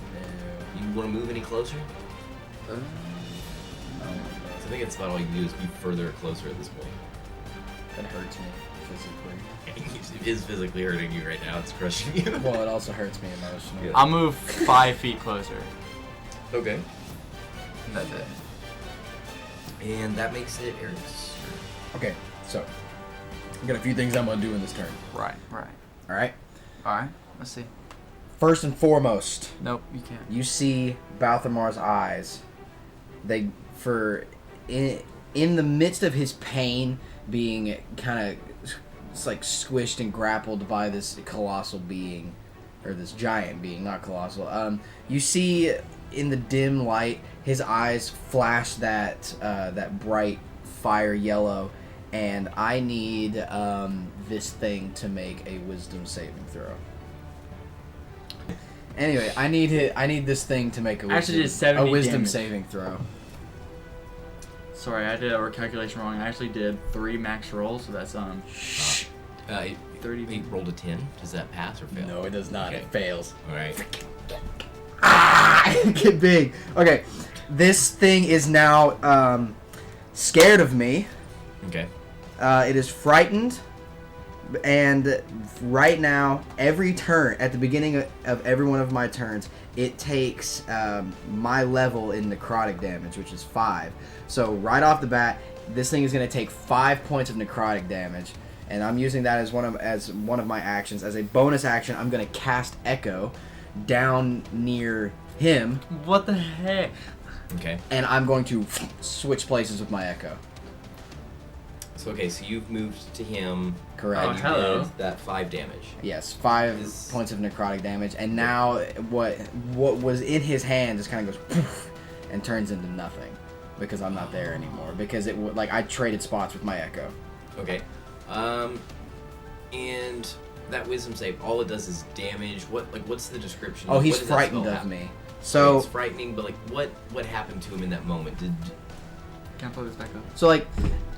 You want to move any closer? No. So I think it's about all you can do is be further or closer at this point. That hurts me physically. It is physically hurting you right now. It's crushing you. Well, it also hurts me emotionally. Yeah. I'll move 5 feet closer. Okay. That's it. And that makes it Eric's turn. Okay, so I got a few things I'm gonna do in this turn. Right. All right. Alright, let's see. First and foremost, Nope, you can't. you see Balthamar's eyes. In the midst of his pain, being kind of like squished and grappled by this colossal being, or this giant being, not colossal. You see in the dim light, his eyes flash that bright fire yellow, and I need this thing to make a wisdom saving throw. Anyway, I need this thing to make a Actually, wisdom, did 70 wisdom damage. saving throw. Sorry, I did a calculation wrong. I actually did 3 max rolls, so that's 30. He rolled a 10. Does that pass or fail? No, it does not. Okay. It fails. All right. Get big. Okay, this thing is now scared of me. Okay. It is frightened, and right now, every turn, at the beginning of every one of my turns, it takes my level in necrotic damage, which is 5. So right off the bat, this thing is going to take 5 points of necrotic damage, and I'm using that as one of my actions. As a bonus action, I'm going to cast Echo down near him, What the heck? Okay. and I'm going to switch places with my Echo. So so you've moved to him. Correct. Oh, And you hello. did that 5 damage. Yes, 5 Is- points of necrotic damage, and now what was in his hand just kind of goes poof, and turns into nothing because I'm not there anymore. Because I traded spots with my Echo. Okay. And that wisdom save, all it does is damage. What's the description? Oh, he's What does that frightened spell of have? me. So So it's frightening, but what happened to him in that moment? Can I pull this back up?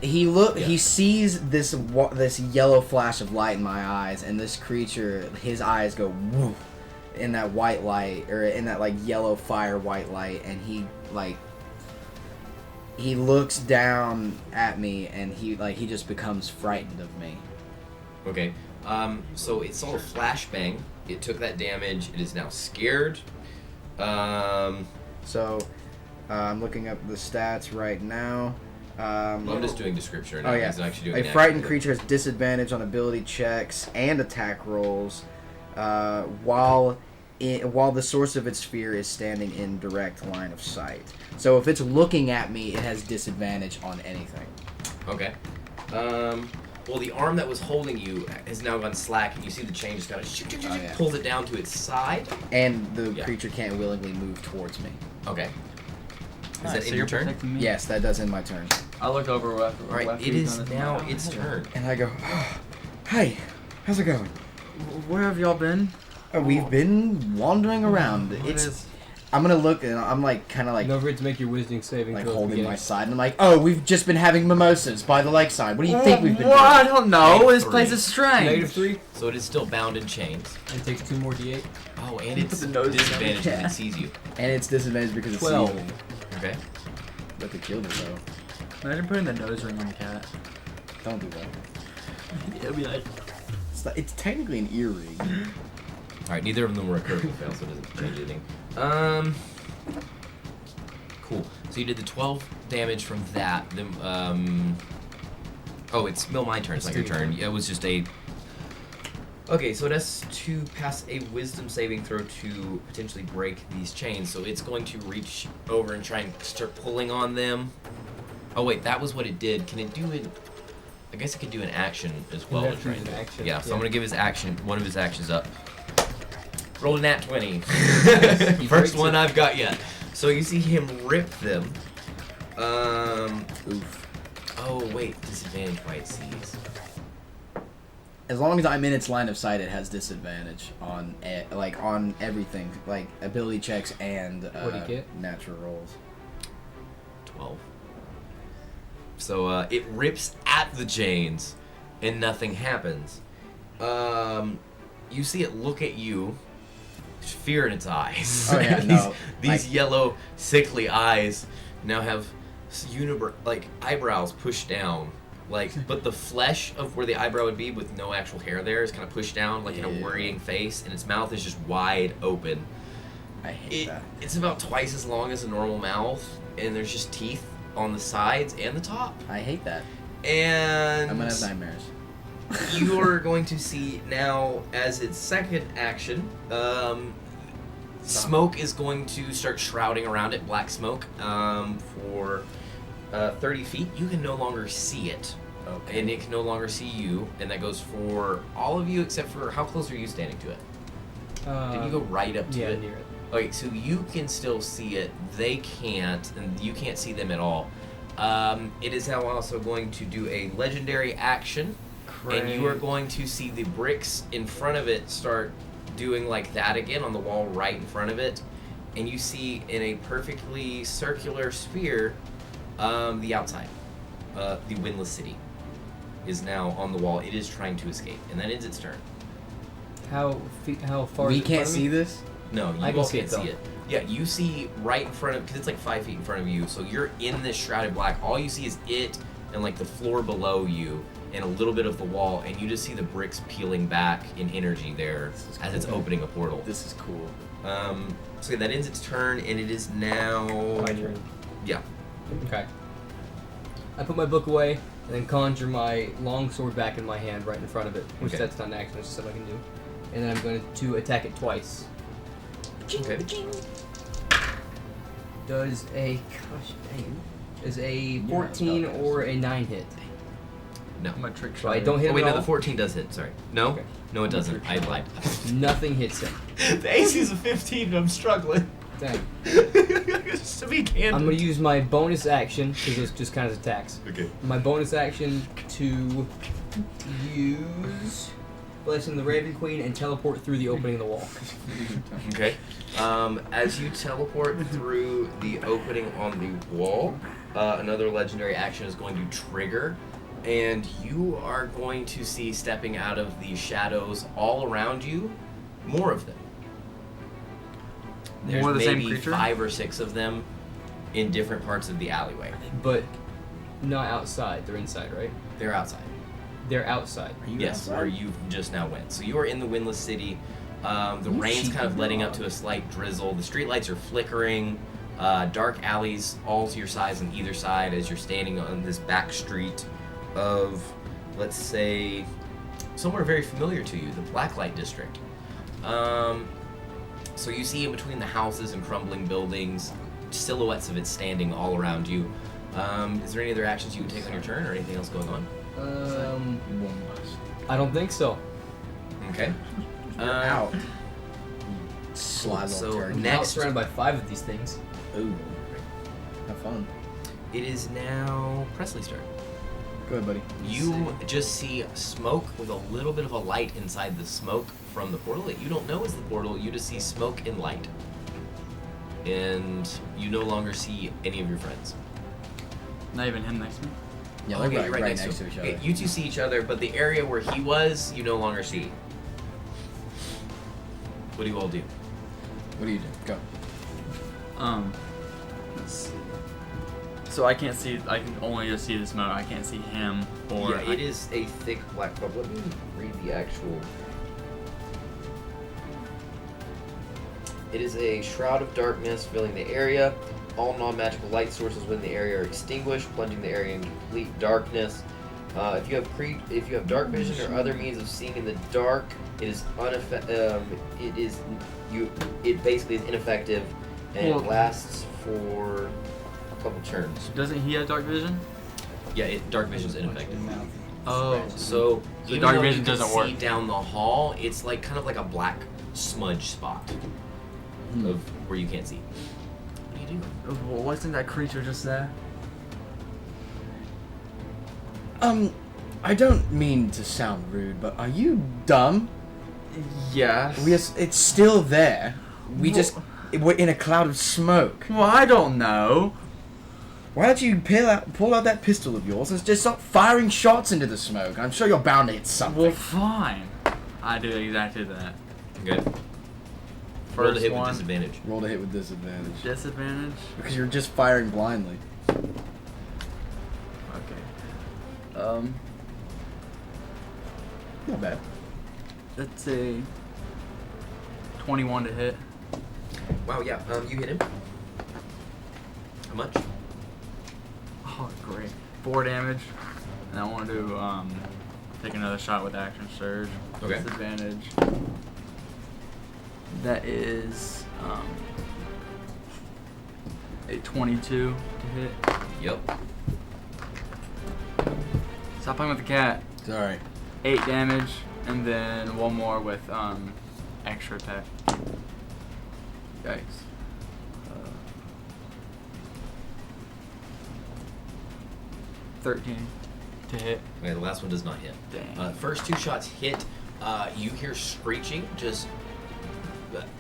he Yeah. sees this yellow flash of light in my eyes, and this creature, his eyes go woof in that white light, or in that yellow fire white light, and he looks down at me, and he just becomes frightened of me. Okay. So it saw a flashbang. It took that damage. It is now scared. So I'm looking up the stats right now. I'm just doing description right now. Oh yeah, He's actually doing a an frightened action. creature has disadvantage on ability checks and attack rolls, while the source of its fear is standing in direct line of sight. So if it's looking at me, it has disadvantage on anything. Okay. Well, the arm that was holding you has now gone slack, and you see the chain just kind of Oh, yeah. pulls it down to its side. And the Yeah. creature can't willingly move towards me. Okay. Is Nice, that so in you're your turn? protecting me? Yes, that does end my turn. I'll look over after. All right. after It he's is done this. now Oh, its hello. turn. And I go, oh, hey, how's it going? Where have y'all been? We've been wandering around. I'm gonna look, and I'm kind of Don't forget to make your wisdom saving throw at the holding beginning. my side, and I'm like, oh, we've just been having mimosas by the lakeside. What do you think we've been What? doing? I don't know. Negative This place 3. is strange. -3, So it is still bound in chains. and takes 2 more d8. Oh, and it's the nose disadvantage down. when it sees you. And it's disadvantage because it's 12. sealed. Okay. But they killed it though. Imagine putting the nose ring on a cat. Don't do that. It'll be like. It's technically an ear ring. All right. Neither of them were a critical fail, so it doesn't change anything. Cool. So you did the 12 damage from that. Then, oh, it's still my turn. It's not your turn. It was just a. Okay, so it has to pass a wisdom saving throw to potentially break these chains. So it's going to reach over and try and start pulling on them. Oh wait, that was what it did. Can it do it? I guess it could do an action as well. Yeah, to try choose and an do it. action, Yeah, so yeah. I'm gonna give his action, one of his actions up. Roll a nat 20. He First breaks one it. I've got yet. So you see him rip them. Oof. Oh wait, disadvantage by it sees. As long as I'm in its line of sight, it has disadvantage on on everything, like ability checks and What'd he get? natural rolls. 12. So it rips at the chains, and nothing happens. You see it look at you. There's fear in its eyes. Oh, yeah, no. These yellow, sickly eyes now have eyebrows pushed down. But the flesh of where the eyebrow would be with no actual hair there is kind of pushed down in a worrying face, and its mouth is just wide open. I hate that. It's about twice as long as a normal mouth, and there's just teeth on the sides and the top. I hate that. And I'm gonna have nightmares. you're going to see now, as its second action, smoke is going to start shrouding around it, black smoke, for 30 feet. You can no longer see it. Okay. And it can no longer see you, and that goes for all of you except for, how close are you standing to it? Did you go right up to it? Near it. Okay, so you can still see it. They can't, and you can't see them at all. It is now also going to do a legendary action, and you are going to see the bricks in front of it start doing like that again on the wall right in front of it, and you see in a perfectly circular sphere the outside. The Windless City is now on the wall. It is trying to escape, and that ends its turn. How far? We is it in can't front of me? see this? No, you I can all see can't it, see though. it. Yeah, you see right in front of, because it's like 5 feet in front of you, so you're in this shrouded black. All you see is it and like the floor below you and a little bit of the wall, and you just see the bricks peeling back in energy there as it's opening a portal. This is cool. So that ends its turn, and it is now... My turn. Yeah. Okay. I put my book away and then conjure my long sword back in my hand right in front of it, which Okay. that's not an action, that's just something I can do. And then I'm going to attack it twice. Okay. Does a is a 14 or a 9 hit? No. I'm a trick So I shot. don't hit Oh, wait, him no, at the all? 14 does hit, sorry. No? Okay. No, it doesn't. I lied. Nothing hits him. The AC is a 15, and I'm struggling. Dang. Just to be candid. I'm going to use my bonus action, because it's just kind of attacks. Okay. My bonus action to use Blessing the Raven Queen and teleport through the opening of the wall. Okay. As you teleport through the opening on the wall, another legendary action is going to trigger, and you are going to see stepping out of the shadows all around you, more of them. There's More of the same maybe creature? 5 or 6 of them in different parts of the alleyway. But not outside, they're inside, right? They're outside. They're outside. Yes, where you just now went. So you are in the Windless City. The rain's kind of letting up to a slight drizzle. The streetlights are flickering. Dark alleys all to your sides on either side as you're standing on this back street of, let's say, somewhere very familiar to you, the Blacklight District. So you see in between the houses and crumbling buildings, silhouettes of it standing all around you. Is there any other actions you would take on your turn or anything else going on? I don't think so. Okay. Out. Sly So little turd. Now next, surrounded by 5 of these things. Ooh. Have fun. it is now Presley's turn. Go ahead, buddy. You just see smoke with a little bit of a light inside the smoke from the portal that you don't know is the portal. You just see smoke and light. And you no longer see any of your friends. Not even him next to me. Yeah, Okay, they're you're right, next to to each him. other. Okay, you two see each other, but the area where he was, you no longer see. What do you all do? What do you do? Go. Let's see. So I can't see. I can only just see the smoke. I can't see him. Or Yeah, it is a thick black cloud. Let me read the actual. It is a shroud of darkness filling the area. All non-magical light sources within the area are extinguished, plunging the area in complete darkness. If you have dark vision or other means of seeing in the dark, it basically is ineffective, and Well- it lasts for a couple turns. Doesn't he have dark vision? Yeah, dark vision is ineffective. Oh. So So even dark though vision you can doesn't see work. down the hall, it's like kind of like a black smudge spot of where you can't see. What do you do? Well, wasn't that creature just there? I don't mean to sound rude, but are you dumb? Yeah. It's still there. We're in a cloud of smoke. Well, I don't know. Why don't you pull out that pistol of yours and just start firing shots into the smoke? I'm sure you're bound to hit something. Well, fine. I do exactly that. Okay. Roll to First hit one. with disadvantage. Roll to hit with disadvantage. Disadvantage. Because you're just firing blindly. Okay. Not bad. Let's say 21 to hit. Wow, yeah. You hit him. How much? Oh, great. 4 damage. And I want to take another shot with action surge. Okay. Disadvantage. That is a 22 to hit. Yep. Stop playing with the cat. It's alright. 8 damage, and then one more with extra attack. Yikes. 13 to hit. Okay, the last one does not hit. Dang. First 2 shots hit. You hear screeching, just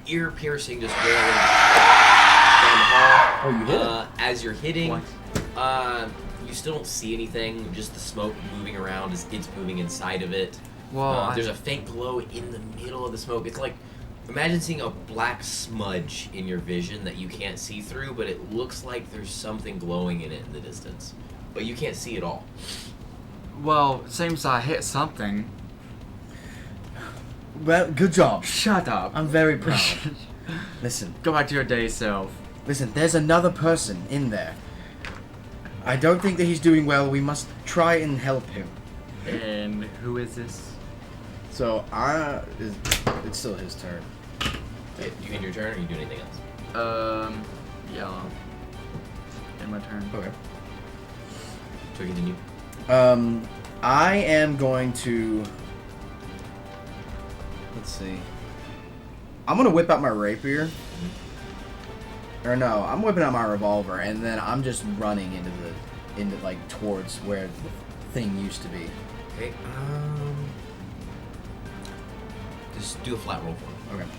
ear piercing, just wailing down the hall. Oh, you hit him. As you're hitting, What? you still don't see anything. Just the smoke moving around as it's moving inside of it. Well, There's a faint glow in the middle of the smoke. It's like, imagine seeing a black smudge in your vision that you can't see through, but it looks like there's something glowing in it in the distance. But you can't see it all. well, seems I hit something. Well, good job. Shut up. I'm very proud. Listen, Go back to your day self. listen, there's another person in there. I don't think that he's doing well. We must try and help him. And who is this? So, it's still his turn. Okay, you end your turn, or you do anything else? Yeah. In my turn. Okay. So continue. I am going to... Let's see. I'm going to whip out my rapier. Or no, I'm whipping out my revolver, and then I'm just running into like, towards where the thing used to be. Okay, just do a flat roll for me. Okay.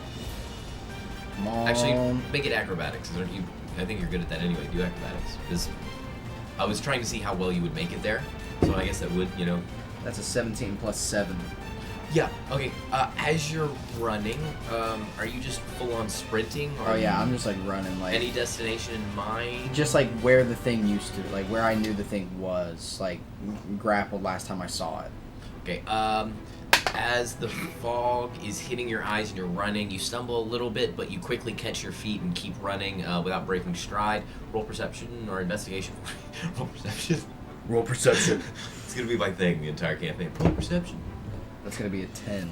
Come on. Actually, make it acrobatics. I think you're good at that anyway. Do acrobatics. Because I was trying to see how well you would make it there. So I guess that would, That's a 17 plus 7. Yeah, okay. As you're running, are you just full on sprinting? Or Oh yeah, you- I'm just like running like... Any destination in mind? Just like where the thing used to, like where I knew the thing was, like grappled last time I saw it. Okay, as the fog is hitting your eyes and you're running, you stumble a little bit, but you quickly catch your feet and keep running without breaking stride. Roll perception or investigation. Roll perception. Roll perception. It's gonna be my thing the entire campaign. Roll perception. That's gonna be a 10.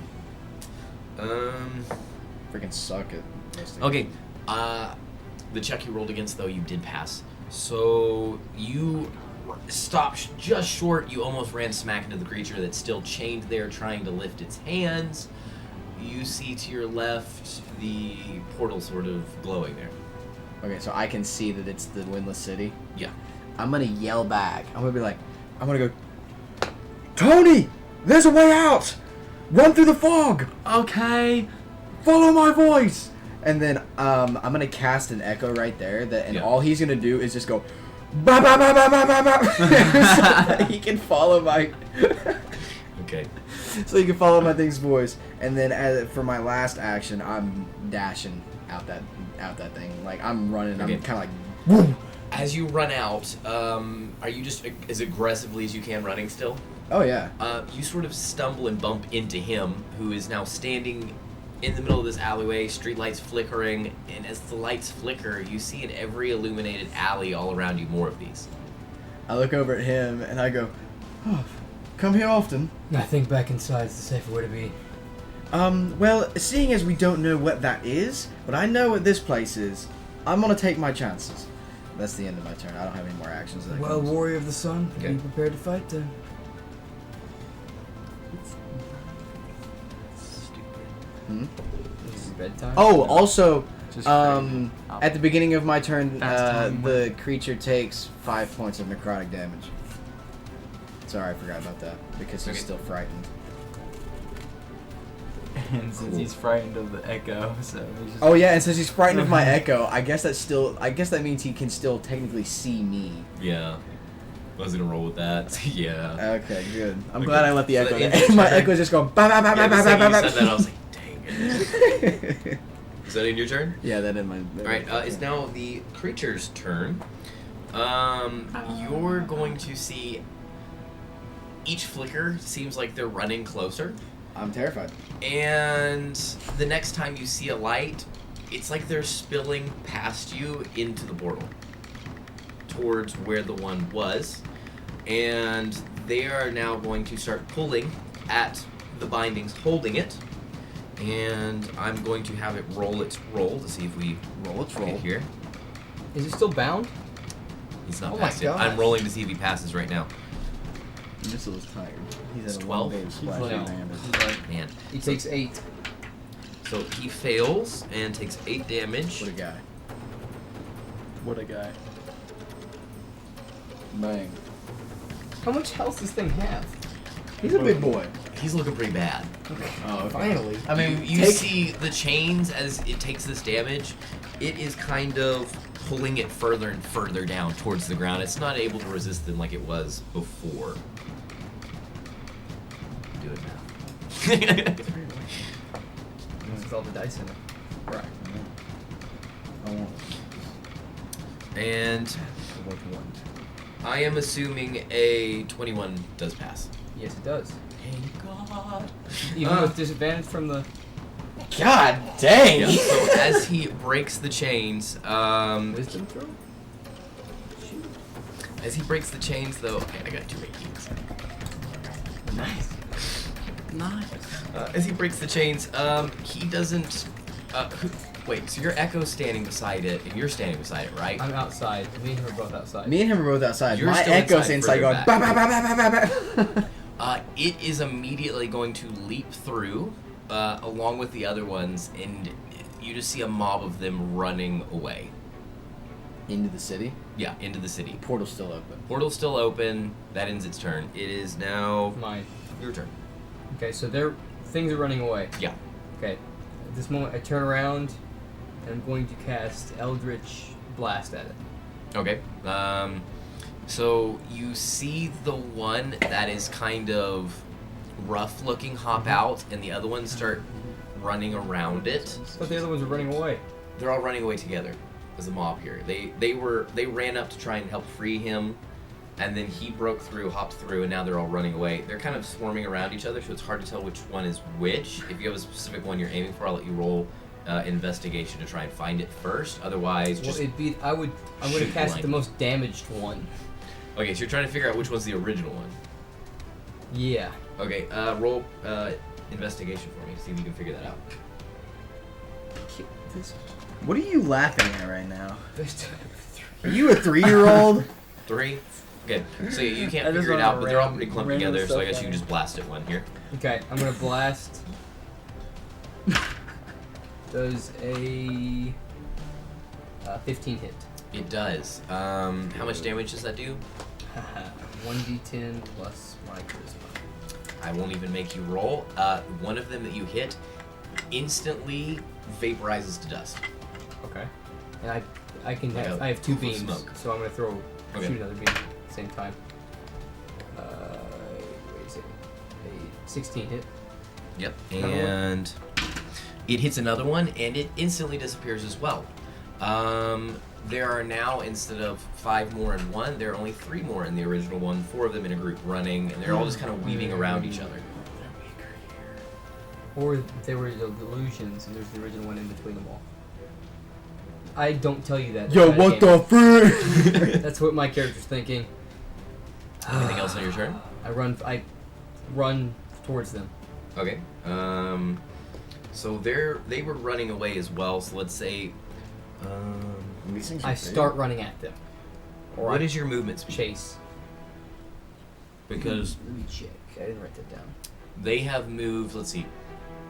Freaking suck at investigation. Okay, the check you rolled against, though, you did pass. So you stopped just short. You almost ran smack into the creature that's still chained there, trying to lift its hands. You see to your left the portal sort of glowing there. Okay, so I can see that it's the Windless City. Yeah. I'm gonna yell back. I'm gonna be like, I'm gonna go, Tony! There's a way out! Run through the fog! Okay. Follow my voice! And then I'm gonna cast an echo right there, and Yeah. all he's gonna do is just go, ba ba ba ba ba ba ba, so that he can follow my, Okay. so he can follow my thing's voice. And then for my last action, I'm dashing out that thing. Like I'm running. Okay. I'm kind of like, woo! As you run out, are you just as aggressively as you can running still? Oh yeah. You sort of stumble and bump into him, who is now standing in the middle of this alleyway, streetlights flickering, and as the lights flicker, you see in every illuminated alley all around you more of these. I look over at him and I go, oh, come here often. I think back inside is the safer way to be. Well, seeing as we don't know what that is, but I know what this place is, I'm gonna take my chances. That's the end of my turn. I don't have any more actions. Well, warrior of the sun, Okay. be prepared to fight then. Hmm? This is bedtime. Oh, also, Just at the beginning of my turn, Fast time. the creature takes 5 points of necrotic damage. Sorry, I forgot about that because he's Okay. still frightened. And since he's frightened of the echo, so he's just Oh yeah, and since he's frightened of my echo, I guess that means he can still technically see me. Yeah. I was gonna roll with that. Yeah. Okay, good. I'm Okay. glad I let the So echo. in your My turn- echo's just going. Ba ba ba Yeah, ba the ba second ba you ba said that, I was like, dang it. ba. Is that in your turn? Yeah, that in my. Alright, it's now the creature's turn. You're going to see each flicker seems like they're running closer. I'm terrified. And the next time you see a light, it's like they're spilling past you into the portal towards where the one was. And they are now going to start pulling at the bindings holding it. And I'm going to have it roll its roll to see if we Roll its roll. get here. Is it still bound? He's not Oh my past it. gosh. I'm rolling to see if he passes right now. Missile is tired. He's It's at a 12. 1 splash like- damage. Man. He takes 8. So he fails and takes 8 damage. What a guy. what a guy. Bang. How much health does this thing have? He's a big boy. He's looking pretty bad. Oh, okay. Finally. I mean, you take- see the chains as it takes this damage. It is kind of pulling it further and further down towards the ground. It's not able to resist them like it was before. Do it now. With all the dice in it. Right. I won't. And I won't want. I am assuming a 21 does pass. Yes, it does. Thank God. Even with disadvantage from the. God dang! Yeah, so as he breaks the chains, Wisdom throw? as he breaks the chains, though, okay, I got 2 18s. Nice. As he breaks the chains, he doesn't. Wait, so your Echo's standing beside it, and you're standing beside it, right? I'm outside. Me and her are both outside. Me and him are both outside. You're My still echo's inside inside going. further Ba back. ba ba ba ba ba ba. It is immediately going to leap through, along with the other ones, and you just see a mob of them running away. Into the city. Yeah, into the city. Portal's still open. Portal's still open. That ends its turn. It is now Mine. your turn. Okay, so things are running away. Yeah. Okay. At this moment, I turn around, and I'm going to cast Eldritch Blast at it. Okay. So you see the one that is kind of rough looking hop out, and the other ones start running around it. But the other ones are running away. They're all running away together as a mob here. They ran up to try and help free him, and then he broke through, hopped through, and now they're all running away. They're kind of swarming around each other, so it's hard to tell which one is which. If you have a specific one you're aiming for, I'll let you roll investigation to try and find it first. Otherwise, Well, just it'd be. I'm going to shoot cast blank. the most damaged one. okay. So you're trying to figure out which one's the original one. Yeah. Okay. Roll investigation for me. See if you can figure that out. What are you laughing at right now? Are you a 3-year-old? 3. Okay. So you can't I just figure it want out, to but they're all ram- pretty clumped random together. So I stuff guess you can at just blast at one here. Okay, I'm going to blast. Does a 15 hit? It does. How much damage does that do? 1d10 plus my charisma. I won't even make you roll. One of them that you hit instantly vaporizes to dust. Okay. And I can Like have a I have 2 poof of beams, smoke. so I'm gonna Okay. shoot another beam at the same time. Wait, is it a 16 hit? Yep. Another one? And it hits another one, and it instantly disappears as well. There are now, instead of 5 more in one, there are only 3 more in the original one. 4 of them in a group running, and they're all just kind of weaving around each other. Or there were the delusions, and there's the original one in between them all. I don't tell you that. Yo, That what game- the frick? That's what my character's thinking. Anything else on your turn? I run towards them. Okay. So they were running away as well. So let's say, These things are I big. start running at them. Or what I is your movement speed? chase. Because Let me check. I didn't write that down. they have moved. Let's see.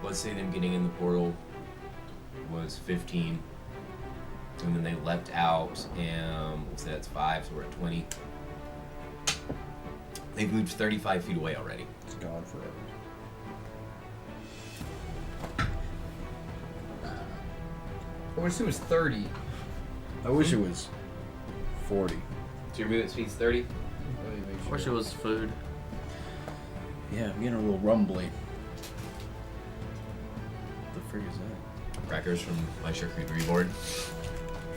Let's say them getting in the portal was 15, and then they leapt out, and we'll say that's 5, so we're at 20. They've moved 35 feet away already. It's gone forever. I would assume it's 30. I wish it was 40. So your movement speed's 30. I wish it was food. Yeah, I'm getting a little rumbly. The frig is that? Crackers from my charcuterie board.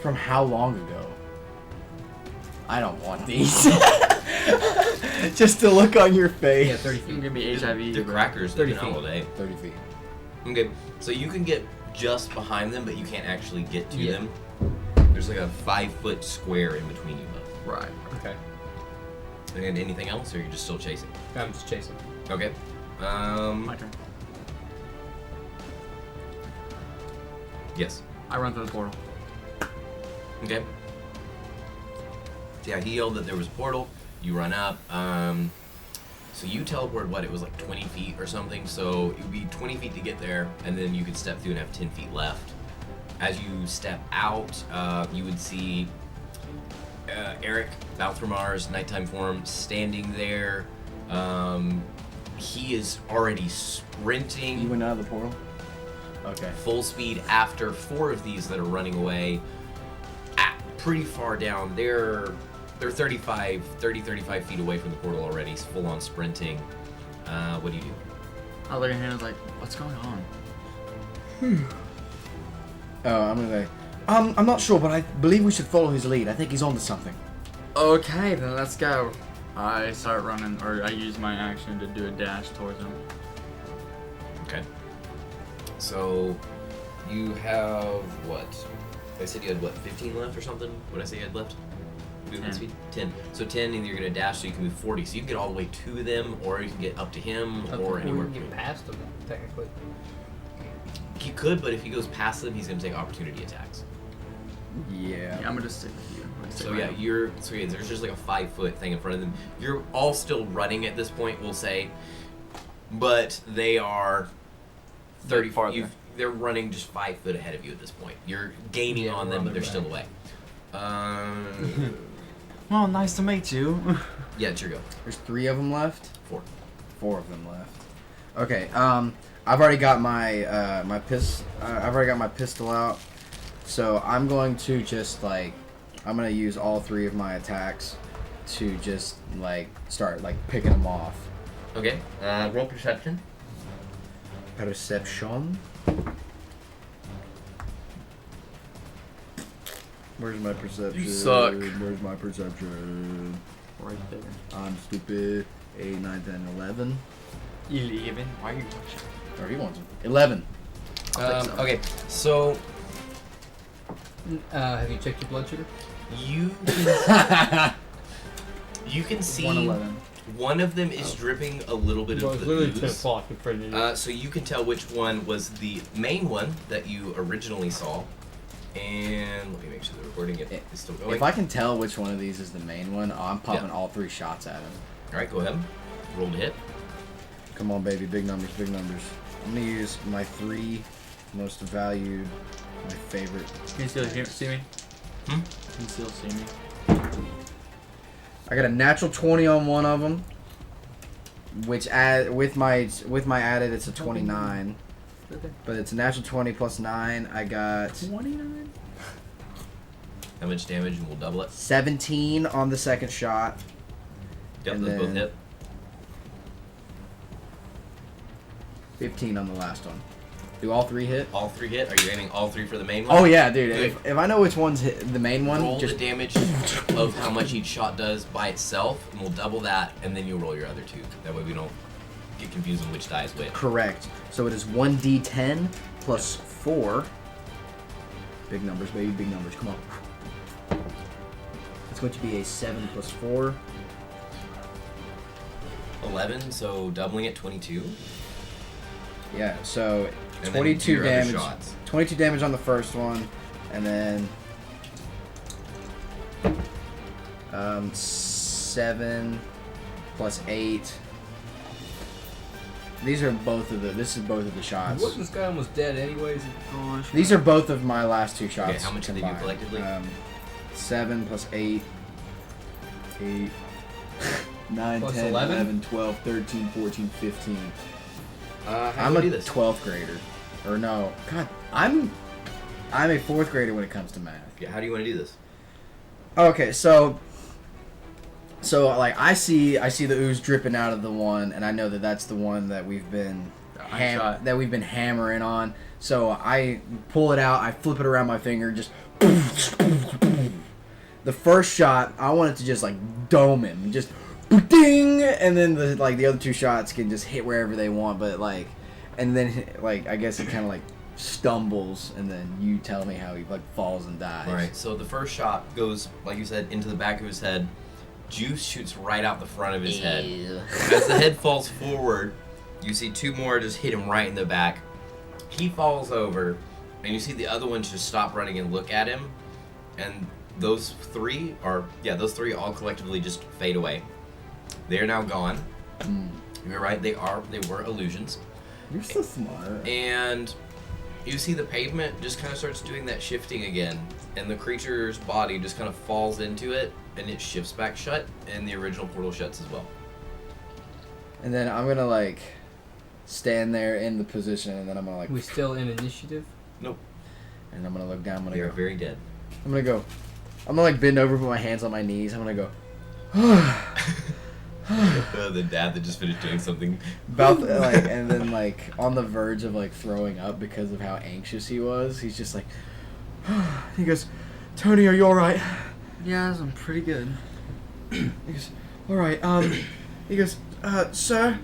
From how long ago? I don't want these. Just the look on your face. Yeah, 30 You can feet. give me HIV. They're bro. crackers. 30 They've been out all day. 30 feet. Okay, so you can get just behind them, but you can't actually get to Yeah. them. There's like a 5-foot square in between you both. Right. Okay. And anything else, or you're just still chasing? I'm just chasing. Okay. My turn. Yes. I run through the portal. Okay. So yeah, he yelled that there was a portal. You run up. So you teleport what? It was like 20 feet or something. So it would be 20 feet to get there, and then you could step through and have 10 feet left. As you step out, you would see Eric, Balthramar's nighttime form, standing there. He is already sprinting. You went out of the portal? Okay. Full speed after 4 of these that are running away pretty far down. They're 30, 35 feet away from the portal already, full on sprinting. What do you do? I look at him and was like, what's going on? Oh, I'm gonna go. I'm not sure, but I believe we should follow his lead. I think he's onto something. Okay, then let's go. I start running, or I use my action to do a dash towards him. Okay. So you have what? I said you had what, 15 left or something? What did I say you had left? Movement 10. speed? 10. So 10, and you're gonna dash, so you can move 40. So you can get all the way to them, or you can get up to him, or We anywhere. can get past them, technically. He could, but if he goes past them, he's gonna take opportunity attacks. Yeah. Yeah, I'm gonna just stick with you. I'm gonna stick So with yeah, him. there's just like a 5-foot thing in front of them. You're all still running at this point, we'll say, but they are 30 farther. They're running just 5 foot ahead of you at this point. You're gaining Yeah, on we're them, on but they're their still back. away. Well, nice to meet you. Yeah, it's your go. There's 3 of them left. 4. 4 of them left. Okay. I've already got my I've already got my pistol out, so I'm going to just I'm gonna use all 3 of my attacks to just start picking them off. Okay. Roll perception. Perception. Where's my perception? You suck. Where's my perception? Right there. I'm stupid. 8, 9, 10, 11. 11. Why are you? Or he wants them. 11. Okay, so Have you checked your blood sugar? you can see 111. one of them is dripping a little bit of the ooze. o'clock in front of you. So you can tell which one was the main one that you originally saw. And let me make sure the recording is still going. If I can tell which one of these is the main one, I'm popping Yeah. all 3 shots at him. Alright, go ahead. Roll to hit. Come on, baby. Big numbers, big numbers. I'm going to use my 3 most valued, my favorite. Can you still see me? Hmm? Can you still see me? I got a natural 20 on one of them, which with my added, it's a 29. But it's a natural 20 plus 9. I got 29? How much damage, and we'll double it. 17 on the second shot. Yep, And those both then- hit. 15 on the last one. Do all 3 hit? All 3 hit. Are you aiming all 3 for the main one? Oh yeah, dude. Good. If I know which one's the main one, Roll just the damage of how much each shot does by itself, and we'll double that, and then you'll roll your other 2. That way we don't get confused on which die is which. correct. So it is 1d10 plus 4. Big numbers, baby. Big numbers. Come on. It's going to be a 7 plus 4. 11, so doubling it, 22. Yeah. So And then do 22 your other damage. shots. 22 damage on the first one, and then 7 plus 8. These are both of the. This is both of the shots. Wasn't this guy almost dead anyways? Gosh. These are both of my last 2 shots. Okay, how much did they do combined. collectively? 7 plus 8. 8. 9, Plus 10, 11? 11, 12, 13, 14, 15. How I'm do a we do this? 12th grader. Or no. God, I'm I'm a 4th grader when it comes to math. Yeah, how do you want to do this? Okay, so like I see the ooze dripping out of the one, and I know that that's the one that we've been shot. hammering on. So I pull it out, I flip it around my finger, just the first shot, I want it to just like dome him, just ding, and then the other 2 shots can just hit wherever they want, but like, and then like I guess it kind of like stumbles, and then you tell me how he like falls and dies. Alright, so the first shot goes, like you said, into the back of his head. Juice shoots right out the front of his head. As the head falls forward, you see 2 more just hit him right in the back. He falls over, and you see the other ones just stop running and look at him, and those 3 all collectively just fade away. They are now gone. You're right, they were illusions. You're so smart. And you see the pavement just kind of starts doing that shifting again, and the creature's body just kind of falls into it, and it shifts back shut, and the original portal shuts as well. And then I'm gonna like stand there in the position, and then I'm gonna like. We still in initiative? Nope. And I'm gonna look down. I'm gonna They are go. very dead. I'm gonna go. I'm gonna like bend over, put my hands on my knees. I'm gonna go. The dad that just finished doing something. And then like on the verge of like throwing up because of how anxious he was. He's just like. He goes, Tony, are you all right? Yes, I'm pretty good. He goes, all right. He goes, sir,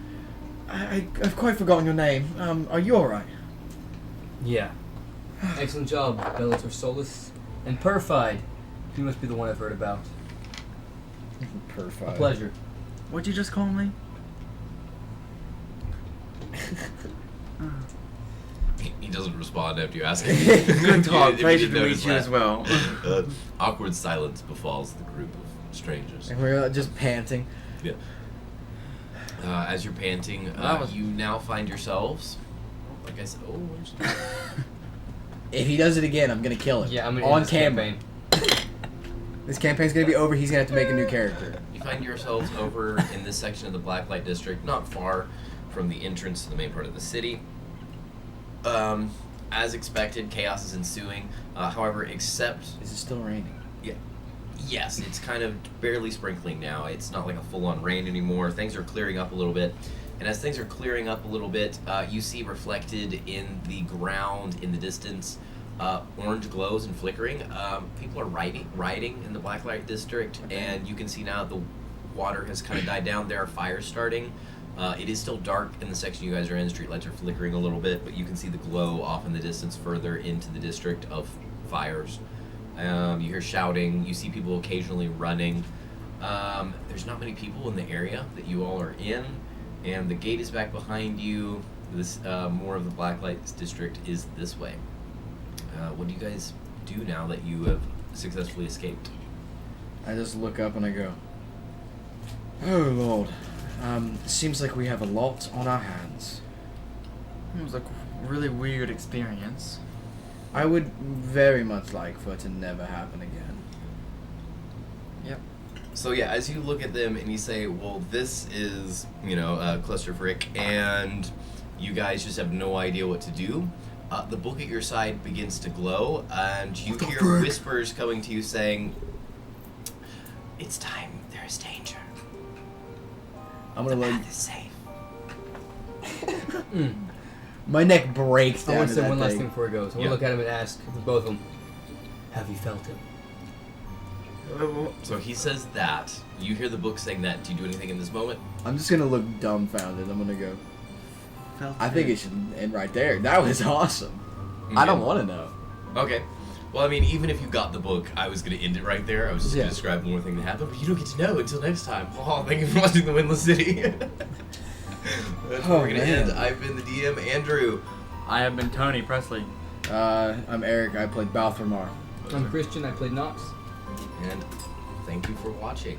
I've quite forgotten your name. Are you all right? Yeah. Excellent job, Bellator Solus. And Perfied. You must be the one I've heard about. Perfect. A pleasure. What'd you just call me? He doesn't respond after you ask him. Good talk. If you Pleasure didn't to notice meet you that. as well. Awkward silence befalls the group of strangers. And we're just panting. Yeah. As you're panting, you now find yourselves. Like I said, where's If he does it again, I'm gonna kill him. Yeah, I'm gonna on end this camera. campaign. This campaign's gonna be over. He's gonna have to make a new character. You find yourselves over in this section of the Blacklight District, not far from the entrance to the main part of the city. As expected, chaos is ensuing. However, except Is it still raining? yes, it's kind of barely sprinkling now. It's not like a full-on rain anymore. Things are clearing up a little bit. And as things are clearing up a little bit, you see reflected in the ground in the distance orange glows and flickering. People are riding in the Blacklight District, and you can see now the water has kind of died down. There are fires starting. It is still dark in the section you guys are in. Streetlights are flickering a little bit, but you can see the glow off in the distance further into the district of fires. You hear shouting. You see people occasionally running. There's not many people in the area that you all are in, and the gate is back behind you. This more of the Blacklight District is this way. What do you guys do now that you have successfully escaped? I just look up and I go, oh Lord, seems like we have a lot on our hands. It was a really weird experience. I would very much like for it to never happen again. Yep. So yeah, as you look at them and you say, well, this is, Cluster Frick, and you guys just have no idea what to do, the book at your side begins to glow, and you hear whispers coming to you saying, it's time, there is danger. I'm The gonna look. path is safe. My neck breaks I down want to to say that one last thing. thing before it goes. I want Yeah. to look at him and ask both of them, have you felt him? So he says that. You hear the book saying that. Do you do anything in this moment? I'm just gonna look dumbfounded. I'm gonna go. Felt I think good. it should end right there. That was awesome. I don't want to know. Okay. Well, I mean, even if you got the book, I was going to end it right there. I was just going Yeah. to describe one more thing that happened, but you don't get to know until next time. Oh, thank you for watching The Windless City. That's where Oh, we're going to man. end. I've been the DM, Andrew. I have been Tony Presley. I'm Eric. I played Balthamar. I'm Christian, I played Nox. And thank you for watching.